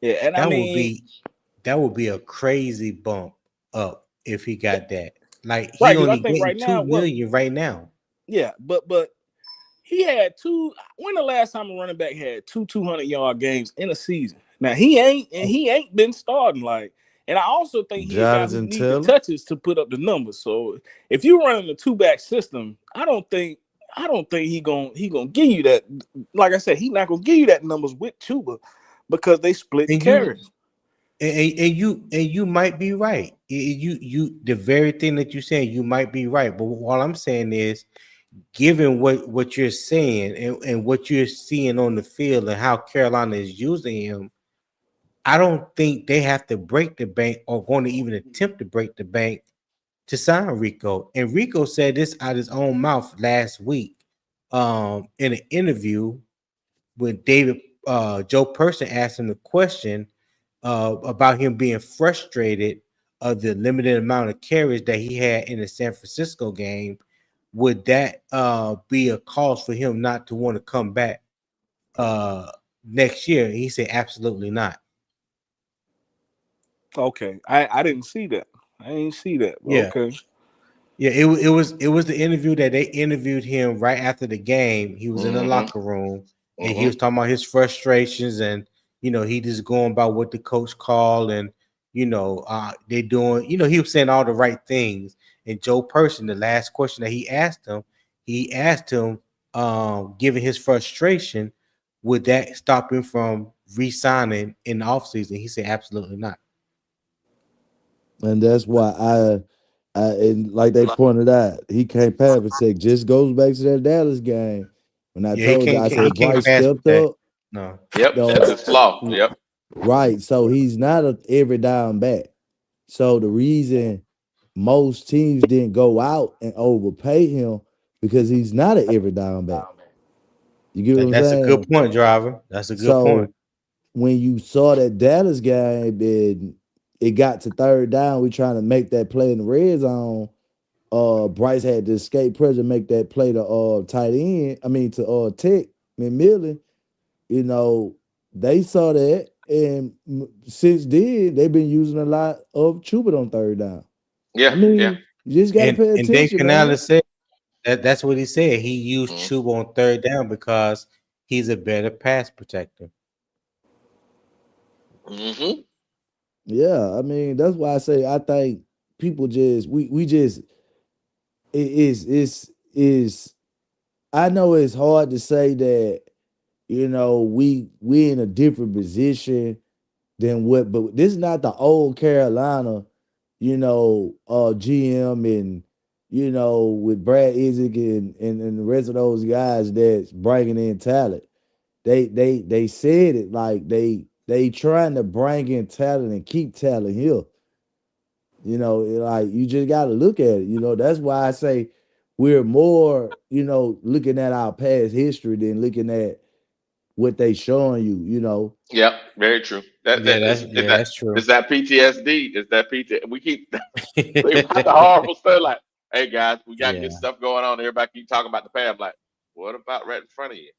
yeah, and I That would mean, be that would be a crazy bump up if he got that. Like he right? Because I only think getting right two now, well, million right now. yeah, but he had two. When the last time a running back had 200-yard games in a season? Now he ain't been starting like. And I also think he a guy who Jonathan need the Taylor. touches to put up the numbers. So if you're running a two-back system, I don't think he gonna give you that. Like I said, he not gonna give you that numbers with Chuba because they split the And you carries. and you might be right. You the very thing that you're saying, you might be right. But what I'm saying is, given what you're saying and what you're seeing on the field and how Carolina is using him, I don't think they have to break the bank or going to even attempt to break the bank to sign Rico. And Rico said this out his own mouth last week, in an interview when Joe Person asked him the question about him being frustrated of the limited amount of carries that he had in the San Francisco game. Would that be a cause for him not to want to come back uh, next year? He said absolutely not. Okay, I didn't see that. I didn't see that. But Yeah. okay, Yeah, it was the interview that they interviewed him right after the game. He was in the Mm-hmm. locker room and he Mm-hmm. was talking about his frustrations and he just going about what the coach called and they doing he was saying all the right things. And Joe Person, the last question that he asked him, given his frustration, would that stop him from re-signing in the offseason? He said absolutely not. And that's why and like they pointed out, he can't pass protect. Just goes back to that Dallas game when I Yeah, he told you, can't I he said can't Bryce pass stepped protect. up. No. Yep, that's No, his flaw. Yep. right. So he's not a every down back. So the reason most teams didn't go out and overpay him because he's not an every down back. You get what I'm That's a good saying? point, driver. That's a good point. So when you saw that Dallas game and it got to third down, we trying to make that play in the red zone. Bryce had to escape pressure, make that play to tight end. I mean to Tech McMillan. You know, they saw that, and since then they've been using a lot of Chuba on third down. Yeah. I Yeah. mean, you just got to pay And Dave attention, man. Canales said that's what he said. He used Mm-hmm. Chuba on third down because he's a better pass protector. Mm-hmm. Yeah, I mean that's why I say I think people just we just is I know it's hard to say that we in a different position than what, but this is not the old Carolina, GM and with Brad Isaac and the rest of those guys that's bringing in talent. They said it like they trying to bring in talent and keep talent here. Like you just got to look at it. That's why I say we're more looking at our past history than looking at what they showing you, you know. Yep, very true. Yeah, That that's true. is that PTSD. Is that PT? We keep thinking about the horrible stuff. Like, hey guys, we got good Yeah. stuff going on. Everybody keep talking about the past. I'm like, what about right in front of you?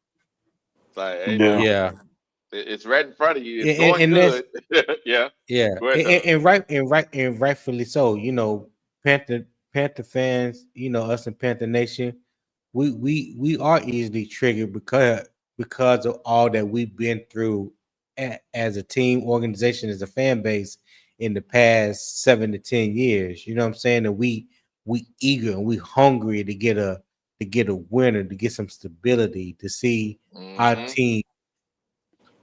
It's like, hey, Yeah. now Yeah. it's right in front of you. It's And, going and that's good. Yeah. yeah, Go ahead, Tom. and rightfully so. You know, Panther fans, you know, us in Panther Nation, we are easily triggered because of all that we've been through as a team, organization, as a fan base in the past 7 to 10 years. You know what I'm saying? And we eager and we hungry to get a winner, to get some stability, to see our Mm-hmm. team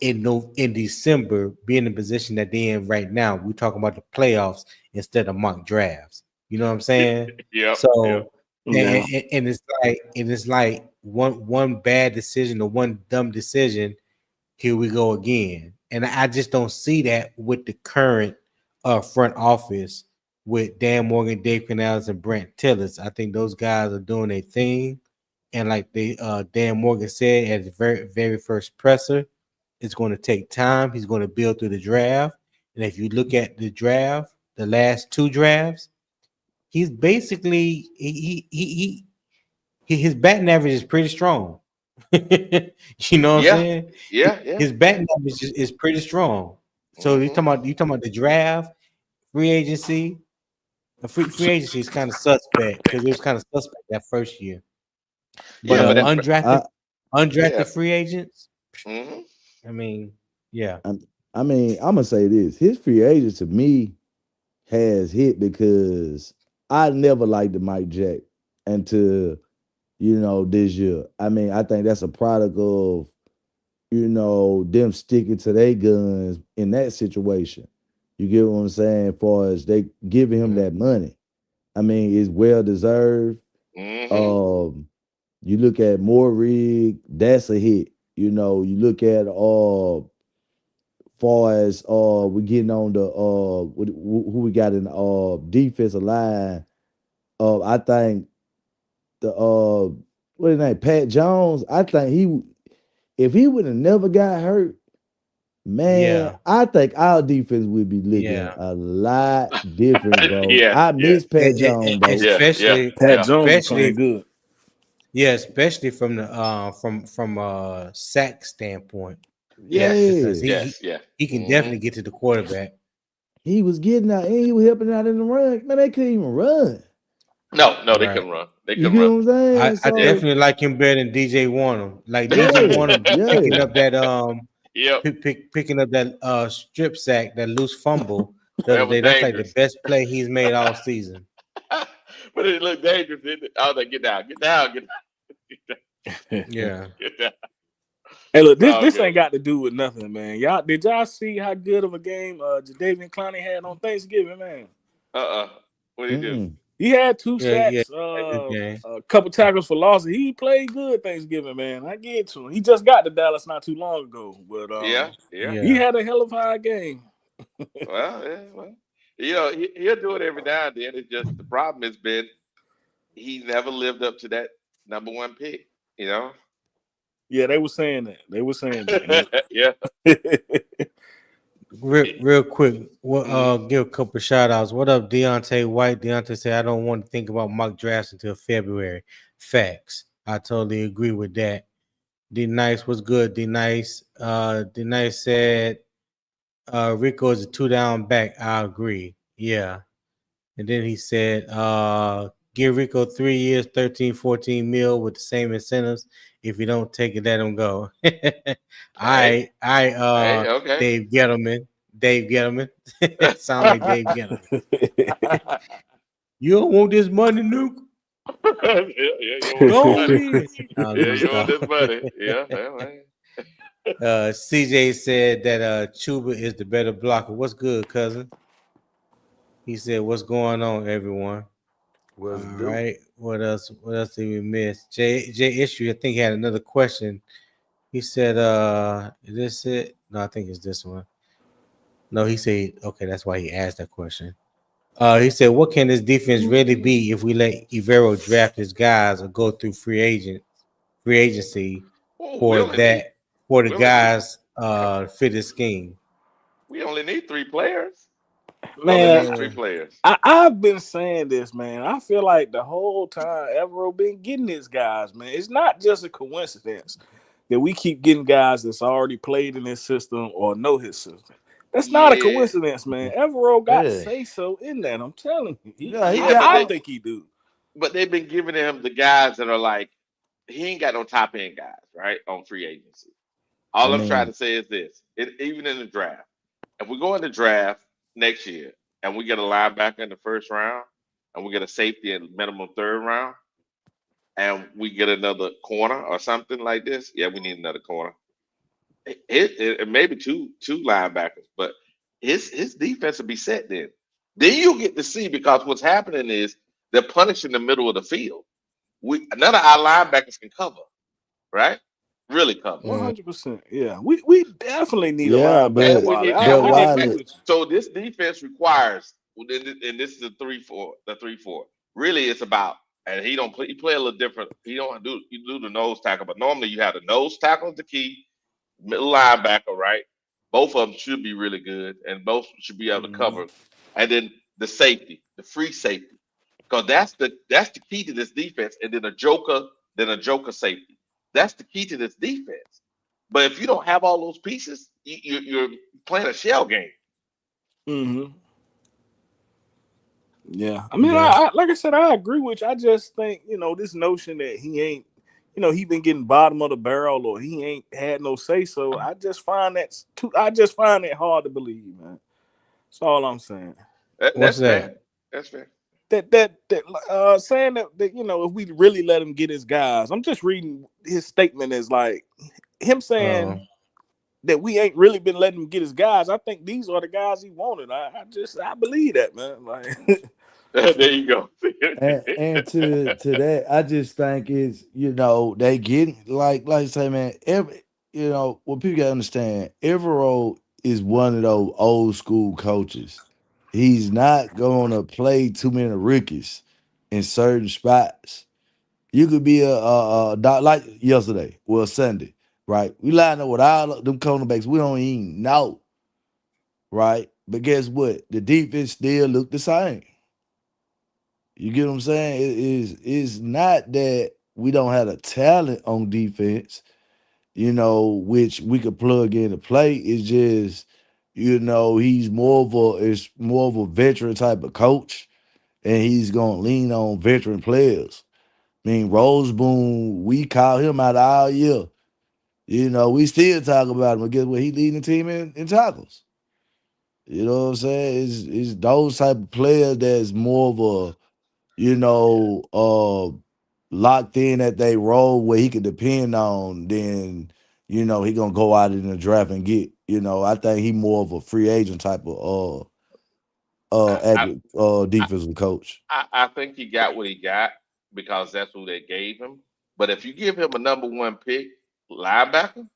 in December be in the position that they're in right now. We're talking about the playoffs instead of mock drafts. You know what I'm saying? Yep. Yep. So Yeah. and it's like one bad decision or one dumb decision, here we go again. And I just don't see that with the current front office with Dan Morgan, Dave Canales, and Brent Tillis. I think those guys are doing their thing. And like Dan Morgan said at the very first presser, it's going to take time. He's going to build through the draft. And if you look at the draft, the last two drafts, he's basically his batting average is pretty strong. You know what I'm Yeah. saying? Yeah. Yeah. His batting average is pretty strong. So Mm-hmm. you talking about the draft, free agency. The free agency is kind of suspect because it was kind of suspect that first year. But Yeah. But that, undrafted I yeah. free agents, Mm-hmm. I mean, yeah. I, I mean, I'm gonna say this: his free agent to me has hit because I never liked the Mike Jack until this year. I mean, I think that's a product of them sticking to their guns in that situation. You get what I'm saying? As far as they giving him that money, I mean, it's well deserved. Mm-hmm. You look at Morrig, that's a hit. You look at far as we getting on the who we got in defensive line. I think the what his name, Pat Jones. I think if he would have never got hurt, man, Yeah. I think our defense would be looking Yeah. a lot different, bro. Yeah. I Yeah. miss Pat Jones, bro. Yeah. Yeah. Pat Yeah. Jones was playing Especially good. yeah, especially from the from sack standpoint. Yeah, Yes. because Yeah, he Yes. Yeah. he can Mm-hmm. definitely get to the quarterback. he was getting out and he was helping out in the run. Man, they couldn't even run. No. No. They Right. couldn't run. They You couldn't get run. what I'm saying? I Yeah. So definitely like him better than DJ Warner. Like DJ yeah, Warner yeah. picking up that Yep. picking up that strip sack, that loose fumble the other That was day. That's like the dangerous. best play he's made all season. But it looked dangerous, didn't it? I was like, get down, get down, get down, Yeah. get down. Hey, look, It's all this good. ain't got to do with nothing, man. Did y'all see how good of a game Jadeveon Clowney had on Thanksgiving, man? Uh-uh. What do you do? Mm-mm. He had 2 Yeah, yeah. sacks, Good game. a couple tackles for loss. He played good Thanksgiving, man. I get to him. He just got to Dallas not too long ago, but Yeah, yeah. he Yeah. had a hell of a high game. Well, yeah, well. He'll do it every now and then. It's just the problem has been he never lived up to that number one pick, you know? Yeah, they were saying that. They were saying that. Yeah. Real quick, Mhm. give a couple of shout outs. What up, Deontay White? Deontay said, I don't want to think about mock drafts until February. Facts. I totally agree with that. D Nice was good. D Nice. D Nice said, Rico is a 2 down back. I agree. Yeah. And then he said, give Rico 3 years, 13, 14 mil with the same incentives. If you don't take it, let him go. Hey, hey, I okay. Dave Gettleman. Dave Gettleman. Sound like Dave Gettleman. You don't want this money, Nuke? Yeah, you want this Go on money. in. Yeah, Let me you want stop. this money. Yeah, well, man. CJ said that Chuba is the better blocker. What's good, cousin? He said, what's going on, everyone? All Was due. right. What else? What else did we miss? J Issue, I think he had another question. He said, is this it? No, I think it's this one. No, he said, okay, that's why he asked that question. He said, what can this defense really be if we let Ivero draft his guys or go through free agency Oh, for will indeed. that for the guys fit his scheme. We only need 3 players. We only Man, need 3 players. I've been saying this, man. I feel like the whole time Evero been getting his guys, man. It's not just a coincidence that we keep getting guys that's already played in his system or know his system. That's not a coincidence, man. Evero got say so in that. I'm telling you. I think he do. But they've been giving him the guys that are like, he ain't got no top end guys, right? On free agency. All I'm trying to say is this: even in the draft, if we go in the draft next year and we get a linebacker in the first round, and we get a safety in minimum third round, and we get another corner or something like this, yeah, we need another corner. It maybe two linebackers, but his defense will be set then. Then you'll get to see, because what's happening is they're punishing the middle of the field. None of our linebackers can cover, right? Really cover. 100%. Yeah, we definitely need a linebacker. So this defense requires, and this is the 3-4. The 3-4. Really, it's about, and he don't play. He play a little different. He don't do the nose tackle, but normally you have the nose tackle as the key, middle linebacker, right? Both of them should be really good, and both should be able to cover. And then the safety, the free safety, because that's the key to this defense. And then a joker safety. That's the key to this defense. But if you don't have all those pieces, you're playing a shell game. Mm-hmm. Yeah, I mean, I like I said, I agree with you. I just think, this notion that he ain't, he been getting bottom of the barrel or he ain't had no say so. I just find that hard to believe, man. That's all I'm saying. That's fair. That's fair. That saying that if we really let him get his guys, I'm just reading his statement as like him saying that we ain't really been letting him get his guys. I think these are the guys he wanted. I believe that, man. Like there you go. and to that, I just think it's they get like I say, man. What people gotta understand, Evero is one of those old school coaches. He's not going to play too many rookies in certain spots. You could be a like yesterday, Sunday, right? We lined up with all of them cornerbacks. We don't even know, right? But guess what? The defense still look the same. You get what I'm saying? It's not that we don't have a talent on defense, which we could plug in to play. It's just, he's more of a veteran type of coach, and he's gonna lean on veteran players. I mean, Roseboom, we call him out all year. We still talk about him. But guess what? He leading the team in tackles. You know what I'm saying? It's those type of players that's more of a, locked in at they role where he can depend on, then he gonna go out in the draft and get. I think he more of a free agent type of defensive coach. I think he got what he got because that's who they gave him. But if you give him a number 1 pick linebacker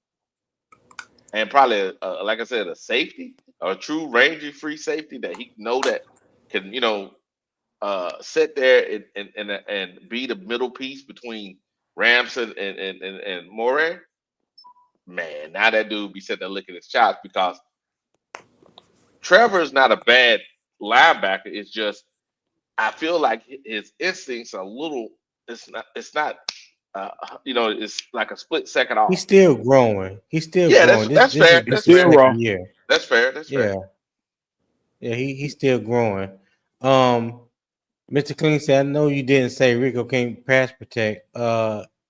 and probably like I said, a safety, a true rangy free safety that he know that can sit there and be the middle piece between Ramson and Moray, man, now that dude be sitting there licking his chops, because Trevor is not a bad linebacker. It's just I feel like his instincts are a little. It's not. It's like a split second off. He's still growing. Growing. That's fair. That's still fair. raw. That's fair. That's fair. Yeah, he's still growing. Mr. Clean said, I know you didn't say Rico can't pass protect.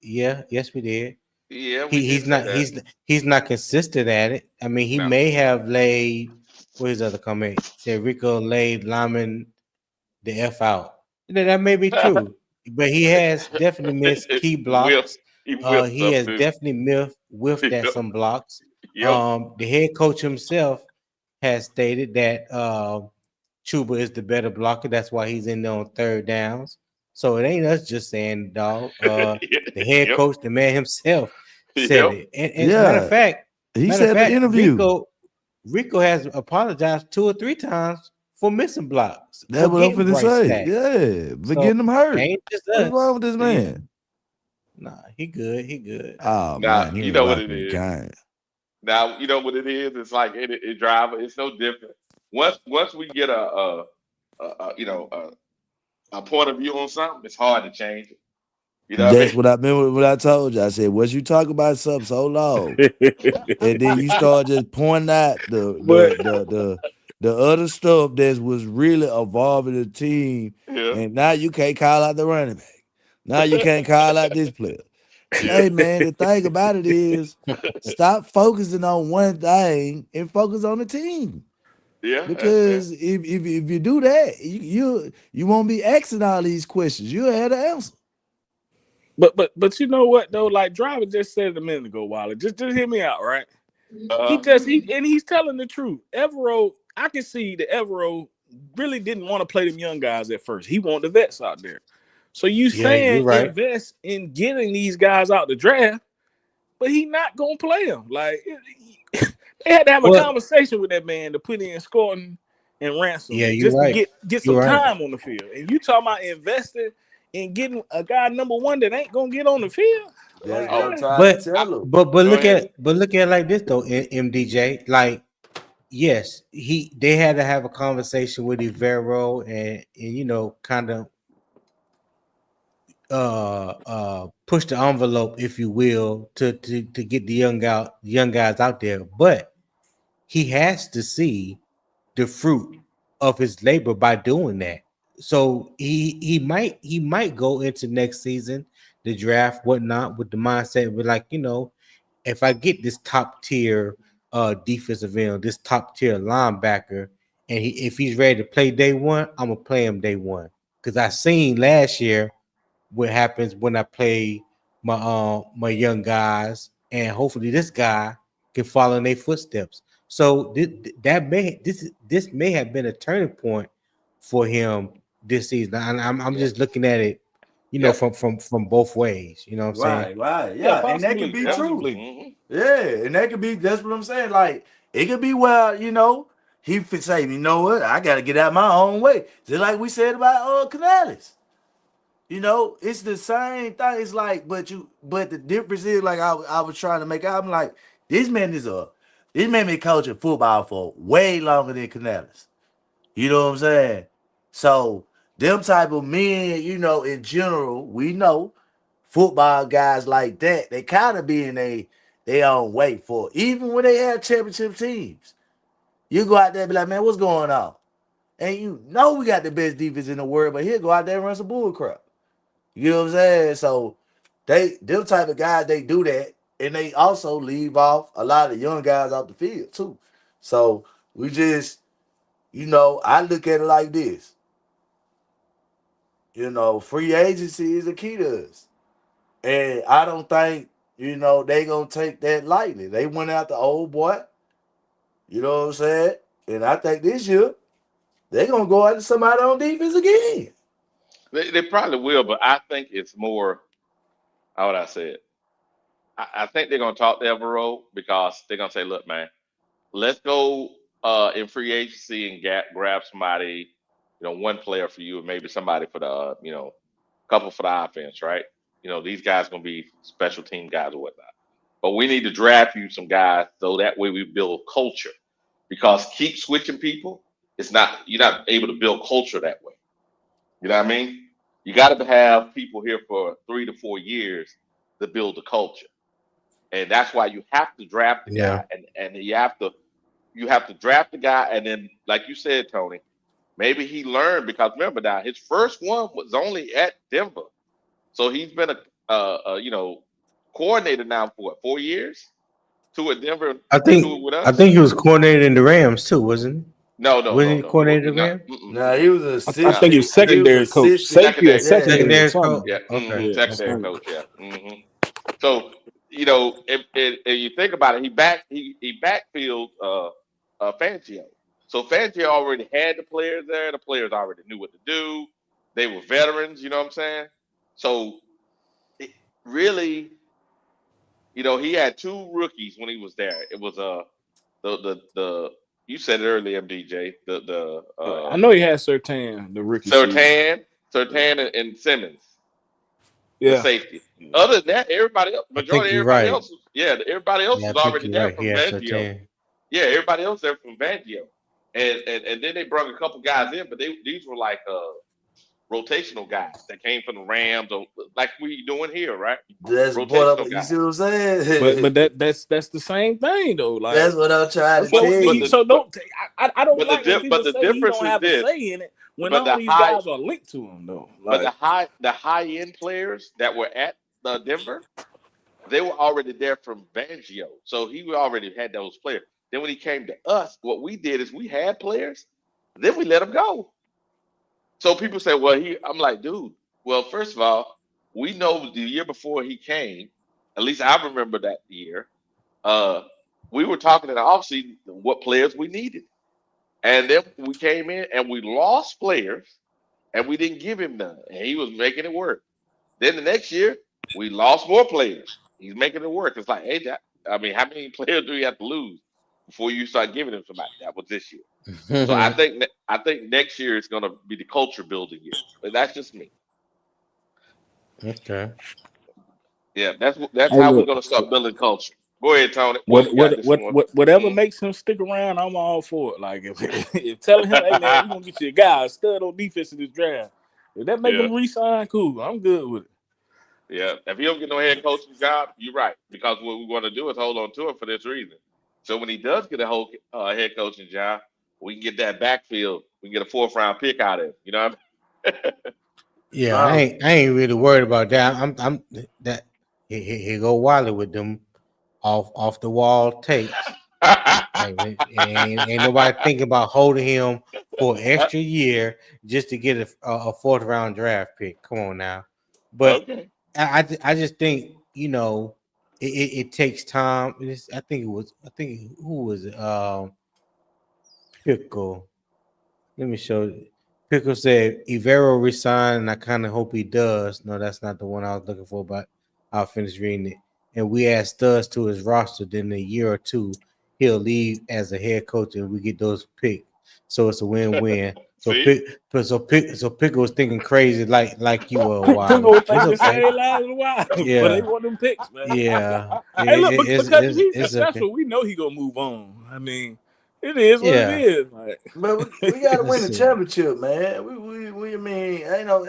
Yes, we did. Yeah, he's not consistent at it. I mean, he may have laid what his other comment said Rico laid lineman the F out. That may be true, but he has definitely missed key blocks. He has definitely whiffed at some blocks. The head coach himself has stated that Chuba is the better blocker. That's why he's in there on third downs. So it ain't us just saying, dog. The head coach, the man himself, said it. And matter of fact, he said in the interview, Rico has apologized 2 or 3 times for missing blocks. That's what I'm finna say. Yeah, but getting him hurt. Ain't just us. What's wrong with this man? Nah, he good. Oh nah, man, you know what it is. Now you know what it is. It's like it driver. It's no different. Once we get a point of view on something, it's hard to change it. You know what I That's mean? what I remember what I told you. I said, once you talk about something so long, and then you start just pointing out but the other stuff that was really evolving the team, Yeah, and now you can't call out the running back. Now you can't call out this player. yeah, Hey man, the thing about it is, stop focusing on one thing and focus on the team. yeah. That's fair. Because if you do that, you won't be asking all these questions. You'll have the answer. but you know what though? Like Driver just said it a minute ago, Wally. Just hear me out, right? Uh, He's telling the truth. Evero, I can see that Evero really didn't want to play them young guys at first. He wanted the vets out there. So you Yeah, you're saying right. invest in getting these guys out the draft, but he not gonna play them. Like they had to have a Well, conversation with that man to put in Scorton and Ransom yeah, you're just to right. get some You're right. time on the field. And you talking about investing in getting a guy number one that ain't gonna get on the field? That's Like, what oh, I'm trying to But I, tell him. but go look ahead. at it like this though, MDJ. Like, yes, they had to have a conversation with Ivero and kind of push the envelope, if you will, to get the young guys out there. But he has to see the fruit of his labor by doing that. So he might go into next season, the draft, whatnot, with the mindset, but like, if I get this top tier defensive end, this top tier linebacker, and if he's ready to play day one, I'm gonna play him day one. Because I seen last year what happens when I play my young guys, and hopefully this guy can follow in their footsteps. So this may have been a turning point for him this season. And I'm Yeah, just looking at it, yeah, from both ways. You know what I'm saying? Right, yeah, yeah, and that could possibly, be yeah. true. possibly. Hmm. Yeah, and that could be. That's what I'm saying. Like it could be where he could say, you know what, I got to get out my own way. Just like we said about Canales. It's the same thing. It's like, but the difference is like I was trying to make out. I'm like, this man been coaching football for way longer than Canales. You know what I'm saying? So them type of men, in general, we know football guys like that, they kind of be in they own way for it. Even when they have championship teams. You go out there and be like, man, what's going on? And we got the best defense in the world, but he'll go out there and run some bull crap. You know what I'm saying? So them type of guys, they do that, and they also leave off a lot of young guys off the field too. So we just, I look at it like this. Free agency is the key to us. And I don't think, they gonna take that lightly. They went out the old boy, you know what I'm saying? And I think this year they gonna go after somebody on defense again. They probably will, but I think it's more. How would I say it? I think they're gonna talk to Evero because they're gonna say, "Look, man, let's go in free agency and grab somebody, one player for you and maybe somebody for the, couple for the offense, right? These guys gonna be special team guys or whatnot. But we need to draft you some guys so that way we build culture. Because keep switching people, you're not able to build culture that way. You know what I mean? You got to have people here for 3 to 4 years to build the culture, and that's why you have to draft the Yeah. guy, and you have to draft the guy, and then like you said, Tony, maybe he learned because remember now his first one was only at Denver, so he's been a coordinator now for what, 4 years, two at Denver I and two think with I us. think he was coordinated in the Rams too, wasn't he? No, no, Wasn't no, he no. He coordinated in the not. Rams? Mm-mm, Now mm-mm. he was an I Nah, think he was assistant. He was secondary coach. assistant. Safety or secondary coach. secondary or Secondary something. coach. Yeah, Okay. secondary Okay. coach. Yeah. So if you think about it, he backfilled Fangio. So Fangio already had the players there. The players already knew what to do. They were veterans. You know what I'm saying? So it really, he had two rookies when he was there. It was the you said it earlier, MDJ. The I know he had Sertan the rookie season. Sertan and Simmons. the Yeah. safety. Other than that, everybody else, I think majority of you're everybody right. else, everybody else Yeah, I was think already you're there right. from He has Fangio. 13. Yeah, everybody else there from Fangio. And then they brought a couple guys in, but these were like rotational guys that came from the Rams, or like we doing here, right? That's Rotational what you guys. see what I'm saying? But that's the same thing though. Like That's what I'm trying to But tell but you. the so but don't I don't but the like when but people the say he difference don't is have a this. say in it when But all the these high guys are linked to him though. but Like the high end players that were at the Denver, they were already there from Fangio, so he already had those players. Then when he came to us, what we did is we had players, then we let them go. So people say, well, I'm like, dude, well, first of all, we know the year before he came, at least I remember that year, uh, we were talking in the offseason what players we needed. And then we came in and we lost players and we didn't give him none. And he was making it work. Then the next year, we lost more players. He's making it work. It's like, hey, I mean, how many players do you have to lose before you start giving him somebody? That was this year. So I think next year is going to be the culture building year. But that's just me. Okay. Yeah, that's hey how we're look, going to start building culture. Go ahead, Tony. What we got this morning? whatever Mm. makes him stick around, I'm all for it. Like if telling him, hey man, we're gonna get you a guy, a stud on defense in this draft. If that make Yeah, him resign, cool. I'm good with it. yeah. If he don't get no head coaching job, you're right. Because what we want to do is hold on to him for this reason. So when he does get a whole head coaching job, we can get that backfield. We can get a 4th round pick out of him. You know what Yeah, Bro, I ain't really worried about that. I'm that he go Wiley with them off the wall takes. I Like ain't nobody thinking about holding him for an mean? extra year just to get a 4th round draft pick. Come on now, but Okay. I just think it takes time. I think who was it? Pickle. Let me show you. Pickle said Ivero resigned, and I kind of hope he does. No, that's not the one I was looking for, but I'll finish reading it. And we add studs to his roster, then in a year or two, he'll leave as a head coach, and we get those picks. So it's a win-win. So See? Pickle was thinking crazy like you were, Pickle Wiley. was It's thinking the okay. same last while, but they Yeah, want them picks, man. yeah. Hey, look, because if he's It's okay. successful, we know he gonna move on. I mean, it is what it Yeah. is. Like, but we gotta Let's win the see. championship, man. We I mean, ain't no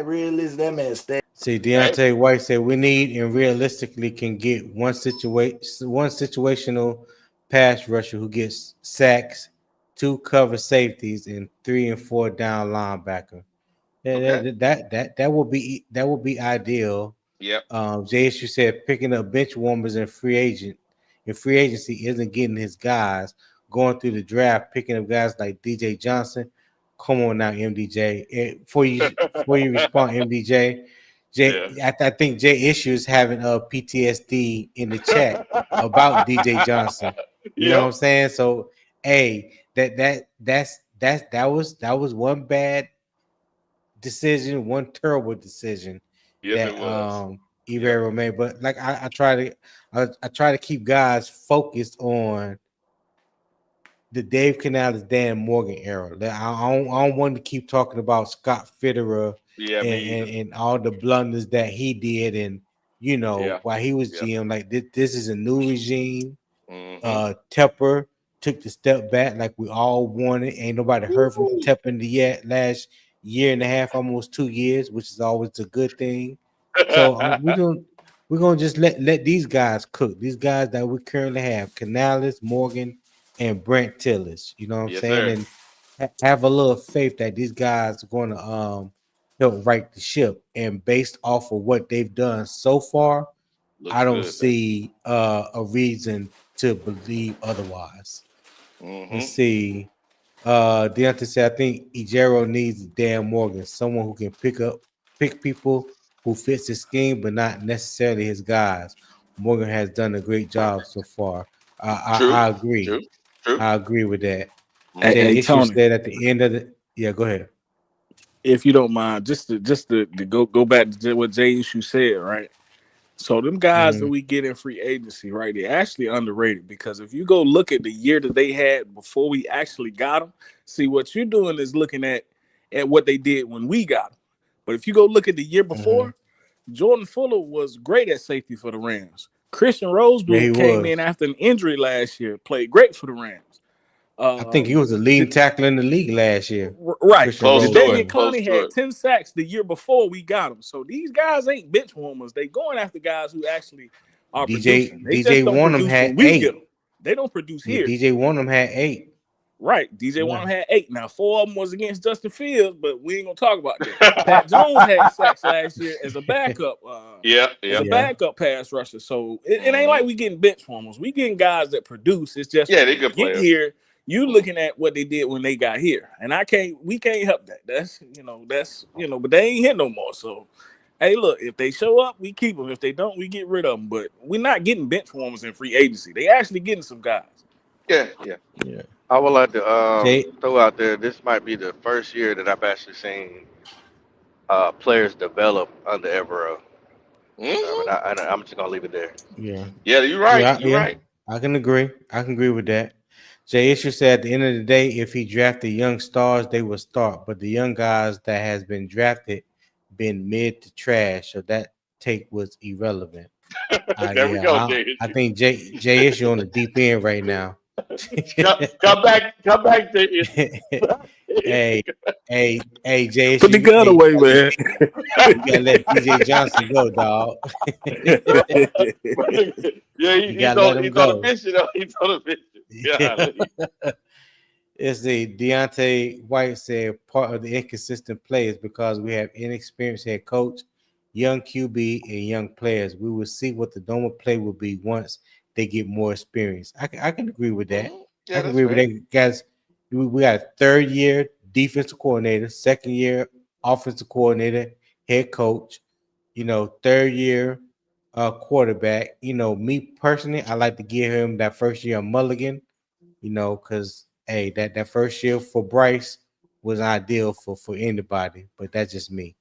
realistic that man stay. See, Hey. Deontay White said we need and realistically can get one situational pass rusher who gets sacks, 2 cover safeties, and 3 and 4 down linebacker. Okay. That would be ideal. Yep. JSU said picking up bench warmers and free agency isn't getting his guys going through the draft, picking up guys like DJ Johnson. Come on now, MDJ. Before you respond, MDJ, Yeah. I think Jay Issue is having a PTSD in the chat about DJ Johnson. You know what Yep. I'm saying? So, hey, that was one bad decision, one terrible decision Yes, it that was. Yep. Ivero made. But like I try to keep guys focused on the Dave Canales, Dan Morgan era. I don't want to keep talking about Scott Fitterer Yeah, me either. and all the blunders that he did, and Yeah. while he was Yeah. GM, like this is a new regime. Mm-hmm. Tepper took the step back like we all wanted. Ain't nobody heard from Woo. Tepper in the yet last year and a half, almost 2 years, which is always a good thing. So we're gonna just let these guys cook. These guys that we currently have, Canales, Morgan, and Brent Tillis. You know what I'm Yes, saying? sir. And have a little faith that these guys are going to help right the ship. And based off of what they've done so far, Looks I don't good, man. see a reason to believe otherwise. Let's Mm-hmm. see. Deontay said, I think Ejero needs Dan Morgan, someone who can pick people who fits his scheme, but not necessarily his guys. Morgan has done a great job so far. True. I agree. True. True. I agree with that. hey Jay Mm-hmm. Issue Tony, said at the end of the go ahead. if you don't mind, just to go back to what Jay Issue said, right? So them guys that Mm-hmm. we get in free agency, right? They're actually underrated because if you go look at the year that they had before we actually got them, see what you're doing is looking at what they did when we got them. But if you go look at the year Mm-hmm. before, Jordan Fuller was great at safety for the Rams. Christian Yeah, he Rosewood came in was. after an injury last year, played great for the Rams. I think he was a Did, leading tackler in the league last year. right. Christian Close Rose to it. Jadeveon was. Close Clowney to had it. 10 sacks the year before we got him. So these guys ain't bench warmers. They going after guys who actually are producing. They just DJ don't Warnham produce had when we get them. 8. They don't produce Yeah, here. DJ Warnham had 8. Right. DJ Yeah. Warner had 8. Now, 4 of them was against Justin Fields, but we ain't gonna talk about that. Pat Jones had sacks last year as a backup, backup pass rusher. So it ain't like we getting bench warmers. We getting guys that produce. It's just Yeah, when they they good get players. here, you looking at what they did when they got here, and we can't help that. But they ain't here no more. So. Hey, look, if they show up, we keep them. If they don't, we get rid of them. But we're not getting bench warmers in free agency. They actually getting some guys. Yeah. I would like to Jay, throw out there. This might be the first year that I've actually seen players develop under Evero. Mm-hmm. I'm just gonna leave it there. yeah. Yeah, you're right. Yeah, You're yeah. right. I can agree. I can agree with that. Jay Isher said at the end of the day, if he drafted young stars, they would start. But the young guys that has been drafted been mid to trash. So that take was irrelevant. There we go, Jay. I think Jay Isher on the deep end right now. Come back, Jay. hey, hey, Jay Put the Isher, gun away, man. you gotta let DJ Johnson go, dog. Yeah, You gotta let him he's on a go. mission. He's on a mission. Yeah. It's the Deontay White said part of the inconsistent play is because we have inexperienced head coach, young QB, and young players. We will see what the normal play will be once they get more experience. I can agree with that. Yeah, I can that's agree with fair. that, guys. We got a 3rd-year defensive coordinator, 2nd-year offensive coordinator, head coach. 3rd-year quarterback. Me personally, I like to give him that first year a mulligan. Because hey, that first year for Bryce was ideal for anybody, but that's just me.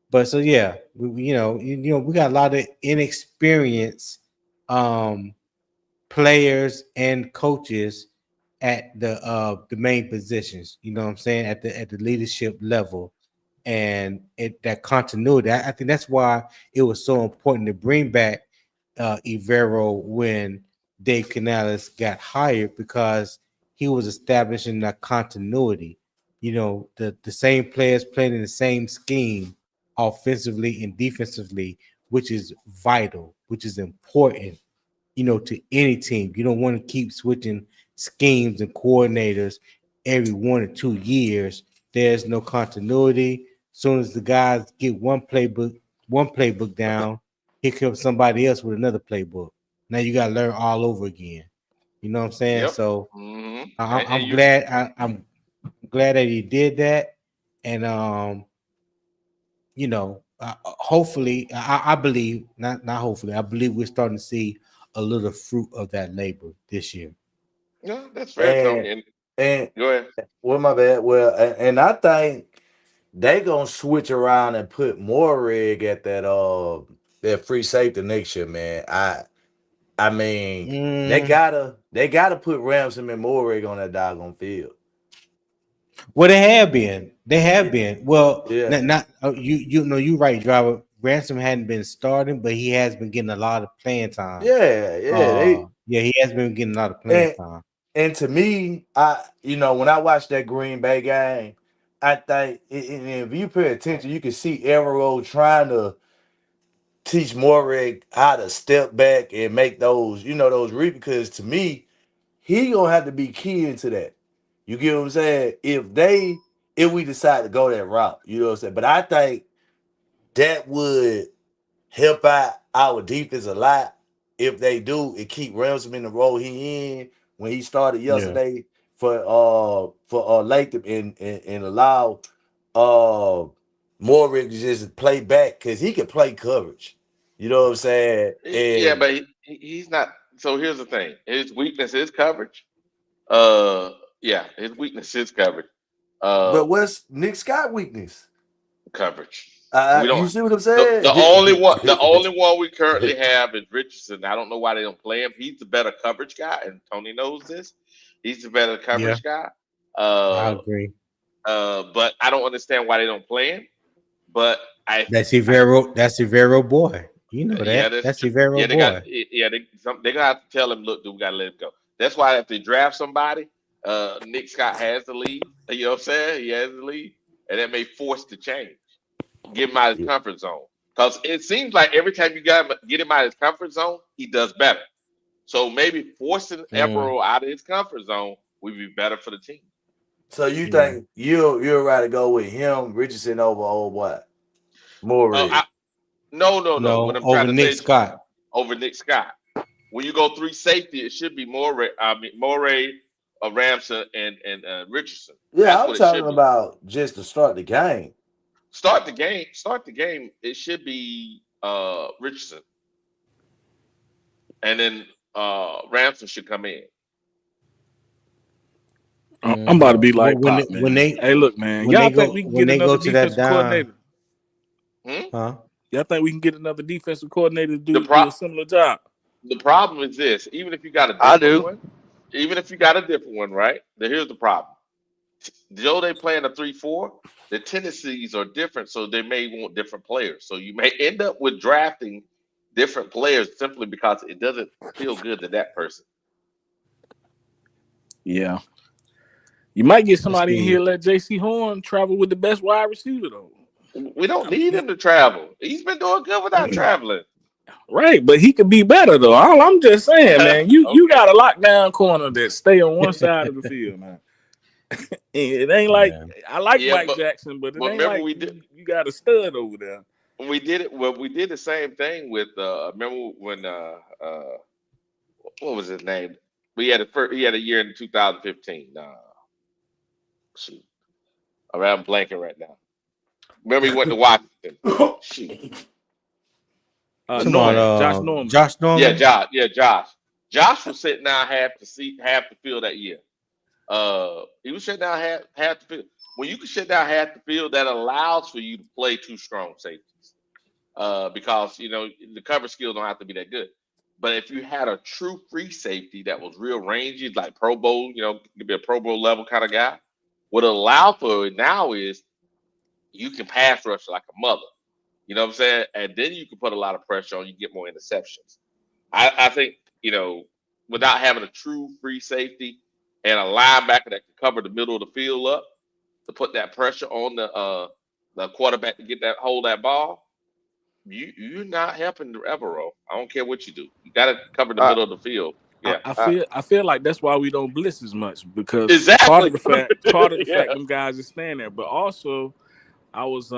But so yeah, we got a lot of inexperienced players and coaches at the main positions. You know what I'm saying, at the leadership level, and that continuity. I think that's why it was so important to bring back Ivero when Dave Canales got hired, because he was establishing that continuity. The same players playing in the same scheme offensively and defensively, which is vital, which is important, to any team. You don't want to keep switching schemes and coordinators every 1 or 2 years. There's no continuity. As soon as the guys get one playbook down, here comes somebody else with another playbook. Now you got to learn all over again. You know what I'm saying? Yep. So Mm-hmm. I'm glad. I'm glad that he did that, and hopefully, I believe, not hopefully, I believe we're starting to see a little fruit of that labor this year. Yeah, that's fair, And Tony. And and go ahead. well, my bad. Well, and I think they gonna switch around and put more rig at that free safety next year, man. I mean Mm, they gotta put Ramsey and Morrig on that doggone field. well, they have been. They have been. Well, Yeah, not you know you right, driver. Ransom hadn't been starting, but he has been getting a lot of playing time. yeah. They Yeah, he has been getting a lot of playing and time. and to me, when I watched that Green Bay game, I think if you pay attention, you can see Evero trying to teach Morrig how to step back and make those reads, because to me, he gonna have to be key into that. You get what I'm saying? If we decide to go that route, you know what I'm saying. But I think that would help out our defense a lot if they do and keep Ramsey in the role he in when he started Yeah. yesterday for Latham and allow uh Morrig to just play back, because he can play coverage. You know what I'm saying? Yeah, And but he's not. So here's the thing: his weakness is coverage. Yeah, his weakness is coverage. Uh, but what's Nick Scott weakness? coverage. We You don't. see what I'm The, saying? the only one, the only one we currently have is Richardson. I don't know why they don't play him. He's the better coverage guy, and Tony knows this. He's the better Yeah, coverage guy. I Uh, agree. but I don't understand why they don't play him. But That's Ivero boy. You know Yeah, that. that's That's true. Yeah, Ivero they got. boy. Yeah, they gonna have to tell him, look, dude, we gotta let him go. That's why if they draft somebody, Nick Scott has to leave. You know what I'm saying? He has to leave, and that may force the change. Get him out of his comfort zone. Because it seems like every time you get him out of his comfort zone, he does better. So maybe forcing Mm, Evero out of his comfort zone would be better for the team. So you yeah. think you'll rather go with him, Richardson over old what? Uh, I, Morey. no. What No, I'm over trying to say Nick is Scott. over Nick Scott. When you go three safety, it should be Moray, Ramson, and Richardson. Yeah, That's I'm what it should talking be. about just to start the game. Start the game. Start the game. It should be Richardson, and then Ramson should come in. I'm about to be Well, like Pop, man. Hey, look, man. Y'all think we can when get they another go to that defensive down, coordinator? Hmm? huh? Y'all think we can get another defensive coordinator to The do pro a similar job? the problem is this: even if you got a I different do. one, even if you got a different one, right? Then here's the problem: Joe, they playing a 3-4. The tendencies are different, so they may want different players. So you may end up with drafting different players simply because it doesn't feel good to that person. Yeah. You might get Let's somebody in here see. let J.C. Horn travel with the best wide receiver though. We don't need him to travel. He's been doing good without traveling. Right, but he could be better though. I'm just saying, man. You Okay. got a lockdown corner that stay on one side of the field, man. It ain't like Yeah. I like Yeah, Mike Jackson, but it but ain't remember like you got a stud over there. we did it. Well, we did the same thing with. Remember when what was his name? We had a first, he had a year in 2015. Shoot, I'm blanking right now. Remember he went to Washington. Shoot. Norman, Josh Man. Norman. Josh Yeah, Norman. Josh. Yeah, Josh. Josh was sitting down half the field that year. He was shutting down half the field. When you can shut down half the field, that allows for you to play two strong safeties. Because the cover skills don't have to be that good. But if you had a true free safety that was real rangy, like Pro Bowl, could be a Pro Bowl level kind of guy, what it allow for it now is you can pass rush like a mother. You know what I'm saying? And then you can put a lot of pressure on you, get more interceptions. I think, without having a true free safety and a linebacker that can cover the middle of the field up to put that pressure on the quarterback to get that hold that ball, you're not helping the Evero. I don't care what you do. You got to cover the I, middle of the field. I, Yeah, I I, feel I feel like that's why we don't blitz as much because exactly. part of the Yeah. fact them guys are staying there, but also I was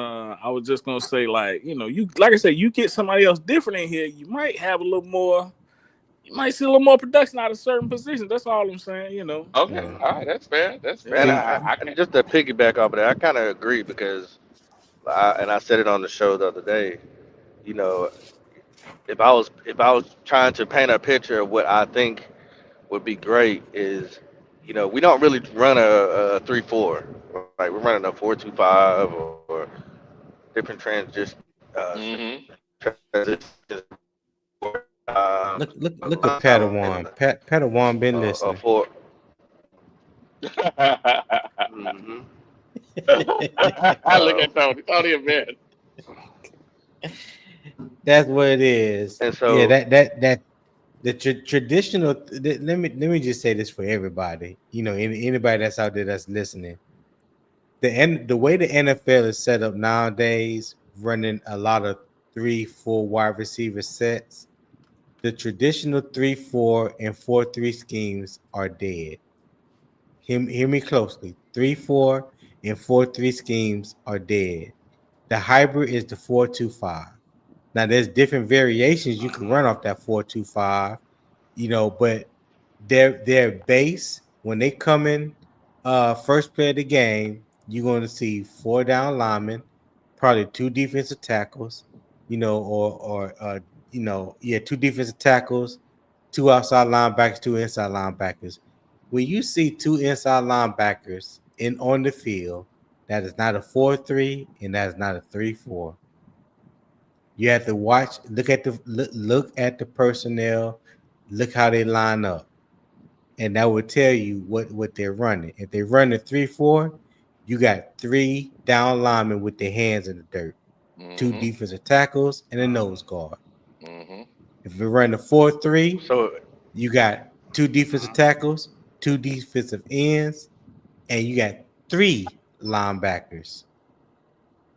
just gonna say like you like I said you get somebody else different in here you might have a little more you might see a little more production out of certain positions. That's all I'm saying. Okay. Yeah. All right. That's fair. That's fair. and See, I and can't. just to piggyback off of that, I kind of agree because I said it on the show the other day. You know, if I was trying to paint a picture of what I think would be great is, we don't really run a 3-4. Like we're running a 4-2-5 or different Mm-hmm. transitions. look at And Padawan. Padawan been a listening. four. hmm I look at Tony. Tony a man. That's what it is. and Yeah, so the traditional. Let me just say this for everybody. Anybody that's out there that's listening. The way the NFL is set up nowadays, running a lot of 3-4 wide receiver sets. The traditional 3-4 and 4-3 schemes are dead. Hear me closely. 3-4 and 4-3 schemes are dead. The hybrid is the 4-2-5. Now there's different variations you can run off that 4-2-5, but their base when they come in first play of the game, you're going to see 4 down linemen, probably 2 defensive tackles, or 2 defensive tackles, 2 outside linebackers, 2 inside linebackers. When you see 2 inside linebackers in on the field, that is not a 4-3 and that is not a 3-4. You have to look at the personnel, look how they line up, and that will tell you what they're running. If they run a 3-4, you got 3 down linemen with their hands in the dirt. two Mm-hmm. defensive tackles, and a nose guard. Mm-hmm. If we run the 4-3, So you got two defensive tackles, two defensive ends, and you got three linebackers.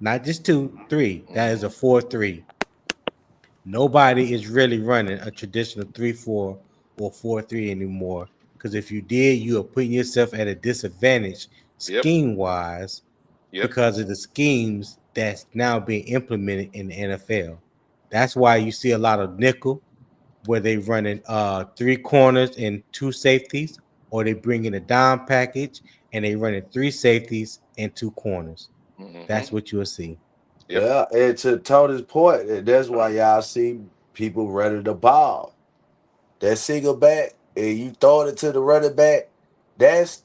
Not just two, three. That is a Mm-hmm. 4-3. Nobody is really running a traditional 3-4 or 4-3 anymore. Because if you did, you are putting yourself at a disadvantage Yep. scheme wise Yep. because of the schemes that's now being implemented in the NFL. That's why you see a lot of nickel where they running three corners and two safeties, or they bring in a dime package and they running three safeties and two corners. Mm-hmm. That's what you'll see. Yep. Yeah, and to Tony's point, that's why y'all see people running the ball. That single back, and you throw it to the running back. That's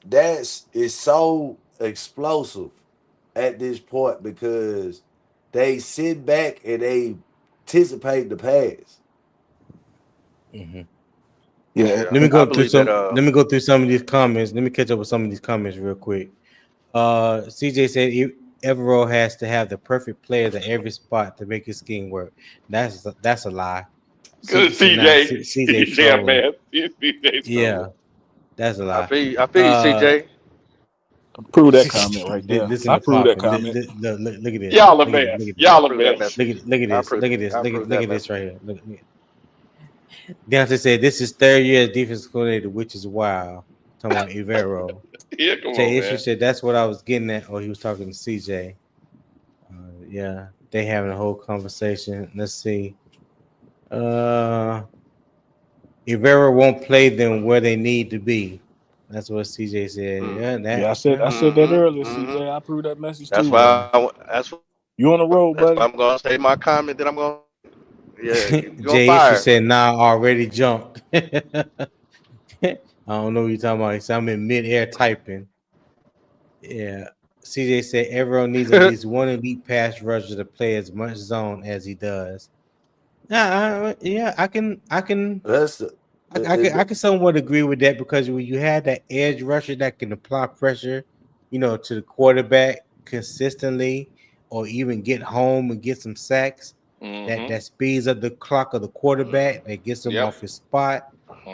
is so explosive at this point because they sit back and they anticipate the pass. Mm-hmm. Yeah, yeah, Let me I go through believe that. some. Let me go through some of these comments. Let me catch up with some of these comments real quick. CJ said Evero has to have the perfect players at every spot to make his scheme work. That's a lie. Good Nah, CJ. CJ CJ, trolling. man. CJ Yeah, trolling. that's a lie. I feel you, Uh, CJ. prove that comment right there. listen I to prove that Papa. comment. Look at this. Y'all a Look at this. Look mess. at this. I Y'all a approve that mess. message. Look at this. I approve Look at that this right message. here. Deontay said this is third year as defense coordinator, which is wild. Talking about Evero. Yeah, come on, Jay Isher man. said that's what I was getting at, or he was talking to CJ. Yeah, they having a whole conversation. Let's see. Uh, Evero won't play them where they need to be. That's what CJ said. Mm, Yeah, Yeah, that. I said that earlier, mm-hmm. CJ. I proved that message That's too, man. why. You on the road, That's why buddy? I'm gonna say my comment that I'm gonna. Yeah, you on Jay Isher fire. said, "Nah, already jumped." I don't know what you're talking about. He said, I'm in midair typing. Yeah. CJ said everyone needs at least one elite pass rusher to play as much zone as he does. Yeah, That's the, I can somewhat agree with that because when you had that edge rusher that can apply pressure, to the quarterback consistently, or even get home and get some sacks, Mm-hmm. that speeds up the clock of the quarterback, that gets him Yep. off his spot.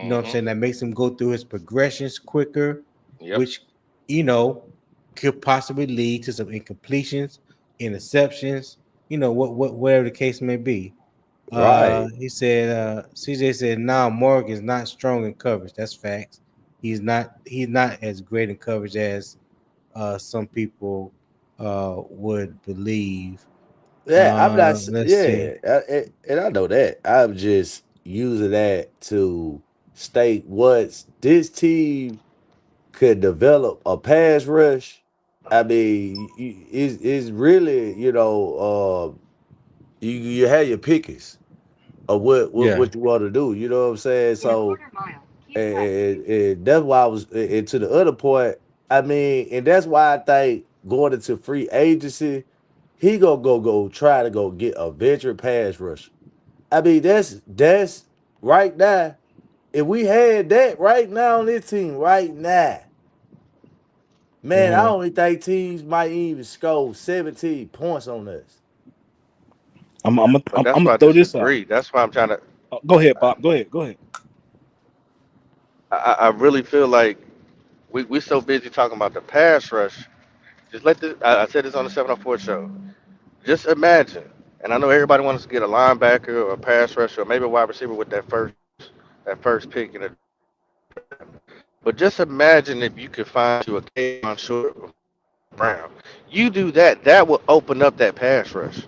You know what I'm Mm-hmm. saying? That makes him go through his progressions quicker, Yep. which you know could possibly lead to some incompletions, interceptions. Whatever the case may be. right. He said, CJ said, "Nah, Morgan is not strong in coverage. That's facts. He's not as great in coverage as some people would believe." Yeah, I'm not. Let's see. Yeah, and I know that. I'm just using that to state what this team could develop a pass rush. I mean, it's really you have your pickings of Yeah. what you want to do. You know what I'm saying? So and that's why I was and to the other point. I mean, and that's why I think going into free agency, he gonna go try to go get a veteran pass rusher. I mean, that's right now. If we had that right now on this team, right now, man, I Mhm. only think teams might even score 17 points on us. But I'm that's gonna why I throw this out. disagree. That's why I'm trying to. Go ahead, Bob. Go ahead. Go ahead. I really feel like we're so busy talking about the pass rush. Just let this. I said this on the 704 show. Just imagine, and I know everybody wants to get a linebacker or a pass rusher or maybe a wide receiver with that first pick in the draft. But just imagine if you could find you a Kayvon Short or Brown. You do that, that will open up that pass rush.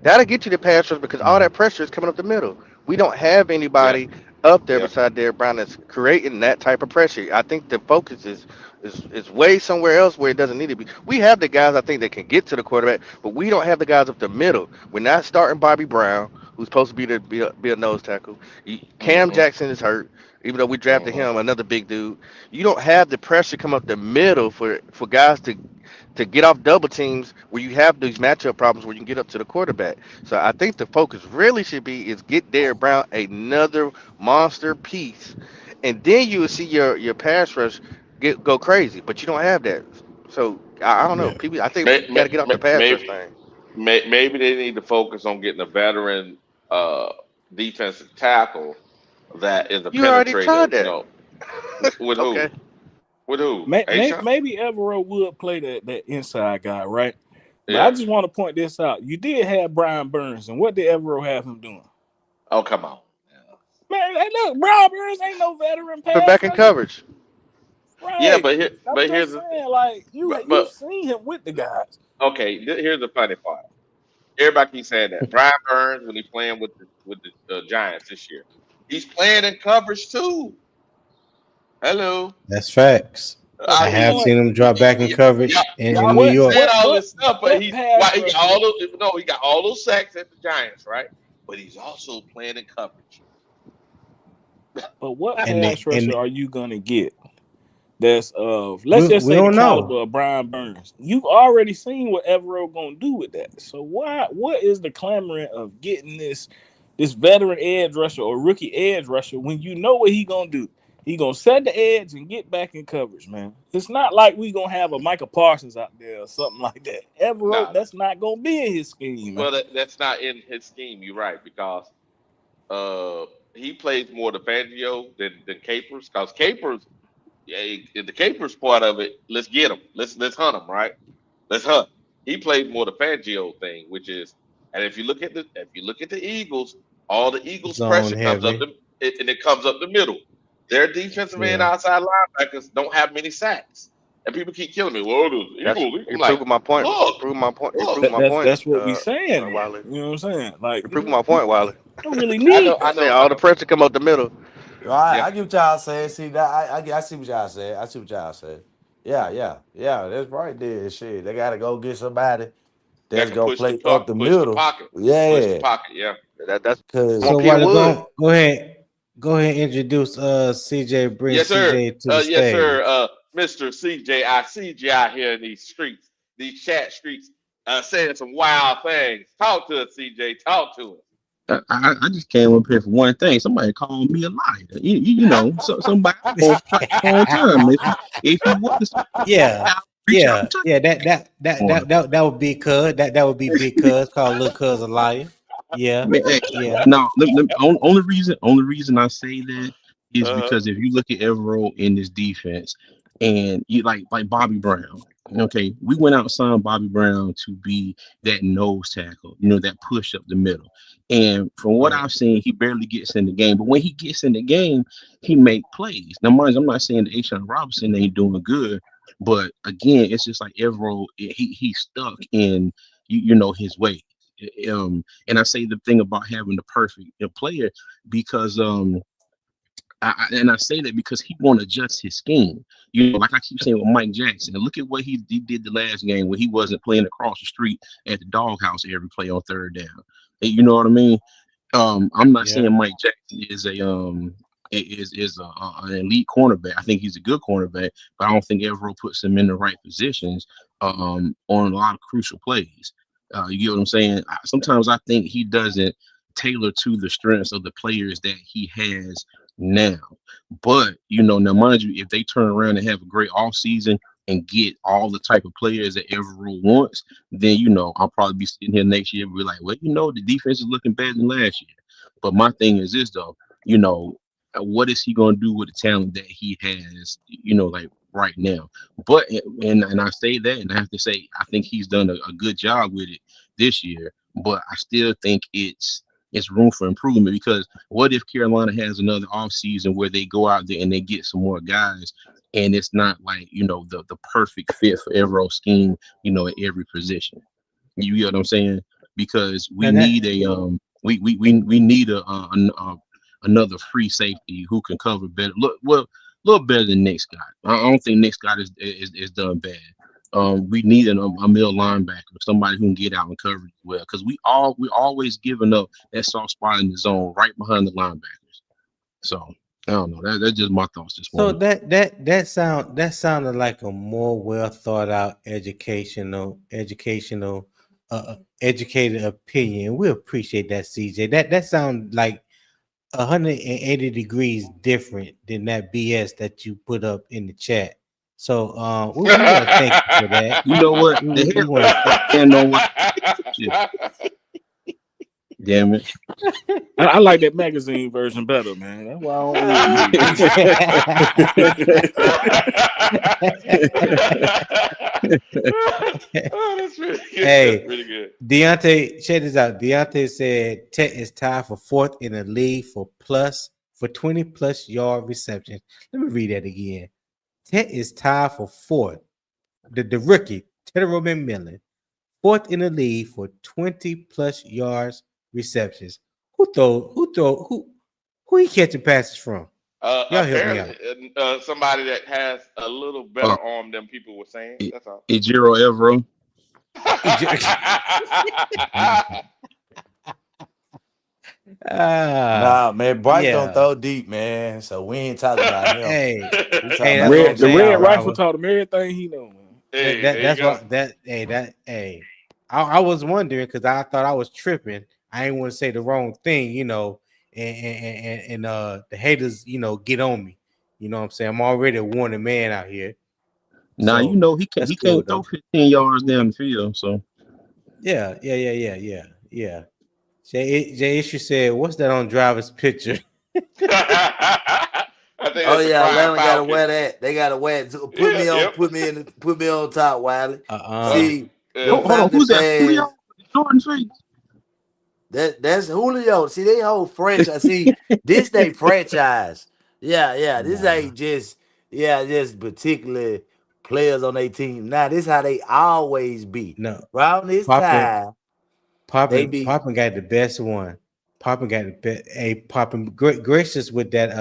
That'll get you the pass rush because all that Mhm. pressure is coming up the middle. We don't have Yep. anybody up there Yep. beside Derek Brown that's creating that type of pressure. I think the focus is way somewhere else where it doesn't need to be. We have the guys I think that can get to the quarterback, but we don't have the guys up the middle. We're not starting Bobby Brown, who's supposed to be a nose tackle. Cam Mm-hmm. Jackson is hurt, even though we drafted Mm-hmm. him, another big dude. You don't have the pressure come up the middle for guys to get off double teams where you have these matchup problems where you can get up to the quarterback. So I think the focus really should be is get Derrick Brown another monster piece, and then you will see your pass rush go crazy. But you don't have that. So I don't know. Yeah. People, I think we got to get off the pass rush Maybe thing. maybe they need to focus on getting a veteran defensive tackle that is a You already penetrator. tried that. With Okay. who? With who? Achon? Maybe Evero would play that inside guy, right? But I Yeah. just want to point this out. You did have Brian Burns, and what did Evero have him doing? Oh, come on. Man, hey, look, Brian Burns ain't no veteran Put pass back in rusher. coverage. Yeah, Right. I'm but just here's saying, like, you've but seen him with the guys. okay. Here's the funny part. Everybody keeps saying that Brian Burns when he's playing with the Giants this year, he's playing in coverage too. Hello. That's facts. But I I my have mean, point, seen him drop back in y'all, coverage in New keep York. saying all this stuff, but what he's pass why he got rusher? all those no, he got all those sacks at the Giants, right? But he's also playing in coverage. But what And pass they, rusher and are you gonna get? That's of let's just we say the don't caliber know. of Brian Burns. You've already seen what Evero gonna do with that. So what is the clamoring of getting this veteran edge rusher or rookie edge rusher when you know what he gonna do? He gonna set the edge and get back in coverage, man. It's not like we gonna have a Micah Parsons out there or something like that. Evero, Nah, that's not gonna be in his scheme, man. well that's not in his scheme. You're right because uh he plays more the Fangio than Capers because Capers, yeah, the Capers part of it. Let's get him. Let's hunt him, right? Let's hunt. He played more the Fangio thing, which is, and if you look at the Eagles, all the Eagles Zone pressure comes up heavy. and it comes up the middle. Their defensive end Yeah. outside linebackers don't have many sacks, and people keep killing me. Well, the That's Eagles. I'm you like, proving my point. You look, proving my point. You look. proving my point. That's what we saying now. Wiley. You know what I'm saying? Like You proving you my point, Wiley. don't really I need know, I I that. say know, I all the know. pressure come out the middle. Right, Yeah, I get what y'all saying. See that I see what y'all saying. I see what y'all saying. Yeah. That's right there. Shit, they gotta go get somebody that that's can gonna play up the push the middle. pocket, push the Yeah, pocket. Yeah. That's I cause want So Pierre while Wood. go ahead, and introduce CJ, bring Yes, sir. CJ to the Yes, sir. stage. Mr. CJ, I see you out here in these streets, these chat streets, saying some wild things. Talk to us, CJ. Talk to I just came up here for one thing. Somebody called me a liar. You know, so somebody on platform time. If you want to Yeah, reach out to that would be cuz that would be big cuz called little cuz a liar. Yeah, man, hey, yeah. no, only reason I say that us. is because if you look at Evero in this defense, and you like Bobby Brown. Okay, we went out and signed Bobby Brown to be that nose tackle, that push up the middle. And from what Right. I've seen, he barely gets in the game. But when he gets in the game, he make plays. Now, mind you, I'm not saying that Ashawn Robinson ain't doing good, but again, it's just like Evero, he's stuck in his way. And I say the thing about having the perfect player because I say that because he won't adjust his scheme. Like I keep saying with Mike Jackson. And look at what he did the last game when he wasn't playing across the street at the doghouse every play on third down. You know what I mean? I'm not Yeah. saying Mike Jackson is an elite cornerback. I think he's a good cornerback, but I don't think Evero puts him in the right positions on a lot of crucial plays. You get what I'm saying? Sometimes I think he doesn't tailor to the strengths of the players that he has now. But now mind you, if they turn around and have a great off season and get all the type of players that Evero wants, then I'll probably be sitting here next year and be like, well, the defense is looking better than last year. But my thing is this though, what is he gonna do with the talent that he has, like right now? But and I say that, and I have to say I think he's done a good job with it this year. But I still think it's room for improvement because what if Carolina has another offseason where they go out there and they get some more guys and it's not like the perfect fit for Evero's scheme, at every position. You get what I'm saying? Because we Now that need we need another free safety who can cover better. Look, well, a little better than Nick Scott. I don't think Nick Scott is done bad. We need a middle linebacker, somebody who can get out and cover as well. Because we always giving up that soft spot in the zone right behind the linebackers. So I don't know. That's just my thoughts this so morning. that sounded like a more well thought out educated opinion. We appreciate that, CJ. That sounds like 180 degrees different than that BS that you put up in the chat. So we want to thank you for that. You know what? The We hell want to thank. stand on what shit. Damn it. I like that magazine version better, man. That's why I don't read Oh, that's really good. Hey, That's really good. Deontay, check this out. Deontay said Tet is tied for 4th in the league for 20 plus yard receptions. Let me read that again. Tet is tied for 4th. The rookie, Teddy McMillan, 4th in the league for 20 plus yards receptions. Who he catching passes from? Y'all help me out. Apparently, somebody that has a little better arm than people were saying. That's all. Ejiro Evero. Nah, man, Bryce yeah. don't throw deep, man. So we ain't talking about him. Hey, We talking hey, about that's what I'm The saying, red rifle Robert. taught him everything he know, man. Hey, That's there you what that. Hey, I was wondering because I thought I was tripping. I didn't want to say the wrong thing, you know, and the haters, you know, get on me. You know what I'm saying? I'm already a wanted man out here. Now So you know he that's cool can't though. throw 15 yards down the field. So Yeah. Jay Issue said, "What's that on driver's picture?" go. I think Oh that's a yeah, crime Atlanta gotta foul wear picture. that. They gotta wear it. So Yeah, yep. put me on top, Wiley. Uh, See, the yeah. hold on, Panther who's that? fans, Julio? Jordan face. that's Julio. See, they whole franchise. See, this they franchise. Yeah. This Nah, ain't just particular players on their team. Now, this how they always be. no. Around this Poppin, time, they Poppin, be Poppin got the best one. Poppin got the best. Hey, Poppin, gracious with that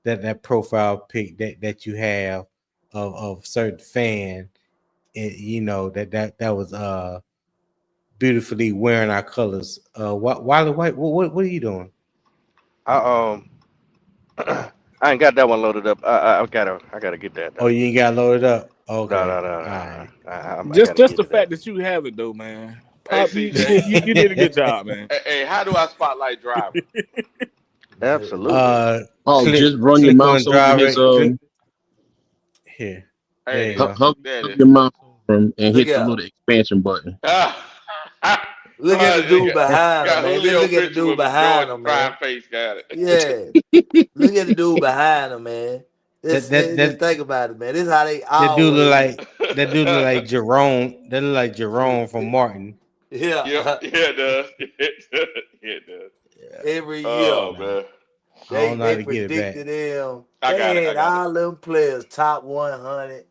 that profile pic that you have of certain fan. You know that was beautifully wearing our colors. Wiley White, what are you doing? I I ain't got that one loaded up. I gotta get that Oh, though. you ain't got loaded up. No, Okay, no, no, all no, right. no. I Just gotta just get the to that. fact that you have it though, man. Hey, Pop, CJ. you did a good job, man. Hey, how do I spotlight driver? Absolutely. Oh, just run your Click on mouse over his driver. Click here. There you Hey, go. hover there it is. your mouse over him and look hit the at little expansion button. look at the Somebody dude That's behind him, got man. Just Julio look at the picture dude with a behind Georgia him, man. crying face. Got it. Yeah. Look at the dude behind him, man. that Just think about it, man. This is how they that dude look always. like that dude look like Jerome. That look like Jerome from Martin. Yep. Yeah. Yeah, it does. It does. Every year Oh man. I don't know how they to get it back. predicted him. I got it. They I had got it. all them players top 100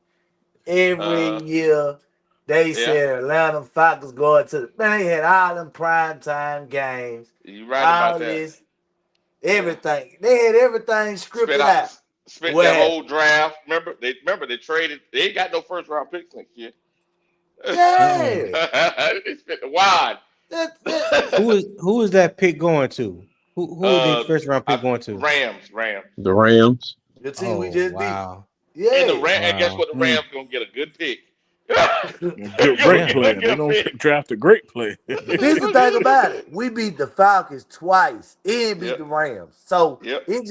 every Uh, year. They yeah. said Atlanta Falcons going to the man. They had all them prime time games. You right about All that. this, Yeah. everything. They had everything Spent scripted out. out. Spent What that happened? whole draft. Remember they traded. They ain't got no first round picks next year. Uh-uh. Yeah. They spent the wide. That, Who is that pick going to? Who the uh, first round pick going to? Rams. The Rams. the team we Oh just beat. wow, And the Yeah. Ram, and guess wow. what? The Rams gonna get a good pick. Good, Gonna great Yeah. player. get They a gonna pick. draft a great player. This the thing about it. We beat the Falcons twice and beat Yep. the Rams. So Yep. it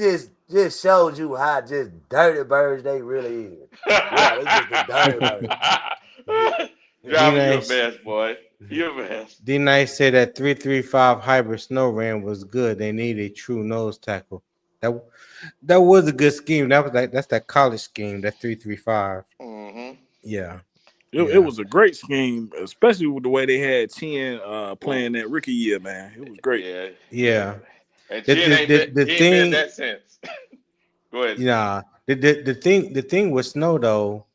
just shows you how just dirty birds they really is. Yeah, they just the dirty birds. D Driver, you a nice. mess, boy. You a mess. D nice said that 3-3-5 hybrid snow ram was good. They need a true nose tackle. That that was a good scheme. That's that college scheme. That 3-3-5. Mm-hmm. Yeah, It yeah, was a great scheme, especially with the way they had Chin Ooh, playing that rookie year, man. It was great. yeah, yeah. yeah. And The Chin the ain't the, been, the he ain't been thing, that since. Go ahead. yeah. The thing with Snow though,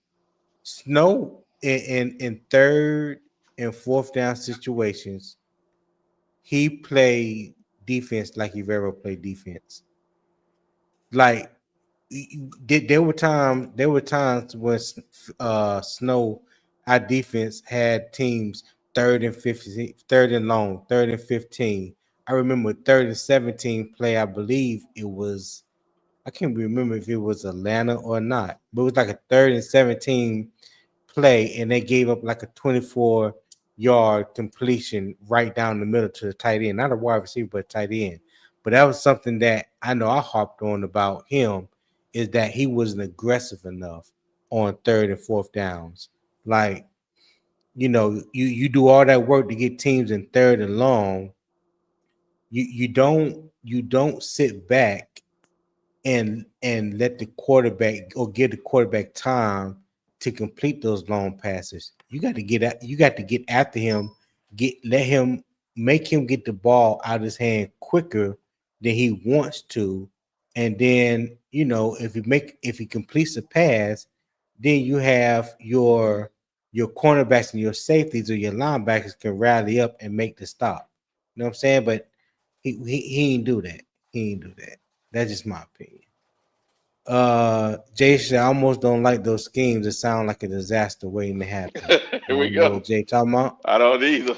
Snow in third and fourth down situations, he played defense like you've ever played defense. Like there were times when Snow, our defense had teams third and 15, third and long, third and 15. I remember third and 17 play. I believe it was. I can't remember if it was Atlanta or not, but it was like a third and 17 play, and they gave up like a 24-yard completion right down the middle to the tight end, not a wide receiver, but tight end. But that was something that I know I harped on about him, is that he wasn't aggressive enough. on 3rd and 4th downs. Like, you do all that work to get teams in 3rd and long. You don't sit back and let the quarterback or give the quarterback time to complete those long passes. You got to get after him, make him get the ball out of his hand quicker than he wants to. And then, if he completes the pass, then you have your cornerbacks and your safeties or your linebackers can rally up and make the stop. You know what I'm saying? But he ain't do that. He ain't do that. That's just my opinion. Jason, I almost don't like those schemes. It sound like a disaster waiting to happen. I Here we don't know go. what Jay talking about. I don't either.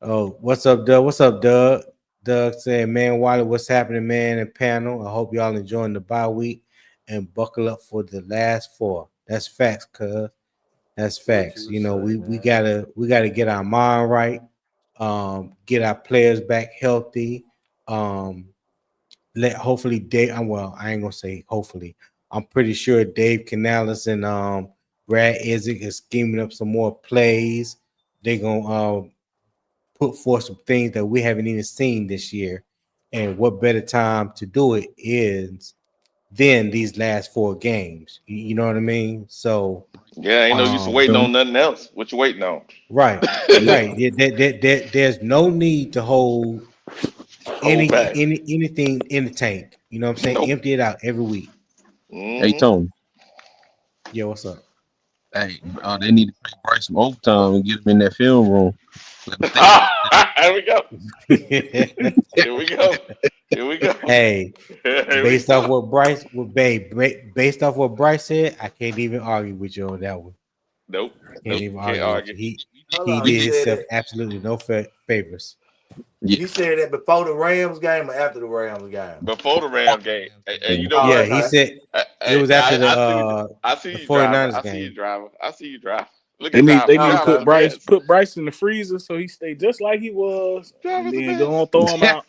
Oh, what's up, Doug? What's up, Doug? Doug said, "Man, Wiley, what's happening, man?" And panel. I hope y'all enjoying the bye week and buckle up for the last 4. That's facts, cuz. That's facts. We gotta get our mind right. Get our players back healthy. Hopefully Dave. Well, I ain't gonna say hopefully. I'm pretty sure Dave Canales and Brad Isaac is scheming up some more plays. They're gonna put forth some things that we haven't even seen this year. And what better time to do it is than these last 4 games. You know what I mean? So Yeah, ain't no use waiting on nothing else. What you waiting on? right. There's no need to hold Hold back. anything in the tank. You know what I'm saying? Nope. Empty it out every week. Hey, Mm-hmm. Tony. Yeah, what's up? Hey, they need to pay Bryce some overtime and get him in that film room. Let him think about Here we go. Hey, Here we go. Here we go. Here we based off go. what based off what Bryce said, I can't even argue with you on that one. Nope. Can't Nope. even Can't argue with you. argue. Hold He on, he did said himself that. absolutely no favors. Yeah. He said that before the Rams game or after the Rams game. Before the Rams game. And you know Oh, Yeah, what? he okay. said it was after I see the you driving. 49ers I see you game. driving. I see you driving. Look They at need to Dom put the Okay. best. Bryce in the freezer so he stay just like he was, Dom and is the then go best. on throw him out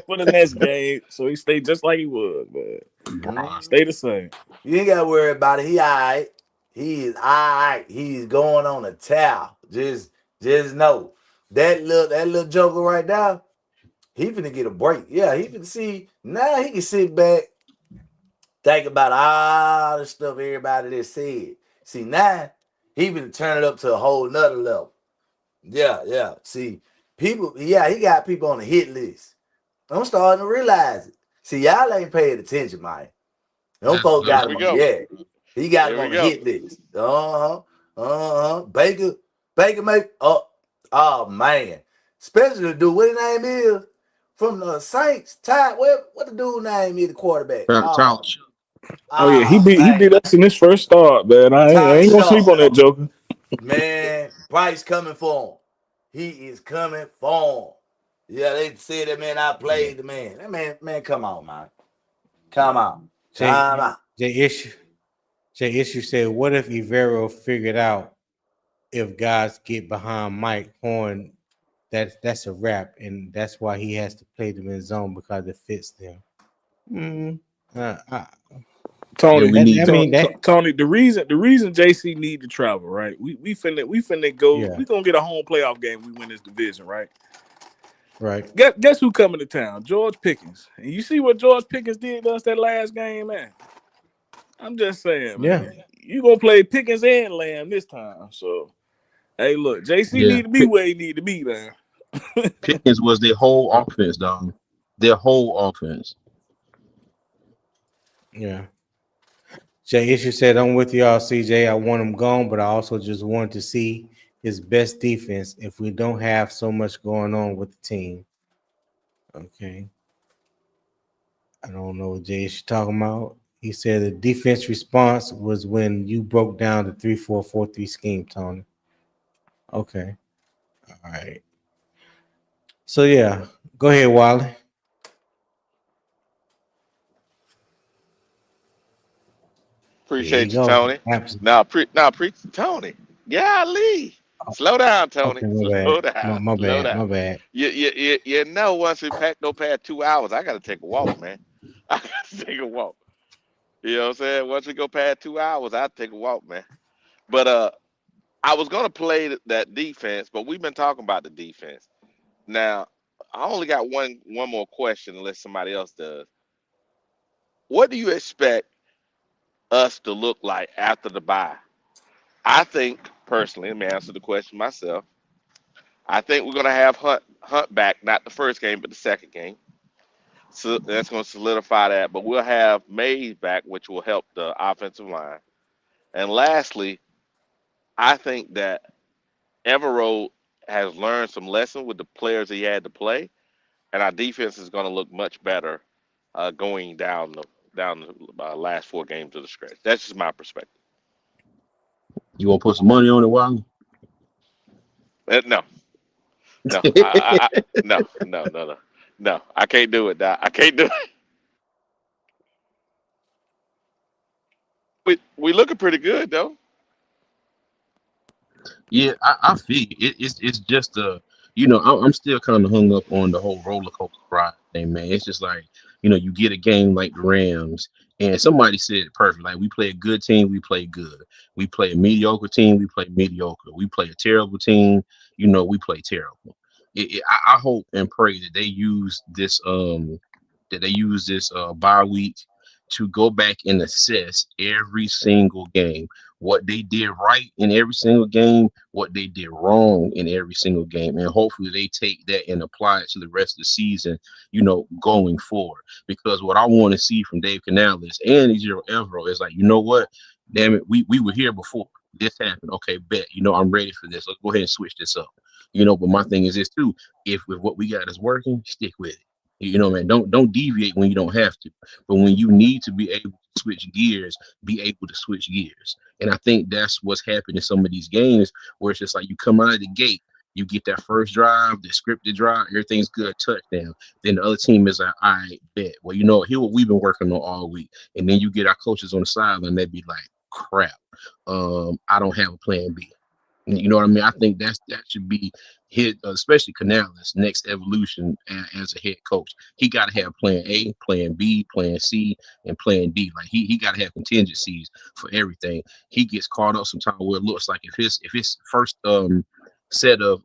for the next game so he stay just like he was, but Bruh. stay the same. You ain't gotta worry about it. He all right. He is all right. He's going on a towel. Just know that little joker right now, he finna get a break. Yeah, he finna see now he can sit back, think about all the stuff everybody just said. See now, he finna turn it up to a whole nother level. Yeah. See, people, yeah, he got people on the hit list. I'm starting to realize it. See, y'all ain't paying attention, man. Them That's folks Here got good. him we on. go. Yeah, he got him Here we on the go. hit list. Baker make. Oh man, especially the dude. What his name is from the Saints? Ty. What the dude name is? The quarterback. Child. Oh yeah, he Man, beat us in his first start, man. I Tyler ain't gonna sleep Shaw. on that joker. Man, Bryce coming for him. He is coming for him. Yeah, they said that man Yeah. outplayed the man. That man, come on, man. Come on. Jay Come on. Jay Issue said, what if Evero figured out if guys get behind Mike Horn, that's a wrap, and that's why he has to play them in zone because it fits them. Mm, I Yeah, Tony, we need. mean that. Tony, the reason JC need to travel, right? We finna go. Yeah, We gonna get a home playoff game. We win this division, right? right. Guess who coming to town? George Pickens. And you see what George Pickens did to us that last game, man. I'm just saying, Yeah, man. You gonna play Pickens and Lamb this time. So hey, look, JC Yeah, need to be where he need to be, man. Pickens was their whole offense, dog. Their whole offense. yeah. Jay Issue said, I'm with y'all, CJ. I want him gone, but I also just want to see his best defense if we don't have so much going on with the team. Okay. I don't know what Jay Issue talking about. He said the defense response was when you broke down the 3-4-4-3 scheme, Tony. Okay. All right. So yeah, go ahead, Wally. There you Appreciate you, go. Tony. Absolutely. Now, Tony. Yeah, Lee. Slow down, Tony. Okay, my bad. Slow down. My Slow bad. down. My bad. You know, once we go past 2 hours, I gotta take a walk, man. I gotta take a walk. You know what I'm saying? Once we go past 2 hours, I'll take a walk, man. But I was gonna play that defense, but we've been talking about the defense. Now, I only got one more question, unless somebody else does. What do you expect us to look like after the bye? I think personally, let me answer the question myself. I think we're gonna have Hunt back, not the first game, but the second game. So that's gonna solidify that. But we'll have Mays back, which will help the offensive line. And lastly, I think that Everett has learned some lessons with the players he had to play, and our defense is going to look much better going down the last 4 games of the stretch. That's just my perspective. You want to put some money on it, Wally? No, no, no, no, no, no, no. I can't do it. Doc. I can't do it. We looking pretty good though. Yeah, I feel it's just I'm still kind of hung up on the whole roller coaster ride thing, man. It's just like you get a game like the Rams, and somebody said it perfect. Like we play a good team, we play good. We play a mediocre team, we play mediocre. We play a terrible team, we play terrible. I hope and pray that they use this bye week to go back and assess every single game, what they did right in every single game, what they did wrong in every single game, and hopefully they take that and apply it to the rest of the season, going forward. Because what I want to see from Dave Canales and Ezero Evero is like, you know what, damn it, we were here before. This happened. Okay, bet. I'm ready for this. Let's go ahead and switch this up. But my thing is this too. If with what we got is working, stick with it. Man, don't deviate when you don't have to. But when you need to be able to switch gears, be able to switch gears. And I think that's what's happened in some of these games where it's just like you come out of the gate, you get that first drive, the scripted drive, everything's good, touchdown. Then the other team is like, all right, bet. Well, here what we've been working on all week. And then you get our coaches on the sideline, they'd be like, crap. I don't have a plan B. You know what I mean? I think that should be his, especially Canales' next evolution as a head coach. He got to have plan A, plan B, plan C, and plan D. Like he got to have contingencies for everything. He gets caught up sometimes where it looks like if his first set of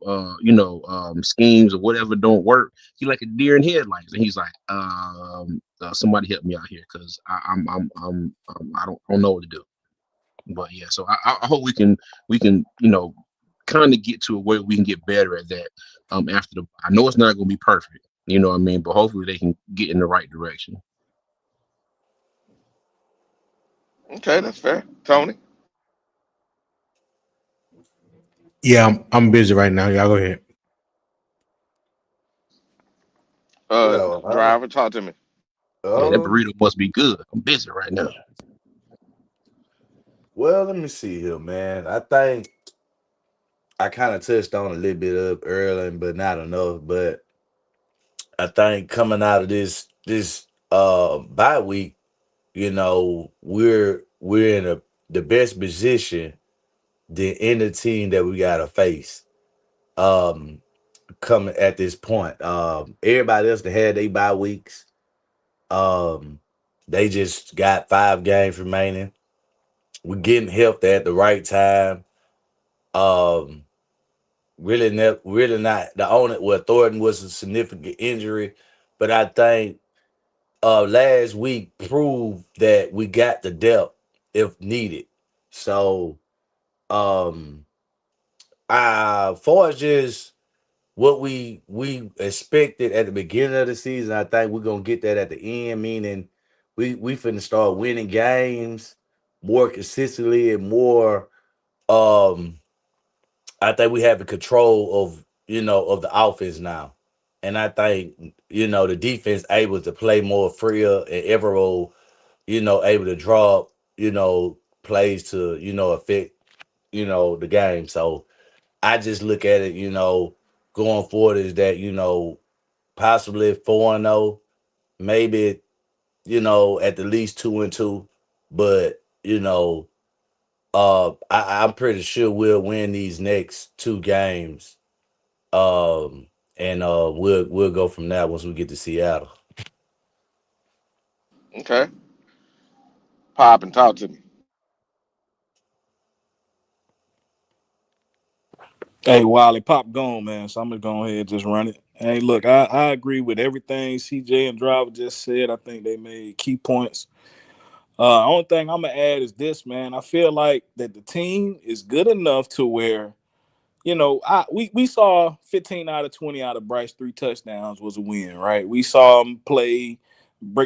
schemes or whatever don't work, he like a deer in headlights, and he's like, somebody help me out here because I don't know what to do. But yeah, so I hope we can kind of get to a way we can get better at that. After I know it's not going to be perfect, you know what I mean, but hopefully they can get in the right direction. Okay, that's fair. Tony, Yeah, I'm busy right now. Y'all go ahead. Well, driver, talk to me. Yeah, that um, burrito must be good. I'm busy right now. Well, let me see here, man. I think I kind of touched on a little bit of earlier, but not enough. But I think coming out of this bye week, we're in the best position than any team that we gotta face. Um, Coming at this point, everybody else that had their bye weeks, um, they just got 5 games remaining. We're getting helped at the right time. Um, really not the only. Well, Thornton was a significant injury, but I think last week proved that we got the depth if needed. So um far as just what we expected at the beginning of the season, I think we're gonna get that at the end, meaning we finna start winning games more consistently and more. um I think we have the control of the offense now. And I think, the defense able to play more freer and Everall, able to draw, plays to, affect, the game. So I just look at it, going forward is that, possibly 4-0, maybe, at the least 2-2. But, I'm pretty sure we'll win these next 2 games. And we'll go from there once we get to Seattle. Okay. Pop and talk to me. Hey, Wiley, pop gone, man. So I'm gonna go ahead and just run it. Hey, look, I agree with everything CJ and Driver just said. I think they made key points. Only thing I'm gonna add is this, man. I feel like that the team is good enough to where, we saw 15 out of 20 out of Bryce 3 touchdowns was a win, right? We saw him break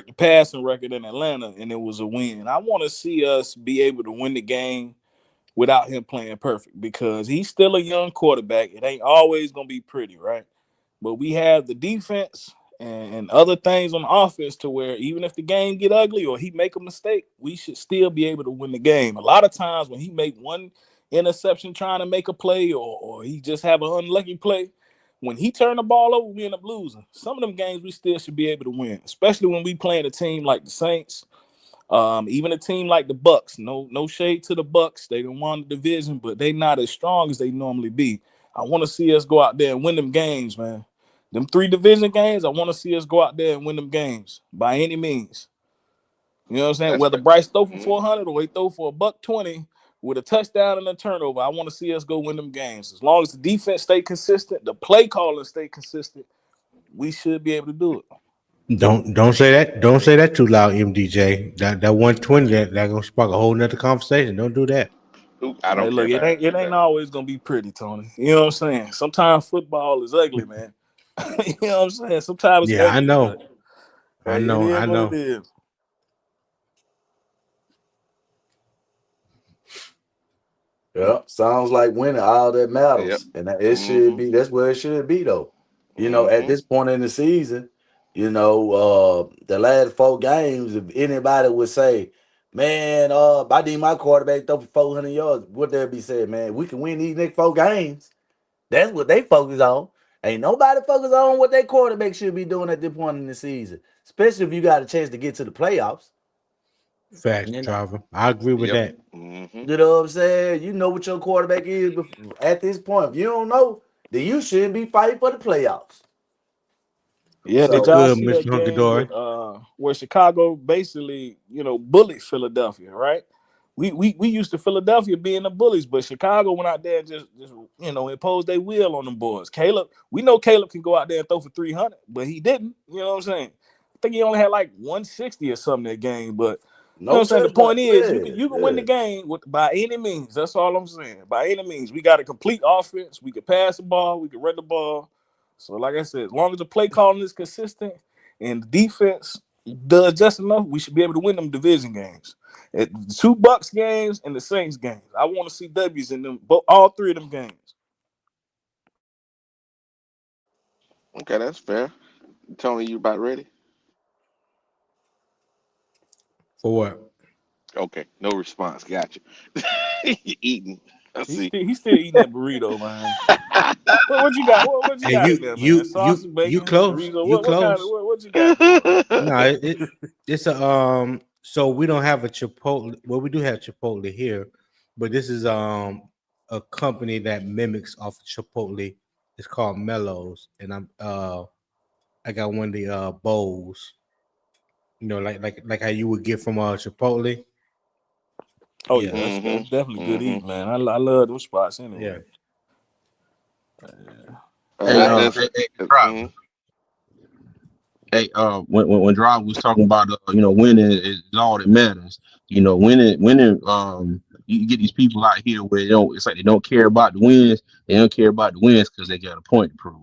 the passing record in Atlanta, and it was a win. I want to see us be able to win the game without him playing perfect because he's still a young quarterback. It ain't always gonna be pretty, right? But we have the defense and other things on the offense to where even if the game get ugly or he make a mistake, we should still be able to win the game. A lot of times when he make one interception trying to make a play or he just have an unlucky play, when he turn the ball over, we end up losing. Some of them games we still should be able to win, especially when we playing a team like the Saints. Even a team like the Bucks, no shade to the Bucks. They didn't won the division, but they not as strong as they normally be. I want to see us go out there and win them games, man. Them 3 division games, I want to see us go out there and win them games by any means. You know what I'm saying? That's Whether fair. Bryce throw for Mm-hmm. 400 or he throw for a $120 with a touchdown and a turnover, I want to see us go win them games. As long as the defense stay consistent, the play calling stay consistent, we should be able to do it. Don't say that. Don't say that too loud, MDJ. That 120 that gonna spark a whole nother conversation. Don't do that. Ooh, I Hey, don't care look, it about ain't it. it ain't always gonna be pretty, Tony. You know what I'm saying? Sometimes football is ugly, man. You know what I'm saying? Sometimes it's Yeah, I ugly, know. but I hey, it know. is I what it know. is. Yeah, sounds like winning all that Yep. matters, and it should Mm-hmm. be. That's where it should be, though. At Mm-hmm. this point in the season, the last 4 games, if anybody would say, "Man, I need my quarterback throw for 400 yards," what they be saying, "Man, we can win these next 4 games." That's what they focus on. Ain't nobody focus on what their quarterback should be doing at this point in the season, especially if you got a chance to get to the playoffs. Facts, You know, Driver. I agree with Yep. that. Mm-hmm. you know what I'm saying? You know what your quarterback is at this point. If you don't know, then you should be fighting for the playoffs. Yeah, That's did So y'all good, see Mr. that Hunky game Dory. with where Chicago basically, bullied Philadelphia, right? We used to Philadelphia being the bullies, but Chicago went out there and just imposed their will on them boys. We know Caleb can go out there and throw for 300, but he didn't. You know what I'm saying? I think he only had like 160 or something that game, but you know what no I'm saying? The touchdown. point is Yeah, you can win yeah. the game by any means. That's all I'm saying. By any means. We got a complete offense. We can pass the ball, we can run the ball. So, like I said, as long as the play calling is consistent and the defense does just enough, we should be able to win them division games. At the 2 Bucks games and the Saints games, I want to see W's in them, all 3 of them games. Okay, that's fair. Tony, you about ready? For what? Okay, no response. Gotcha. You eating? I He's see. still he's still eating that burrito, man. What you got? What you Hey, got in there, man? Sausage, you bacon, close. chorizo. You What kind of close. what you got for us? No, it's a So we don't have a Chipotle. Well, we do have Chipotle here, but this is a company that mimics off of Chipotle. It's called Mellows, and I got one of the bowls. Like how you would get from Chipotle. Oh yeah, Yeah, that's Mm-hmm. definitely good Mm-hmm. eating, man. I love those spots yeah. anyway. Hey, That's Hey, mm-hmm. driver. Hey, when Drive was talking about winning is all that matters. Winning. You get these people out here where they don't. It's like they don't care about the wins. They don't care about the wins because they got a point to prove.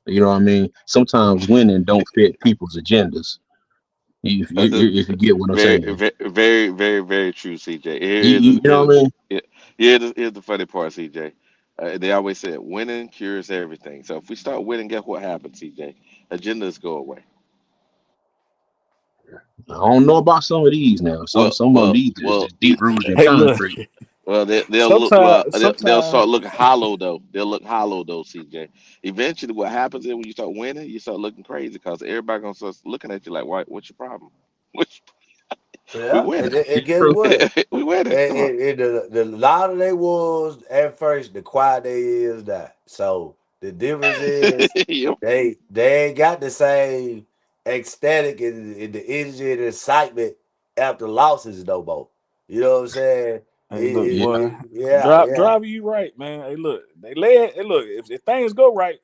You know what I mean? Sometimes winning don't fit people's agendas. If you get what I'm Very, saying, very, very, very true, CJ. you know what I mean? Here's the funny part, CJ. They always said winning cures everything. So if we start winning, guess what happens, CJ? Agendas go away. I don't know about some of these now. Some Well, some of them well, these is well, just deep rooted in Hey, look. concrete. well. They'll look well. They'll Sometimes start looking hollow though. They'll look hollow though, CJ. Eventually, what happens is when you start winning, you start looking crazy because everybody gonna start looking at you like, "Why? What's your problem? Which we Yeah, winning? and It's guess true. what? We winning? Come on." The louder they was at first, the quiet they is now. So the difference is Yep. they ain't got the same ecstatic and the energy and the excitement after losses no more. You know what I'm saying? Hey, look, Yeah. boy, Yeah, yeah. driver, you right, man. Hey, look, they leg. Hey, look, if things go right,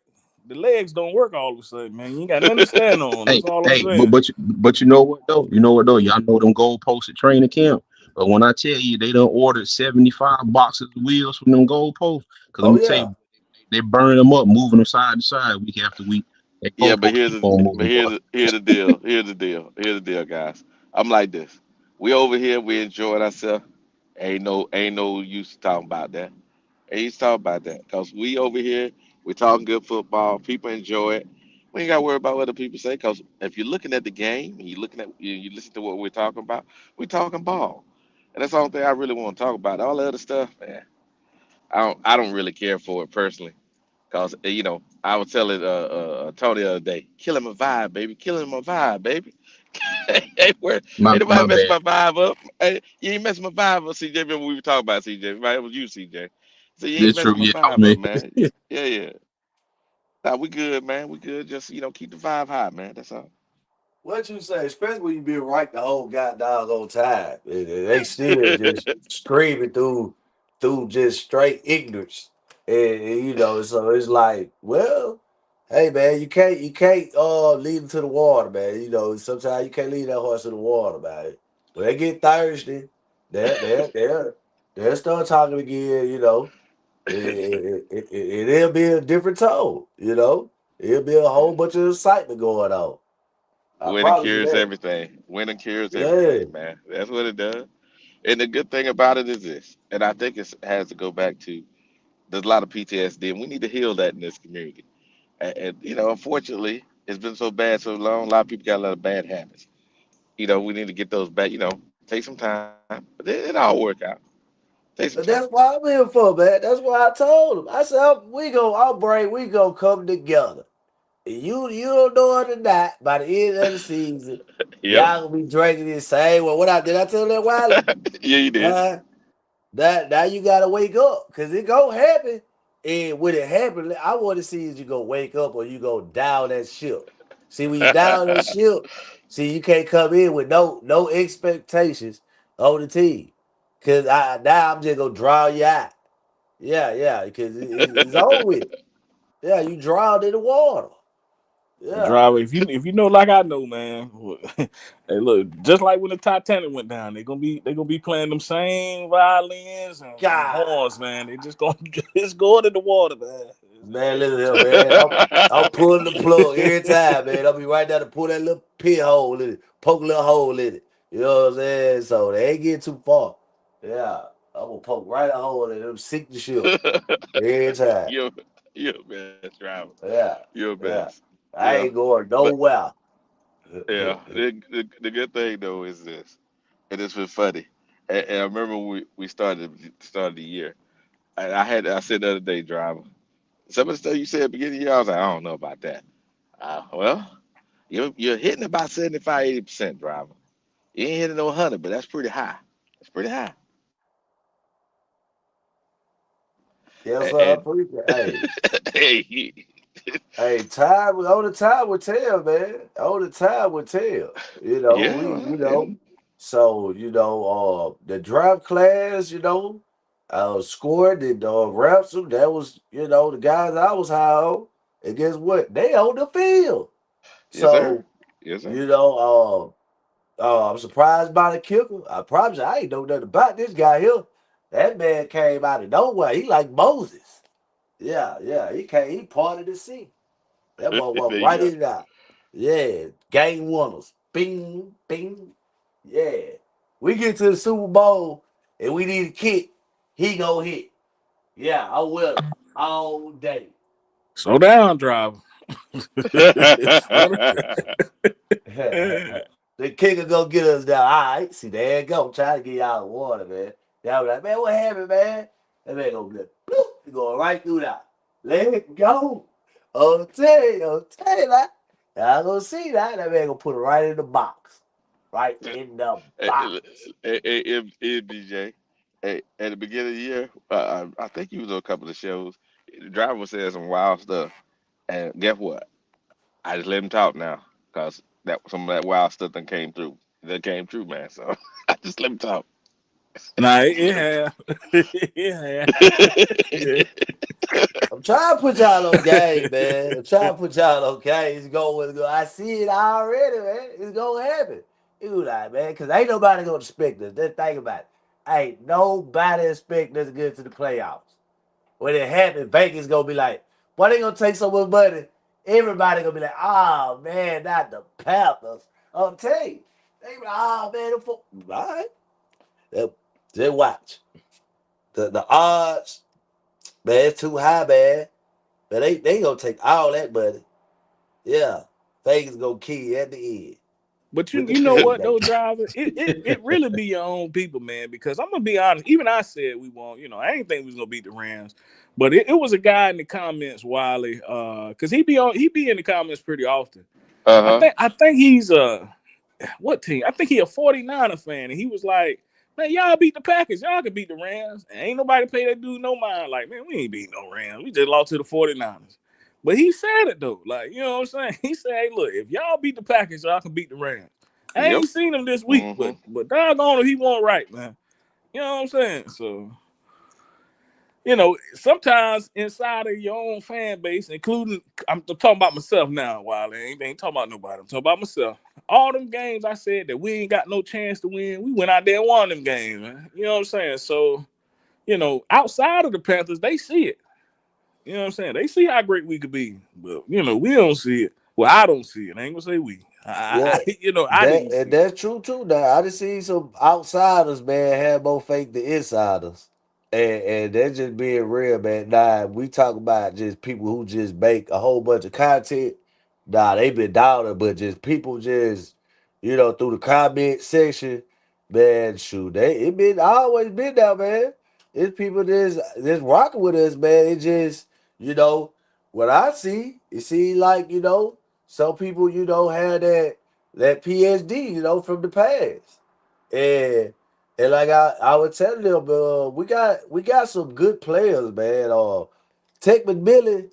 the legs don't work all of a sudden, man. You ain't got nothing to stand on. Hey, That's all I'm hey, but saying. but you- but you know what though? You know what though? Y'all know them goalposts at training camp. But when I tell you they done ordered 75 boxes of wheels from them goalposts, because let Oh me tell yeah. you, they burning them up, moving them side to side week after week. That Yeah, but goalpost keep on moving, boy. here's the deal. Here's the deal, guys. I'm like this. We over here, we enjoying ourselves. Ain't no use talking about that. Ain't use talking about that. Cause we over here, we talking good football. People enjoy it. We ain't got to worry about what other people say. Cause if you're looking at the game and you listen to what we're talking about, we talking ball, and that's the only thing I really want to talk about. All the other stuff, man, I don't really care for it personally. Cause I was telling Tony the other day, killing my vibe, baby, killing my vibe, baby. Hey, where My ain't nobody my messing bad. my vibe up? Hey, you ain't messing my vibe up, CJ. Remember we were talking about CJ, right? It was you, CJ. So you ain't That's true. messing my Yeah, I vibe up, mean, man. Yeah, yeah. Nah, we good, man. We good. Just keep the vibe high, man. That's all. What you say, especially when you been right the whole goddamn time, and they still just screaming through just straight ignorance, and so it's like, well, hey man, you can't lead them to the water, man. Sometimes you can't lead that horse to the water, man. When they get thirsty, they'll start talking again. It'll be a different tone. It'll be a Yeah. whole bunch of excitement going on. I Winning promise you cures that. everything. Winning cures Yeah. everything, man. That's what it does. And the good thing about it is this, and I think it has to go back to there's a lot of PTSD, and we need to heal that in this community. And unfortunately, it's been so bad so long. A lot of people got a lot of bad habits. We need to get those back. Take some time, but it'll all work out. Take some time. And that's why I'm here for, man. That's why I told him. I said, our brain, we gonna come together. And you don't know it or not, by the end of the season, Yep. y'all gonna be drinking this same. Well, what I did I tell that Wiley? Yeah, you did. Uh, that now you gotta wake up, cause it gonna happen. And when it happen, I want to see is you go wake up or you go down that ship. See, when you down that ship, see, you can't come in with no expectations on the team. Cause now I'm just gonna draw you out. Yeah, yeah, because it's over with. Yeah, you drowned in the water. Yeah. Driver, if you know like I know, man. Hey, look, just like when the Titanic went down, they gonna be playing them same violins and God. horns, man. They just gonna just going in the water, man. Man, listen here, man. I'm pulling the plug every time, man. I'll be right there to pull that little pit hole in it, poke a little hole in it. You know what I'm saying? So they ain't getting too far. Yeah. I'm gonna poke right a hole in them, sink the ship every time. you're you're a best driver. Yeah. You're a Yeah. best. I Yeah, ain't going but nowhere. yeah, the good thing though is this, and it's been funny. And I remember we started the year. And I said the other day, driver. Some of the stuff you said at the beginning of the year, I was like, I don't know about that. Well, you're hitting about 75, 80%, driver. You ain't hitting no 100, but that's pretty high. That's pretty high. Yes, And, sir. I and appreciate it. Hey. hey, Hey, time all the time would tell, man. All the time would tell. We, yeah, yeah, so the draft class, scored and Ransom. That was, the guys I was high on. And guess what? They on the field. yes, sir, So, yes, sir. you know, I'm surprised by the kicker. I promise you, I ain't know nothing about this guy here. That man came out of nowhere. He like Moses. Yeah, yeah. He came, he parted the sea. That boy walked There you right go. in and out. Yeah, game winners. Bing, bing. Yeah. We get to the Super Bowl and we need a kick. He gonna hit. Yeah, I'm with him all day. Slow down, driver. Slow down. The kicker gonna get us down. All right, see, there you go. I'm trying to get y'all the water, man. Y'all be like, man, what happened, man? That man gonna get bloop, he going right through that. Let it go. I'll tell you that. Y'all gonna see that. That man gonna put it right in the box. Right in the Hey, box. BJ. Hey, at the beginning of the year, I think you was on a couple of shows. The driver was saying some wild stuff, and guess what? I just let him talk now, cause that some of that wild stuff that came through. That came true, man. So I just let him talk. Nah, it have. It have. I'm trying to put y'all on game, man. I'm trying to put y'all on game. It's going to go. I see it already, man. It's going to happen. You like, man, because ain't nobody going to expect us. Just think about it. Ain't nobody expect us to get to the playoffs. When it happens, Vegas going to be like, why they going to take so much money? Everybody going to be like, oh, man, not the Panthers. I'm telling you. They be like, oh, man. All right. Just watch. The odds, man, it's too high, man. But they gonna take all that money. Yeah. Vegas gonna key at the end But with the you know pig what baby. though, driver? It really be your own people, man. Because I'm gonna be honest, even I said we won't. I didn't think we was gonna beat the Rams, but it was a guy in the comments, Wiley, because he be in the comments pretty often. Uh-huh. I think he's what team? I think he a 49er fan, and he was like, "Man, y'all beat the Packers, y'all can beat the Rams, and ain't nobody pay that dude no mind. Like, man, we ain't beat no Rams, we just lost to the 49ers." But he said it though, like, you know what I'm saying? He said, "Hey, look, if y'all beat the Packers, y'all can beat the Rams." I Yep. ain't seen him this week, Mm-hmm. but doggone it, he won't right, man. You know what I'm saying? So, sometimes inside of your own fan base, including I'm talking about myself now, Wiley. Ain't talking about nobody. I'm talking about myself. All them games I said that we ain't got no chance to win, we went out there and won them games, man. You know what I'm saying? So, outside of the Panthers, they see it. You know what I'm saying? They see how great we could be, but we don't see it. Well, I don't see it. I ain't gonna say we. Yeah. I didn't see it. That's true too. Now I just seen some outsiders, man, have more faith than insiders. And that's just being real, man. Nah, we talk about just people who just make a whole bunch of content. Nah, they been down, but just people just, through the comment section, man, shoot, it been always been down, man. It's people just rocking with us, man. It just, you know, what I see, it seems like, some people, have that PSD, from the past. And like I was telling them, we got some good players, man. Tech McMillan,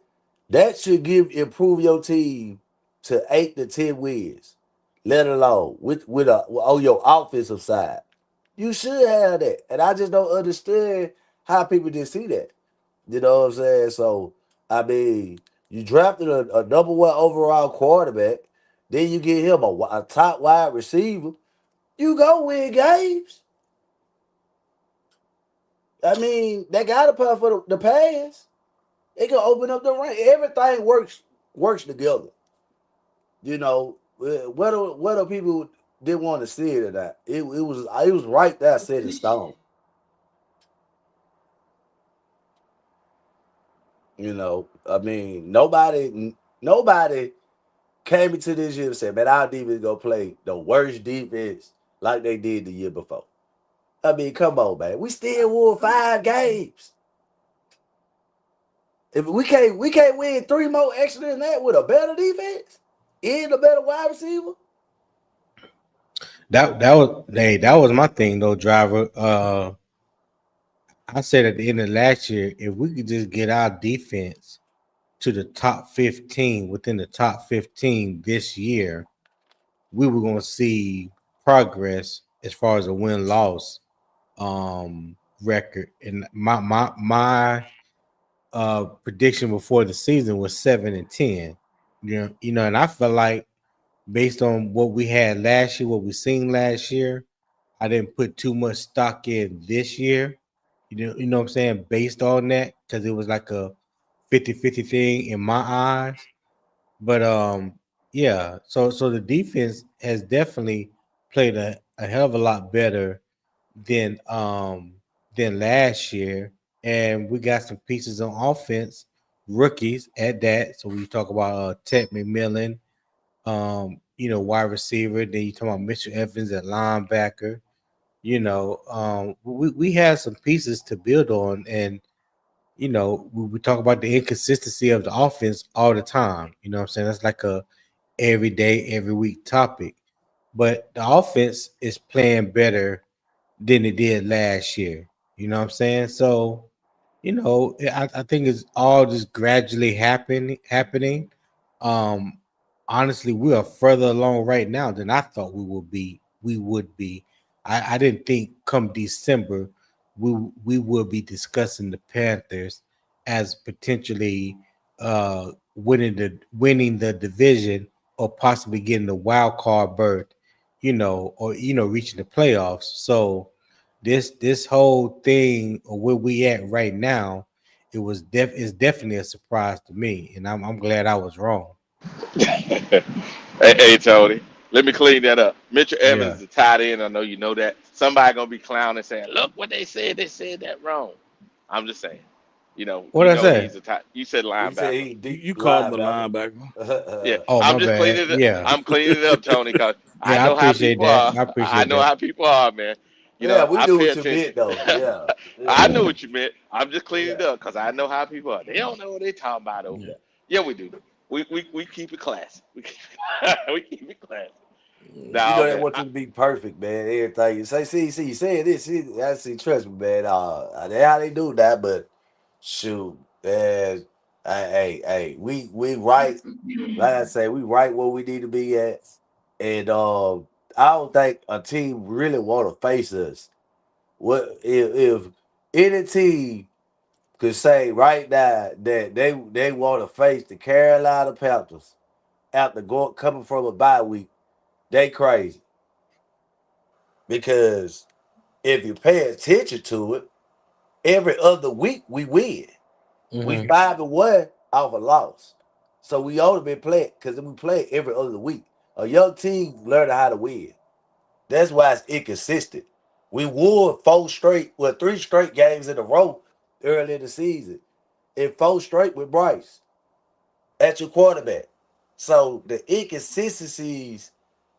that should improve your team to 8 to 10 wins, let alone on your offensive side. You should have that, and I just don't understand how people didn't see that. You know what I'm saying? So I mean, you drafted a number one overall quarterback, then you get him a top wide receiver. You go win games. I mean, they got to pay for the pass. It can open up the ring. Everything works together. Whether people didn't want to see it or not, it was right there set in stone. I mean, nobody came into this year and said, "Man, our defense gonna play the worst defense like they did the year before." I mean, come on, man. We still won 5 games. If we can't win 3 more extra than that with a better defense and a better wide receiver. That was my thing though, driver. I said at the end of last year, if we could just get our defense to the top 15 within the top 15 this year, we were going to see progress as far as a win-loss record. And my prediction before the season was 7-10. And I felt like based on what we had last year, what we seen last year, I didn't put too much stock in this year. You know what I'm saying? Based on that, because it was like a 50-50 thing in my eyes. But yeah, so the defense has definitely played a hell of a lot better than last year. And we got some pieces on offense, rookies at that. So we talk about Ted McMillan, wide receiver. Then you talk about Mitchell Evans at linebacker. We had some pieces to build on, and we talk about the inconsistency of the offense all the time. You know what I'm saying? That's like a every day, every week topic. But the offense is playing better than it did last year. You know what I'm saying? So, I think it's all just gradually happening. Um, Honestly, we are further along right now than I thought we would be we would be. I didn't think come December we will be discussing the Panthers as potentially winning the division or possibly getting the wild card berth, or reaching the playoffs. So this whole thing or where we at right now, is definitely a surprise to me, and I'm glad I was wrong. Hey, Tony, let me clean that up. Mitchell Evans Yeah. is the tight end. I know you know that. Somebody gonna be clowning saying, "Look what they said. They said that wrong." I'm just saying. What I say? He's a tight. You said He said linebacker. he You, deep you called him a linebacker. linebacker. Yeah, Oh, I'm my just bad. cleaning it. Yeah. I'm cleaning it up, Tony, because I Yeah, I know how appreciate people that. are. I I appreciate know that. how people are, man. Yeah, we I knew pay what you attention. meant though. Yeah. I Yeah. know what you meant. I'm just cleaning Yeah. it up because I know how people are. They don't know what they talking about over Yeah. there. Yeah, we do. We keep it classy. We keep it classy. You Nah, know they man. want you to be perfect, man. Everything you say, see, you said this, see, I see, trust me, man. They how they do that, but shoot, man, we right, like I say, we right where we need to be at, and I don't think a team really want to face us. What if any team could say right now that they want to face the Carolina Panthers after coming from a bye week, they crazy because if you pay attention to it, every other week we win. We Hmm. 5-1 off a loss. So we only been playing because we play every other week. A young team learn how to win. That's why it's inconsistent. We won three straight games in a row early in the season. And four straight with Bryce at your quarterback. So the inconsistencies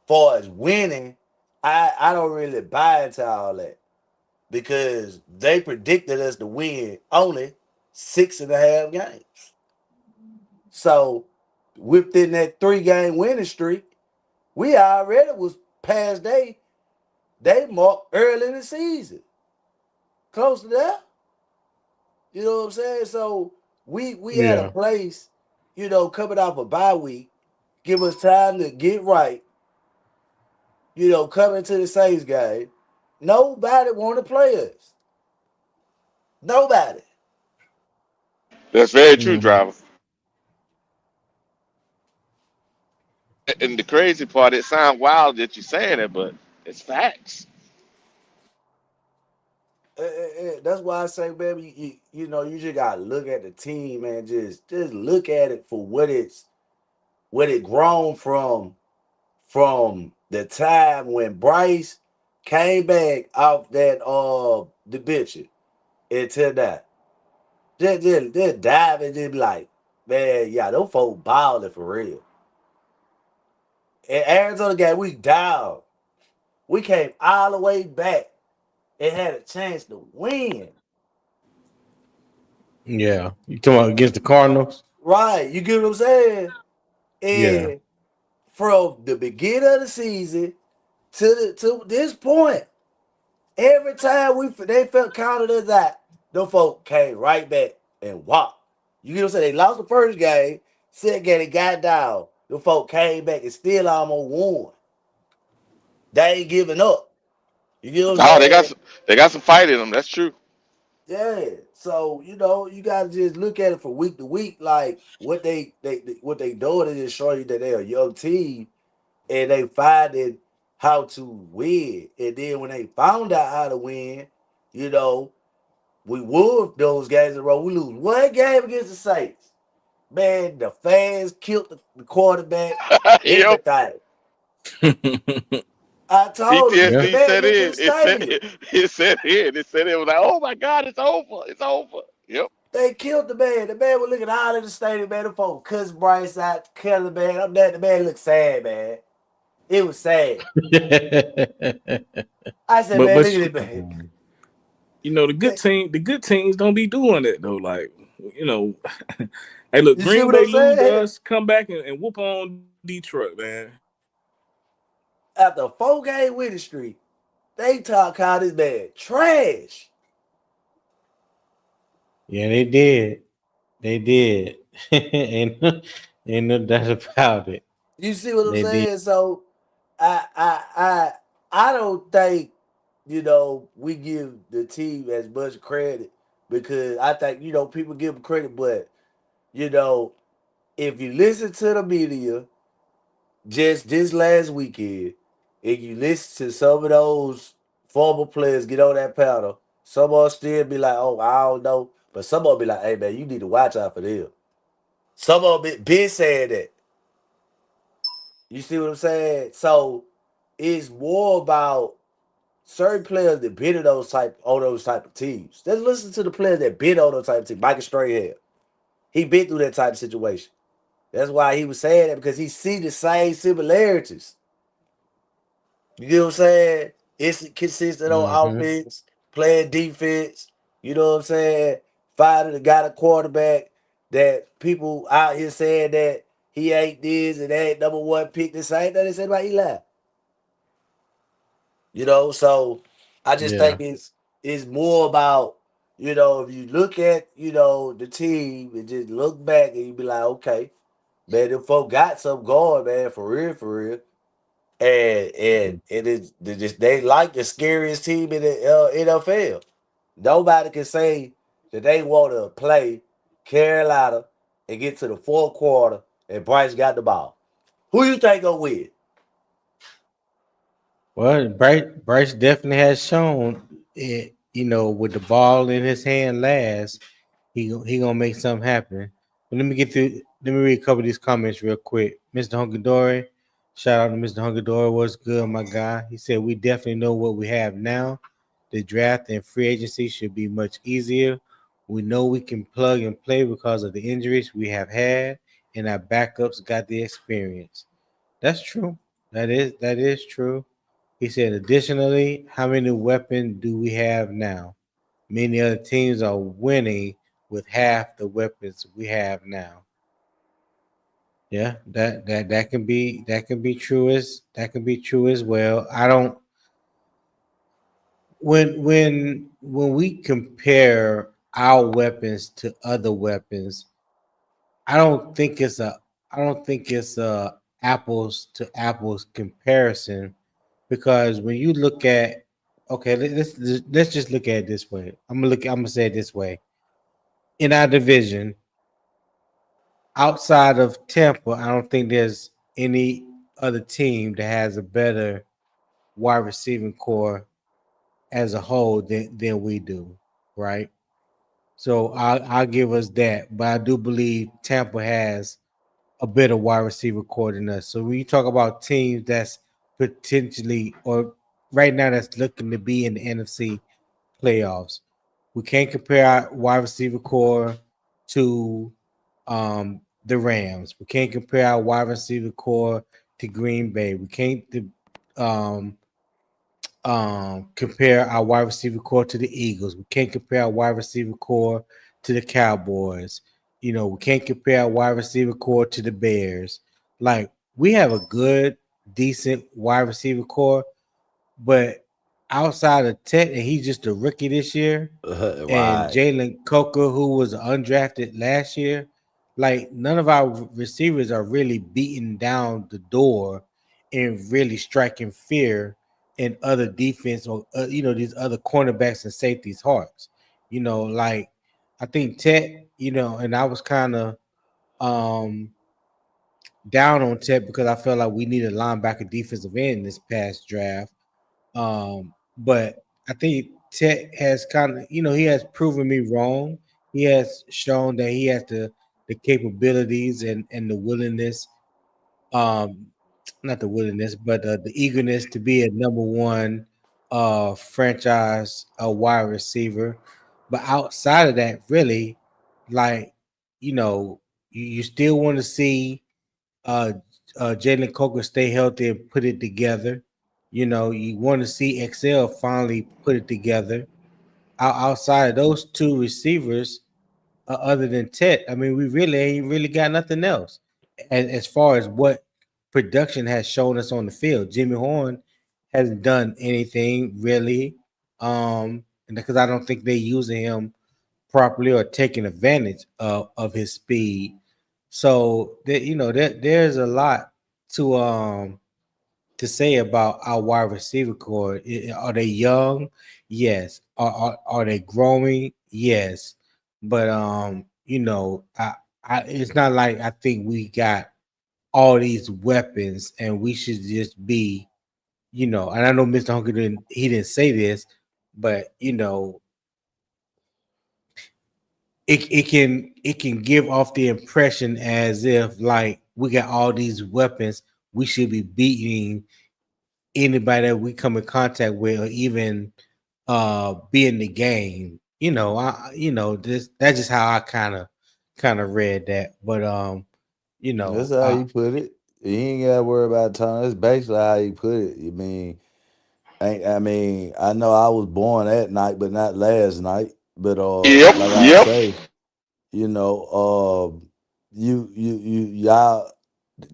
far as winning, I don't really buy into all that, because they predicted us to win only 6.5 games. So within that 3-game winning streak, we already was past they marked early in the season. Close to that. You know what I'm saying? So we had a Yeah. place, coming off a bye week, give us time to get right, coming to the Saints game. Nobody want to play us. Nobody. That's very true, Hmm. driver. And the crazy part, it sounds wild that you're saying it, but it's facts. That's why I say, baby, you just gotta look at the team and just look at it for what it grown from the time when Bryce came back off that the bitch until that. Just dive and just be like, man, yeah, those folks balling for real. And Arizona game, we down. We came all the way back and had a chance to win. Yeah. You talking about against the Cardinals? Right. You get what I'm saying? Yeah. And from the beginning of the season to this point, every time they felt counted us out, them folk came right back and walked. You get what I'm saying? They lost the first game, second game they got down. Them folk came back and still almost won. They ain't giving up. You get what I'm Oh, saying? they got some fight in them. That's true. Yeah. So you gotta just look at it from week to week, like what they doing, and just show you that they're a young team and they finding how to win. And then when they found out how to win, you know, we won those games in a row. We lose one game against the Saints. Man, the fans killed the quarterback, Yep. everything. I told him, the PTSD Yeah. man set looked in in. the stadium. It set in. It set in. It was like, oh my God, it's over. It's over. Yep. They killed the man. The man was looking all in the stadium, man. The folks cuss Bryce out, kill the man. I'm there. The man looked sad, man. It was sad. I said, But man, but look at it, man. the good teams don't be doing that though. Like, you know, hey, look, You see Green what I'm Bay lose to saying? us, come back and whoop on Detroit, man. After a 4-game winning streak, they called this man trash. Yeah, they did. They did. Ain't no doubt about it. You see what I'm They did. saying? So I I don't think we give the team as much credit because I think people give them credit, but you know if you listen to the media just this last weekend and you listen to some of those former players get on that panel, some of them still be like, "Oh, I don't know," but some of them be like, "Hey man, you need to watch out for them." Some of them been saying that. You see what I'm saying? So it's more about certain players that been in those type of teams. Let's listen to the players that been on those type of teams. Michael Strahan, he been through that type of situation. That's why he was saying that because he see the same similarities. You know what I'm saying? It's consistent on Mm-hmm. offense, playing defense. You know what I'm saying? Finding a quarterback that people out here saying that he ain't this and that ain't number one pick. The same thing they said about Eli. So I just Yeah. think it's more about if you look at the team and just look back and you be like, okay, man, them folk got something going, man, for real, and they like the scariest team in the NFL. Nobody can say that they want to play Carolina and get to the fourth quarter and Bryce got the ball. Who you think gonna win? Well, Bryce definitely has shown it. With the ball in his hand last, he gonna make something happen. But let me get through. Let me read a couple of these comments real quick. Mr. Hungadori, shout out to Mr. Hungadori. What's good, my guy? He said we definitely know what we have now. The draft and free agency should be much easier. We know we can plug and play because of the injuries we have had, and our backups got the experience. That's true. That is true. He said, additionally, how many weapons do we have now? Many other teams are winning with half the weapons we have now. Yeah, that can be true as well. I don't when we compare our weapons to other weapons, I don't think it's a I don't think it's a apples to apples comparison because when you look at okay, let's just look at it this way. I'm gonna say it this way. In our division, outside of Tampa, I don't think there's any other team that has a better wide receiving core as a whole than we do, right? So I'll give us that, but I do believe Tampa has a better wide receiver core than us. So when you talk about teams that's potentially or right now that's looking to be in the NFC playoffs, we can't compare our wide receiver core to the Rams. We can't compare our wide receiver core to Green Bay. We can't um, compare our wide receiver core to the Eagles. We can't compare our wide receiver core to the Cowboys. We can't compare our wide receiver core to the Bears. Like we have a good, decent wide receiver core, but outside of Tet, and he's just a rookie this year, and Right. Jalen Coker, who was undrafted last year, like none of our receivers are really beating down the door and really striking fear in other defense or these other cornerbacks and safeties' hearts. Like I think Tet, and I was kind of um down on Tet because I felt like we needed a linebacker defensive end this past draft. But I think Tet has kind of, he has proven me wrong. He has shown that he has the capabilities and the willingness, um, not the willingness, but the eagerness to be a number one franchise wide receiver. But outside of that, really, like you know, you still want to see uh, Jalen Coker stay healthy and put it together. You want to see Excel finally put it together. Outside of those two receivers, other than Tet, I mean, we really ain't really got nothing else. As far as what production has shown us on the field, Jimmy Horn hasn't done anything really, and because I don't think they're using him properly or taking advantage of his speed. So there's a lot to to say about our wide receiver core. Are they young? Yes. Are they growing? Yes. But I it's not like I think we got all these weapons and we should just be, and I know Mr. Hunker didn't say this, but it can give off the impression as if like we got all these weapons, we should be beating anybody that we come in contact with, or even be in the game. This that's just how I kind of read that. But you That's know, how uh you put it. You ain't gotta worry about time. That's basically how you put it. I know I was born that night, but not last night. But Yep, like I yep. say, you know, y'all,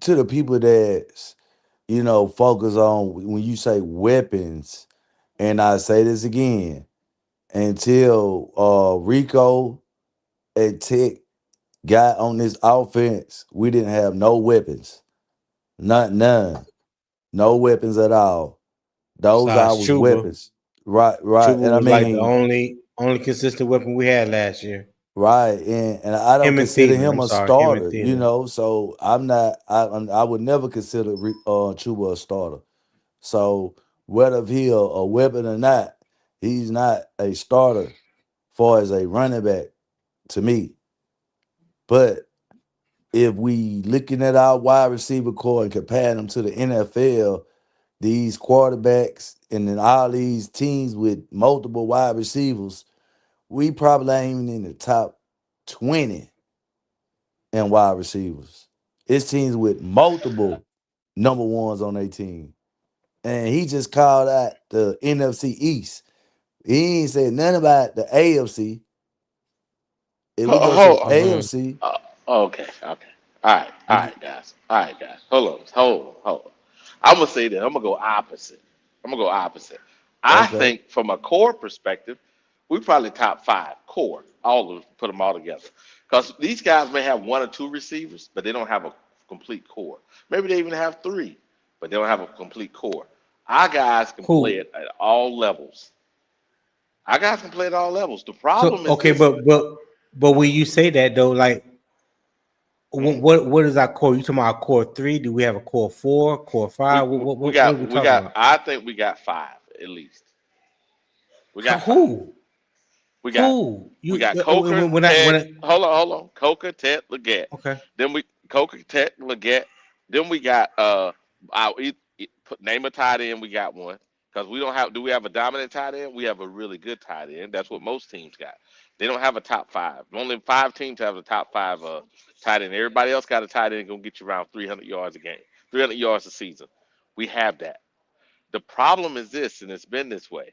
to the people that focus on when you say weapons, and I say this again, until Rico and Tech got on this offense, we didn't have no weapons. None. No weapons at all. Those are besides was Chuba, weapons. Right, right. Chuba And I was like the mean, only consistent weapon we had last year. right. And I don't Him and consider Thielen. him I'm a sorry, him and starter, Thielen. so I'm not I would never consider Chuba a starter. So whether he a weapon or not, he's not a starter far as a running back to me. But if we looking at our wide receiver core and comparing them to the NFL, these quarterbacks and then all these teams with multiple wide receivers, we probably ain't even in the top 20 in wide receivers. It's teams with multiple number ones on their team. And he just called out the NFC East. He ain't said nothing about the AFC. If we go to the Hold. Mhm. AFC, Okay, okay. All we right, guys. All right, guys. Hold on. I'm gonna say that. I'm gonna go opposite. I okay. think from a core perspective, we probably top five core. All of them, put them all together, because these guys may have one or two receivers, but they don't have a complete core. Maybe they even have three, but they don't have a complete core. Our guys can play Who? it at all levels. Our guys can play at all levels. The So problem is okay, this. but when you say that though, like what Mhm. what is our core? You talking about our core three? Do we have a core four, core We, five? What we what we what, what are we got we talking got. about? I think we got five at least. We got five. Who? We got Who? we You got Coker, when Ted. I Hold on. Coker, Ted, Leggett. okay. Then we Coker, Ted, Leggett. Then we got name a tight end. We got one because we don't have. Do we have a dominant tight end? We have a really good tight end. That's what most teams got. They don't have a top five. Only five teams have a top five tight end. Everybody else got a tight end gonna get you around 300 yards a game, 300 yards a season. We have that. The problem is this, and it's been this way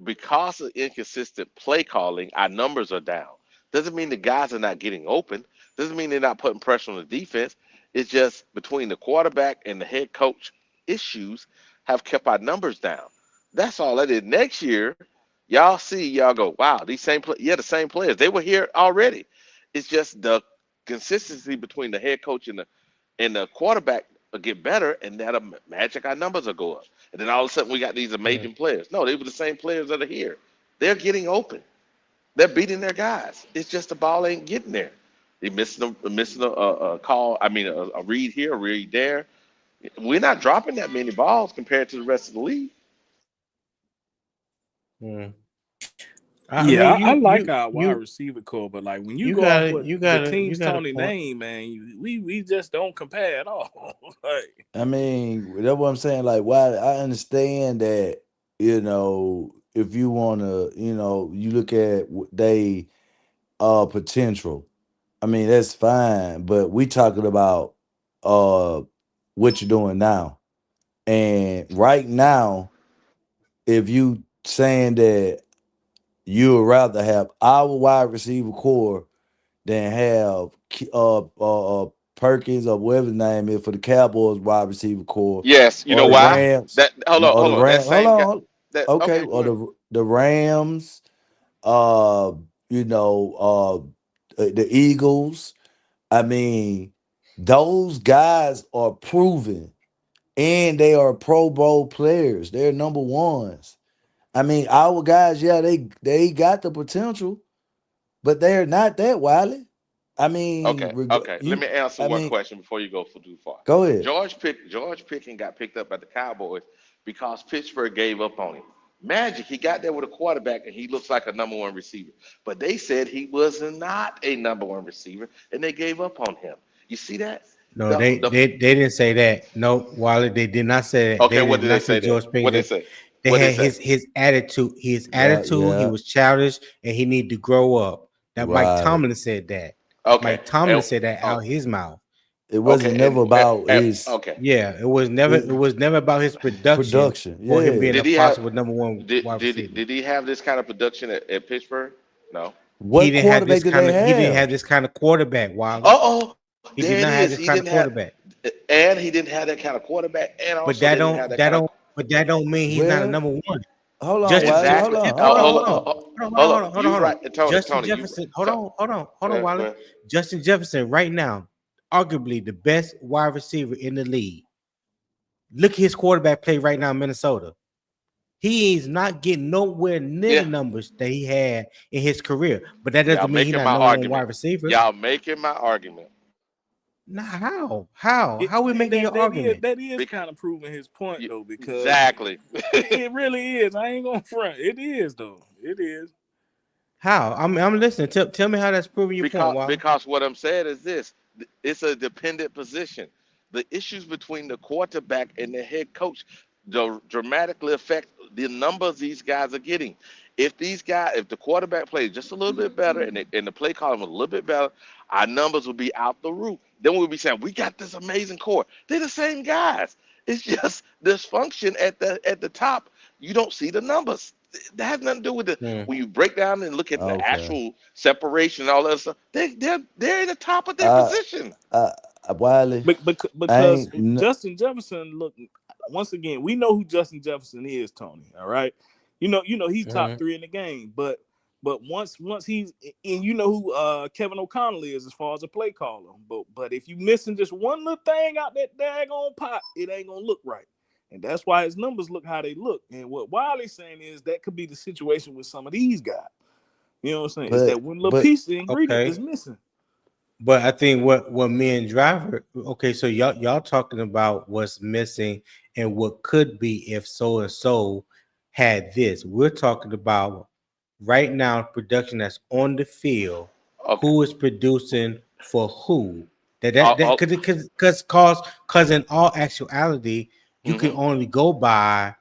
because of inconsistent play calling, our numbers are down. Doesn't mean the guys are not getting open. Doesn't mean they're not putting pressure on the defense. It's just between the quarterback and the head coach issues have kept our numbers down. That's all that is. Next year, y'all see, y'all go, wow, these yeah, the same players. They were here already. It's just the consistency between the head coach and the quarterback will get better, and that'll magic our numbers will go up. And then all of a sudden we got these Mm. amazing players. No, they were the same players that are here. They're getting open. They're beating their guys. It's just the ball ain't getting there. They missing a call. I mean, a read here, a read there. We're not dropping that many balls compared to the rest of the league. Mm. I mean, Yeah, I like our wide you receiver core, but like when you you go off gotta what you the gotta you teams got a Tony point. name, man, we just don't compare at all. Like, I mean, that's what I'm saying. Like, why I understand that, if you wanna, you look at they potential. I mean, that's fine, but we talking about uh what you're doing now. And right now, if you saying that you would rather have our wide receiver core than have Perkins or whatever his name is for the Cowboys wide receiver core, Yes, you or know the why? Rams, That hold on, or the hold on. That Rams. Hold same guy. on, That okay, okay, go or ahead. the Rams, uh, you know, the Eagles. I mean, those guys are proven and they are Pro Bowl players. They're number ones. I mean, our guys, yeah, they got the potential, but they're not that wily. I mean, Okay, okay. Let me answer I one mean, question before you go for too far. go ahead. George Pickens got picked up by the Cowboys because Pittsburgh gave up on him. Magic, he got there with a quarterback and he looks like a number one receiver. But they said he was not a number one receiver and they gave up on him. You see that? No, The they the they, they didn't say that. No, Wally, they did not say that. okay, They what did did they not say say then? George Pickens. What did they say? They What did they had say? his attitude. His Yeah, attitude. He yeah, was childish, and he needed to grow up. That Mike right. Tomlin said that. Okay. Mike Tomlin And, said that oh, out his mouth. It wasn't okay, never about his okay. Yeah, it was never. It his was never about his production production. or him Yeah. being a Did he have possible number one wide receiver. did he have this kind of production at Pittsburgh? No. He What didn't have quarterback this did they kind of. He didn't have? have this kind of quarterback, Wally. Oh, He did there not it have is. this He kind of didn't have, quarterback. and he didn't have that kind of quarterback, and But also that didn't have don't. that That kind of don't. But that don't mean he's not a Well, number one. hold on, Justin Wiley. Jefferson. Hold exactly. on, Hold hold on, on, hold hold on, on. Hold hold up. on, hold on, You hold on. right, Tony. Justin Tony, you Jefferson. to, Hold on, go Wally. ahead. Justin Jefferson right now, arguably the best wide receiver in the league. Look at his quarterback play right now in Minnesota. He is not getting nowhere near the Yeah, numbers that he had in his career. But that y'all doesn't mean he's making not my number one wide argument. receiver. Y'all making my argument Nah, how? How? It, How we making your argument? that is because kind of proving his point though, because exactly. it really is. I ain't gonna front. It is though. It is. How? I'm listening. Tell me how that's proving your point, Wally. Because what I'm saying is this: it's a dependent position. The issues between the quarterback and the head coach dramatically affect the numbers these guys are getting. If the quarterback plays just a little bit better and the play column a little bit better, our numbers will be out the roof. Then we'll be saying we got this amazing core. They're the same guys. It's just dysfunction at the top. You don't see the numbers. That has nothing to do with the Hmm. when you break down and look at the Okay. actual separation and all that stuff. They're in the top of their Uh, position. uh, Wiley, I Because ain't. Justin Jefferson, look, once again, we know who Justin Jefferson is, Tony. All right, you know he's top Mhm. three in the game, but once he's and you know who Kevin O'Connell is as far as a play caller. But if you missing just one little thing out that daggone pot, it ain't gonna look right. And that's why his numbers look how they look. And what Wiley's saying is that could be the situation with some of these guys. You know what I'm saying? It's that one little But piece of ingredient Okay. that's missing. But I think what me and Driver, okay, so y'all talking about what's missing and what could be if so and so had this. We're talking about right now production that's on the field. Okay. Who is producing for who? All, That all, because in all actuality, you can hmm only go by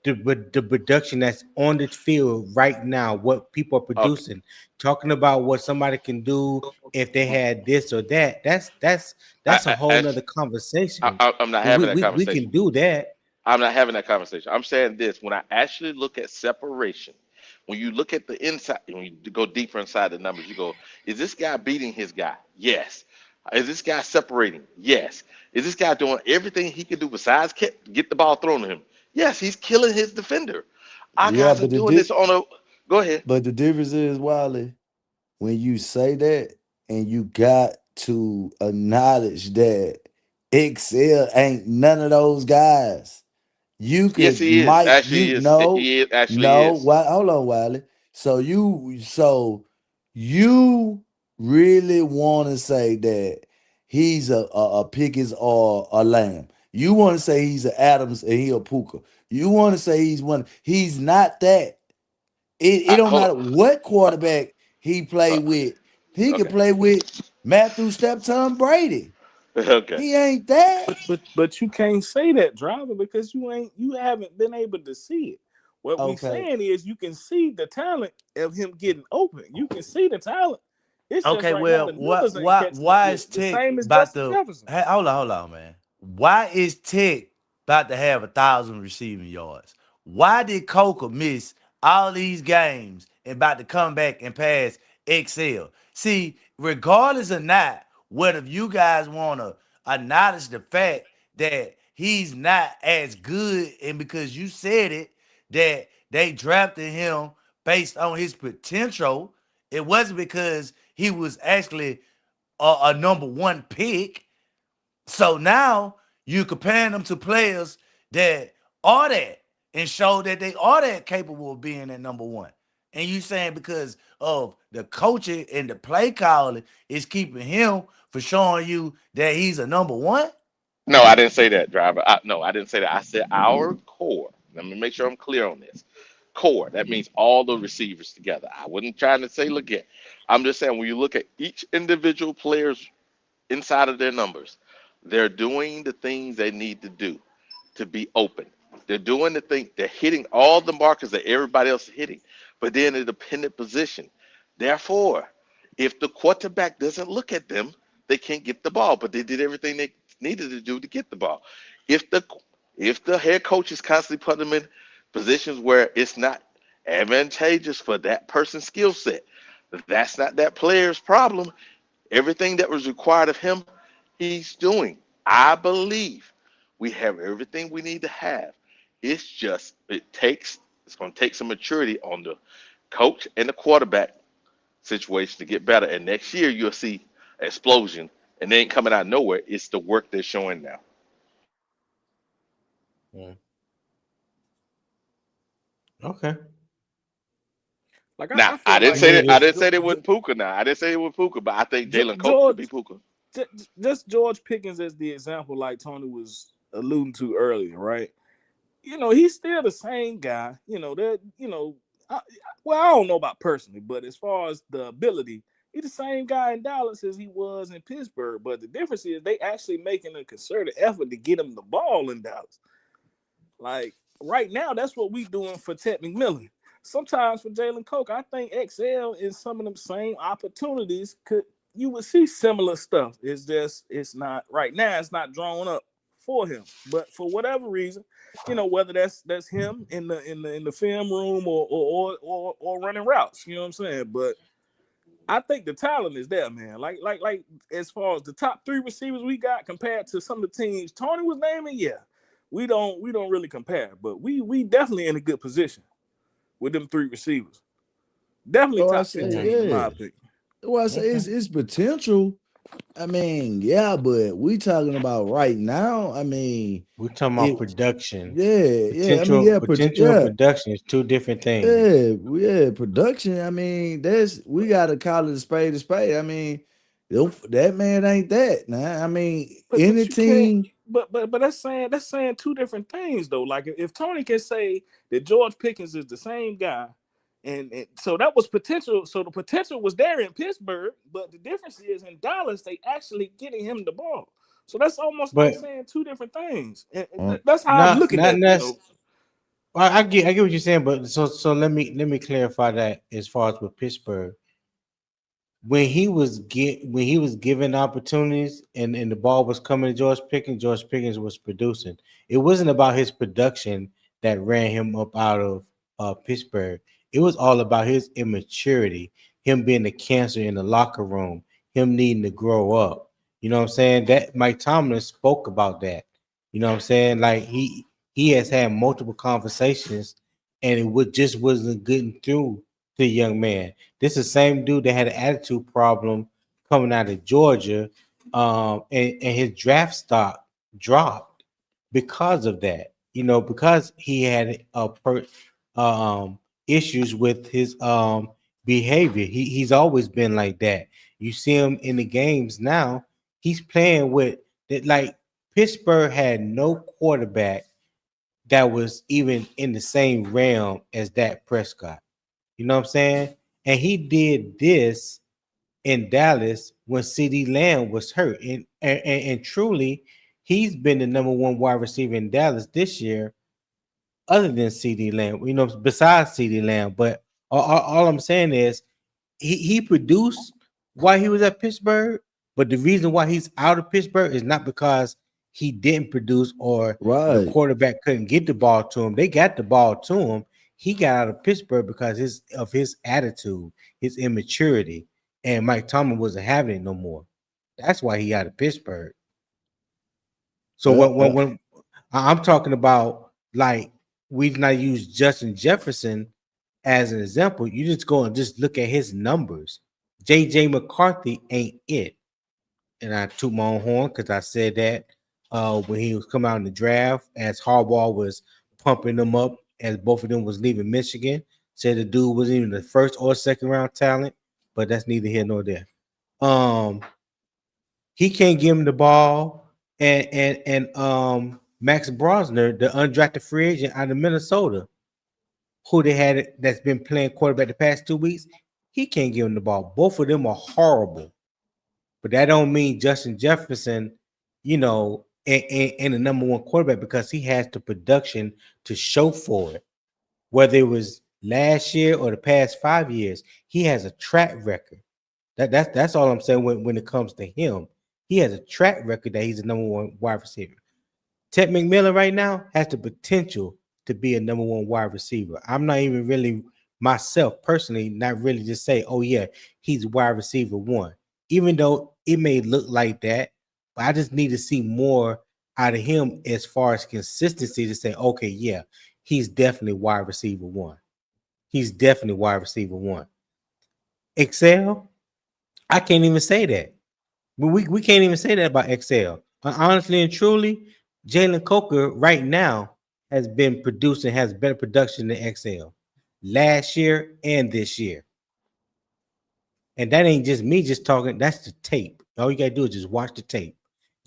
the production that's on the field right now, what people are Okay. producing. Talking about what somebody can do if they had this or that, that's a whole nother conversation. I'm not But having that we can conversation. do that. I'm not having that conversation. I'm saying this: when I actually look at separation, when you look at the inside, when you go deeper inside the numbers, you go, is this guy beating his guy? Yes. Is this guy separating? Yes. Is this guy doing everything he can do besides get the ball thrown to him? Yes, he's killing his defender. Our yeah, guys are but doing this on a. Go ahead. the difference is, Wiley, when you say that, and you got to acknowledge that Excel ain't none of those guys. You Yes, could he is. might Actually, he you is. know He is. Actually, he no is. why hold on, Wiley. So you really want to say that he's a Pickens or a Lamb. You want to say he's a Adams and he a Puka. You want to say he's not that. It don't Hold matter on. what quarterback he play Uh, with. He could okay. play with Matthew Stepton Brady. Okay. He ain't that. But you can't say that, driver, because you haven't been able to see it. What we Okay. saying is you can see the talent of him getting open. You can see the talent. It's just Okay, right now well, the numbers ain't catching up why with is it. The Tech same as about Justin to Jefferson. hold on, man? Why is Tech about to have 1,000 receiving yards? Why did Coker miss all these games and about to come back and pass Excel? See, regardless or not, whether you guys want to acknowledge the fact that he's not as good, and because you said it, that they drafted him based on his potential, it wasn't because he was actually a number one pick. So now You comparing them to players that are that and show that they are that capable of being at number one. And you saying because of the coaching and the play calling is keeping him for showing you that he's a number one? No, I didn't say that, driver. No, I didn't say that. I said our core. Let me make sure I'm clear on this. Core. That means all the receivers together. I wasn't trying to say look at. I'm just saying when you look at each individual player's inside of their numbers, they're doing the things they need to do to be open. They're doing the thing. They're hitting all the markers that everybody else is hitting, but they're in a dependent position. Therefore, if the quarterback doesn't look at them, they can't get the ball. But they did everything they needed to do to get the ball. If the if the head coach is constantly putting them in positions where it's not advantageous for that person's skill set, that's not that player's problem. Everything that was required of him, he's doing. I believe we have everything we need to have. It's just it's going to take some maturity on the coach and the quarterback situation to get better. And next year you'll see explosion, and they ain't coming out of nowhere. It's the work they're showing now. Yeah. Okay. Like Now I I feel didn't like say that. I If didn't say that with Puka. Now I didn't say it with Puka, but I think Jalen Coach could be George, Puka. just George Pickens as the example, like Tony was alluding to earlier, right? He's still the same guy. I don't know about personally, but as far as the ability, he's the same guy in Dallas as he was in Pittsburgh. But the difference is they actually making a concerted effort to get him the ball in Dallas. Like right now, that's what we doing for Ted McMillan. Sometimes for Jalen Coke, I think XL in some of them same opportunities you would see similar stuff. It's not right now. It's not drawn up for him, but for whatever reason, whether that's him in the film room or running routes. You know what I'm saying? But I think the talent is there, man. Like as far as the top three receivers we got compared to some of the teams Tony was naming, yeah, we don't really compare, but we definitely in a good position with them three receivers. Definitely Oh, I top say, 15 in my yeah. opinion. Well, I say it's potential. I mean, yeah, but we talking about right now. I mean, we're talking about it, production, yeah. I mean, potential and production is two different things. yeah. Production. I mean, we got to call it a spade a spade. I mean, that man ain't that. Now, I mean, But any you can't. team. But that's saying two different things though. Like if Tony can say that George Pickens is the same guy, and so that was potential. So the potential was there in Pittsburgh, but the difference is in Dallas they actually getting him the ball. So that's almost like But saying two different things. And Um, that's how I'm not looking not at necessarily. I get what you're saying, but so let me clarify that as far as with Pittsburgh, when he was given opportunities and the ball was coming to George Pickens was producing. It wasn't about his production that ran him up out of Pittsburgh. It was all about his immaturity, him being a cancer in the locker room, him needing to grow up. You know what I'm saying? That Mike Tomlin spoke about that. You know what I'm saying? Like he has had multiple conversations, and just wasn't getting through to the young man. This is the same dude that had an attitude problem coming out of Georgia, and his draft stock dropped because of that. Because he had issues with his behavior. He's always been like that. You see him in the games now. He's playing with that. Like Pittsburgh had no quarterback that was even in the same realm as Dak Prescott. You know what I'm saying? And he did this in Dallas when CD Lamb was hurt. And truly, he's been the number one wide receiver in Dallas this year, other than CD Lamb, besides CD Lamb. But all I'm saying is he produced while he was at Pittsburgh, but the reason why he's out of Pittsburgh is not because he didn't produce or the right. quarterback couldn't get the ball to him. They got the ball to him. He got out of Pittsburgh because of his attitude, his immaturity, and Mike Tomlin wasn't having it no more. That's why he out of Pittsburgh. So when I'm talking about, like, we not use Justin Jefferson as an example, you just go and just look at his numbers. JJ McCarthy ain't it. And I toot my own horn because I said that when he was coming out in the draft, as Harbaugh was pumping them up as both of them was leaving Michigan. Said the dude wasn't even the first or second round talent, but that's neither here nor there. He can't give him the ball, and Max Brosner, the undrafted free agent out of Minnesota, who they had that's been playing quarterback the past 2 weeks, he can't give him the ball. Both of them are horrible. But that don't mean Justin Jefferson, and the number one quarterback, because he has the production to show for it. Whether it was last year or the past 5 years, he has a track record. That's all I'm saying when it comes to him. He has a track record that he's the number one wide receiver. Ted McMillan right now has the potential to be a number one wide receiver. I'm not even really myself personally, not really just say, oh yeah, he's wide receiver one, even though it may look like that. But I just need to see more out of him as far as consistency to say, okay, yeah, he's definitely wide receiver one. He's definitely wide receiver one. Excel, I can't even say that. But we can't even say that about Excel. Honestly and truly, Jalen Coker right now has been producing, has better production than Excel last year and this year. And that ain't just me just talking, that's the tape. All you gotta do is just watch the tape.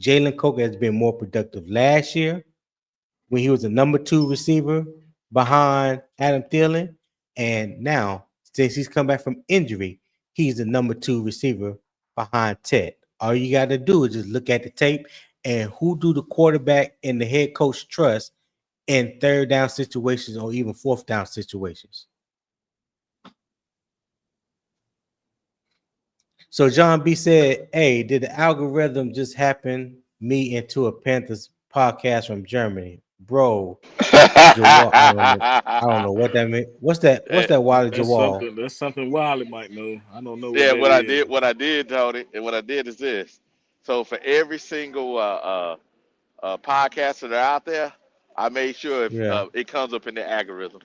Jalen Coker has been more productive last year when he was a number 2 receiver behind Adam Thielen. And now, since he's come back from injury, he's the number 2 receiver behind Ted. All you got to do is just look at the tape and who do the quarterback and the head coach trust in third down situations or even fourth down situations. So John B said, hey, did the algorithm just happen me into a Panthers podcast from Germany? Bro, Jawal, I don't know what that meant. What's that? What's Eh, that, Wiley That's Jawal? something. That's something Wiley might know. I don't know what yeah, that is. what I did, Tony, and what I did is this. So for every single podcaster that are out there, I made sure if Yeah. it comes up in the algorithm.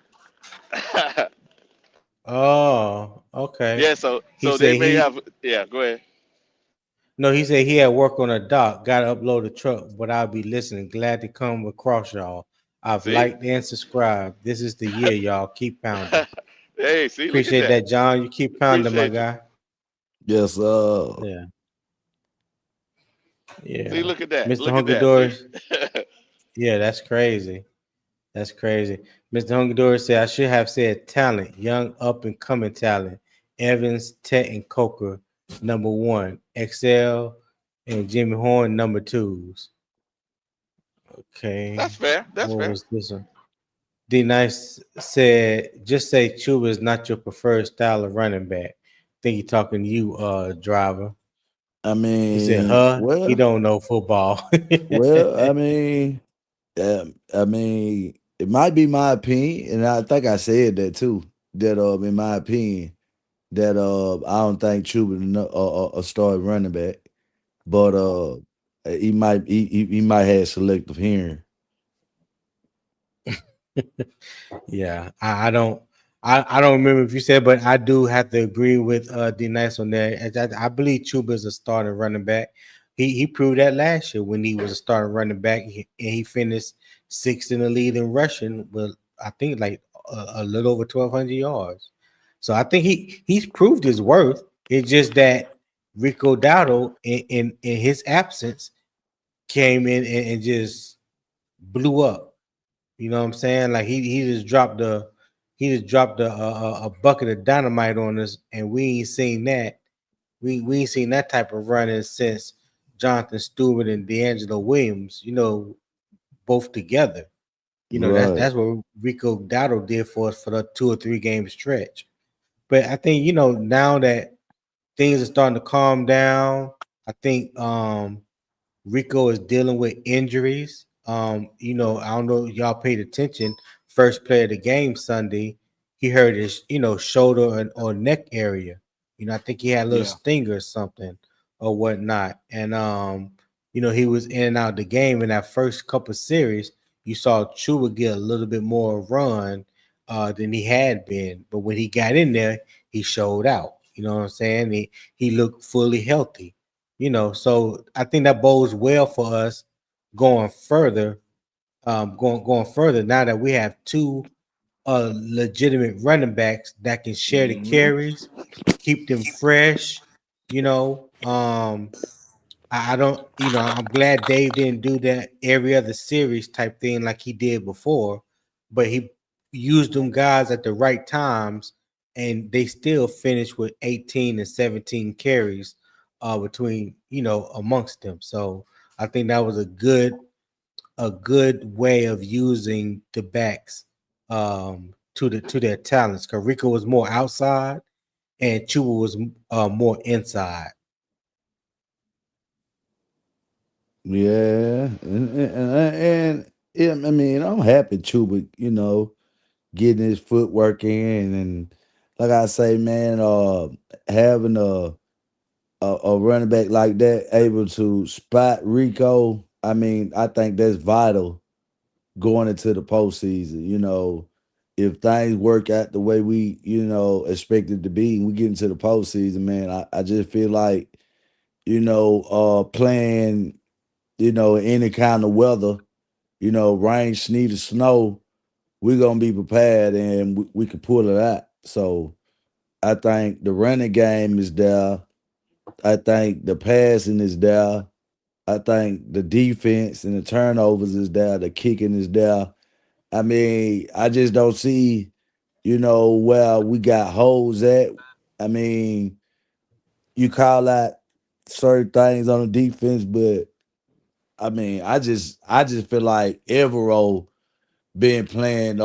Oh, okay. Yeah, so He they said may he have. Yeah, go ahead. no, he said he had work on a dock, gotta upload the truck, but I'll be listening. Glad to come across y'all. I've See, liked and subscribed. This is the year, y'all. Keep pounding. hey, see, look at Appreciate that. that, John. You keep pounding, my Appreciate you. guy. Yes, Yeah, See, yeah. look at that. Mr. Look at Hungry that. See. Doors. Yeah, that's crazy. That's crazy. Mr. Hungry Doors said I should have said talent, young up and coming talent. Evans, Tet, and Coker, number one. Excel and Jimmy Horn, number twos. That's Okay. fair. That's What fair. was this one? D Nice said, just say Chuba is not your preferred style of running back. Think he talking to you, driver. I He said, mean, huh? He don't know football. I mean, it might be my opinion, and I think I said that too. That in my opinion, that I don't think Chuba a start running back, but he might have selective hearing. Yeah, I don't remember if you said, but I do have to agree with D Nice on that. As I believe Chuba is a starting running back. He proved that last year when he was a starting running back, and he finished sixth in the lead in rushing with I think like a little over 1,200 yards. So I think he's proved his worth. It's just that Rico Dowdle in his absence came in and just blew up. You know what I'm saying? Like he just dropped a bucket of dynamite on us, and we ain't seen that. We ain't seen that type of running since Jonathan Stewart and D'Angelo Williams. Both together. Right. That's what Rico Dowdle did for us for the 2 or 3 game stretch. But I think now that things are starting to calm down, I think Rico is dealing with injuries. I don't know if y'all paid attention. First play of the game Sunday, he hurt his, shoulder or neck area. I think he had a little Yeah. stinger or something or whatnot. And he was in and out of the game in that first couple series. You saw Chuba get a little bit more run than he had been. But when he got in there, he showed out. You know what I'm saying? He looked fully healthy. So I think that bodes well for us, going further, going further. Now that we have two legitimate running backs that can share the Mm-hmm. carries, keep them fresh. You know, I don't. You know, I'm glad Dave didn't do that every other series type thing like he did before, but he used them guys at the right times, and they still finished with 18 and 17 carries between amongst them. So I think that was a good way of using the backs to their talents. Because Rico was more outside and Chuba was more inside. Yeah, yeah, I mean, I'm happy Chuba, getting his footwork in, and like I say, man, having a running back like that able to spot Rico, I mean, I think that's vital going into the postseason. If things work out the way we, expect it to be, and we get into the postseason, man, I just feel like, playing, any kind of weather, rain, sleet, or snow, we're gonna be prepared and we can pull it out. So I think the running game is there. I think the passing is there. I think the defense and the turnovers is there. The kicking is there. I mean, I just don't see, where we got holes at. I mean, you call out certain things on the defense, but I mean, I just feel like Evero been playing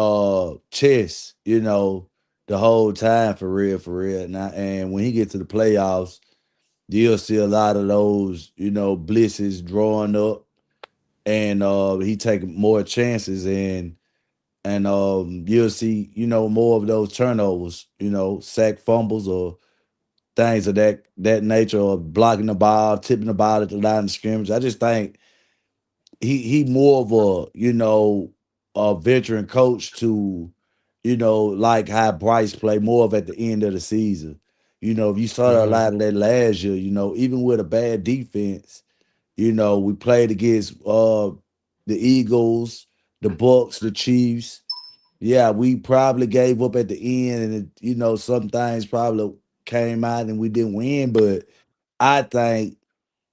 chess, the whole time for real. Now, and when he get to the playoffs, you'll see a lot of those, blitzes drawing up, and he taking more chances, and you'll see, more of those turnovers, sack fumbles or things of that nature, or blocking the ball, tipping the ball at the line of scrimmage. I just think he more of a veteran coach to, like how Bryce played more of at the end of the season. If you saw a Mm-hmm. lot of that last year, even with a bad defense, we played against the Eagles, the Bucks, the Chiefs. Yeah, we probably gave up at the end, and some things probably came out and we didn't win. But I think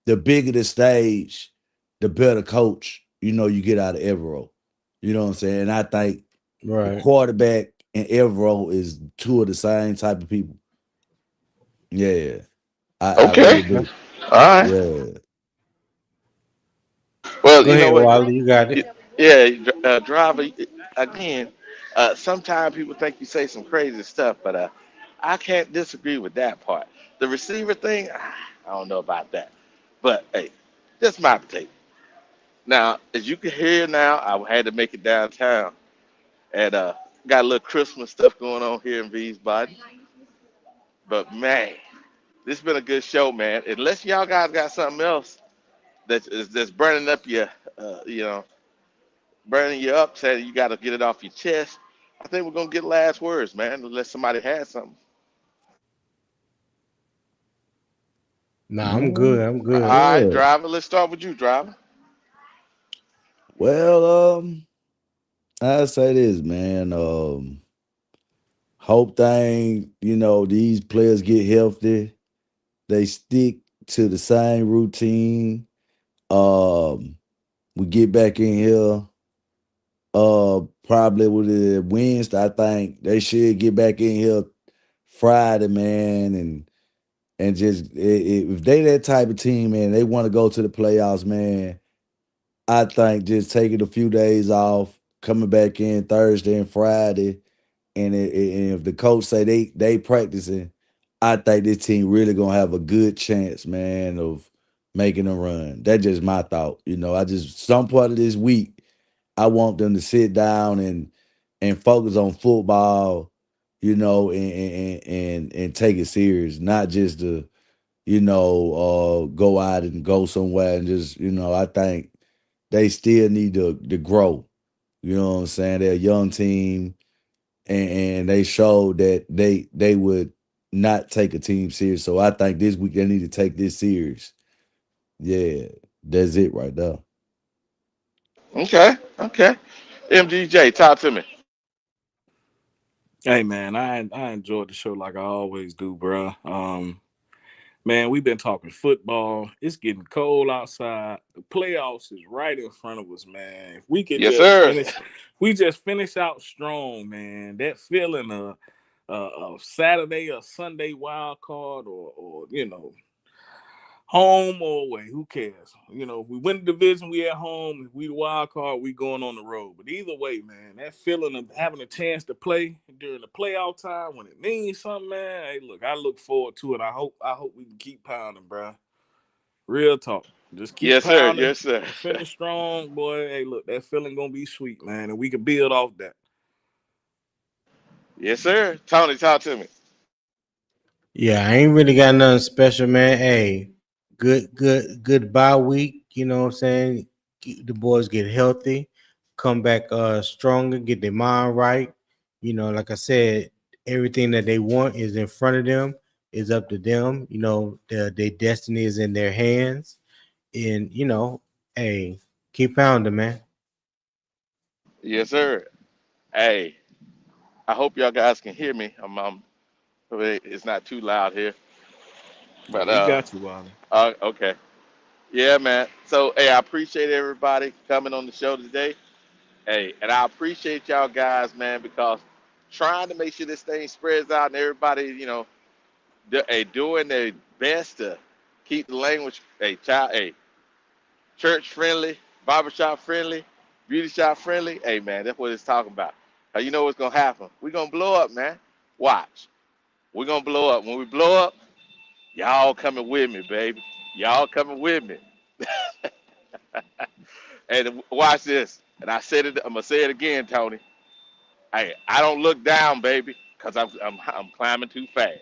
the bigger the stage, the better coach, you get out of Evero. You know what I'm saying? And I think the Right. quarterback and Evero is two of the same type of people. Yeah, I Okay. really do. All right. Yeah. Well, Go you know ahead, what? Wally. You got it. Yeah, driver. Again, sometimes people think you say some crazy stuff, but I can't disagree with that part. The receiver thing, I don't know about that. But hey, that's my take. Now, as you can hear now, I had to make it downtown, and got a little Christmas stuff going on here in V's body. But man, this has been a good show, man. Unless y'all guys got something else that's burning up your, burning you up, saying you got to get it off your chest. I think we're gonna get last words, man. Unless somebody has something. Nah, I'm No, good. I'm All good. right, yeah. driver. Let's start with you, driver. Well, I say this, man. Hope thing, these players get healthy. They stick to the same routine. Um, we get back in here. Probably with the Wednesday. I think they should get back in here Friday, man, and just if they that type of team, man, they want to go to the playoffs, man. I think just taking a few days off, coming back in Thursday and Friday, and if the coach say they practicing, I think this team really gonna have a good chance, man, of making a run. That's just my thought. I just some part of this week, I want them to sit down and focus on football, and take it serious, not just to go out and go somewhere and just I think they still need to grow. You know what I'm saying? They're a young team, and they showed that they would not take a team serious. So I think this week they need to take this serious. Yeah, that's it right there. Okay, okay. MGJ, talk to me. Hey man, I enjoyed the show like I always do, bro. Man, we've been talking football. It's getting cold outside. The playoffs is right in front of us, man. If we could Yes, just sir. finish, we just finish out strong, man. That feeling of Saturday or Sunday wild card or home or away, who cares? If we win the division, we at home. If we the wild card, we going on the road. But either way, man, that feeling of having a chance to play during the playoff time when it means something, man. Hey, look, I look forward to it. I hope we can keep pounding, bro. Real talk. Just keep Yes, sir. pounding Yes, sir. and finish strong, boy. Hey, look, that feeling gonna be sweet, man, and we can build off that. Yes, sir. Tony, talk to me. Yeah, I ain't really got nothing special, man. Hey, good bye week. You know what I'm saying? The boys get healthy, come back stronger, get their mind right. Like I said, everything that they want is in front of them. Is up to them. Their destiny is in their hands. And hey, keep pounding, man. Yes, sir. Hey, I hope y'all guys can hear me. It's not too loud here, Yeah, but we got you, Wally. okay. Yeah, man. So, hey, I appreciate everybody coming on the show today. Hey, and I appreciate y'all guys, man, because trying to make sure this thing spreads out and everybody, doing their best to keep the language, church friendly, barbershop friendly, beauty shop friendly. Hey, man, that's what it's talking about. You know what's gonna happen? We're gonna blow up, man. Watch. We're gonna blow up. When we blow up, y'all coming with me, baby. Y'all coming with me. And watch this. And I said it. I'm gonna say it again, Tony. Hey, I don't look down, baby, cause I'm climbing too fast.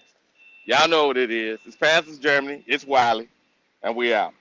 Y'all know what it is. It's Panthers Germany. It's Wiley, and we out.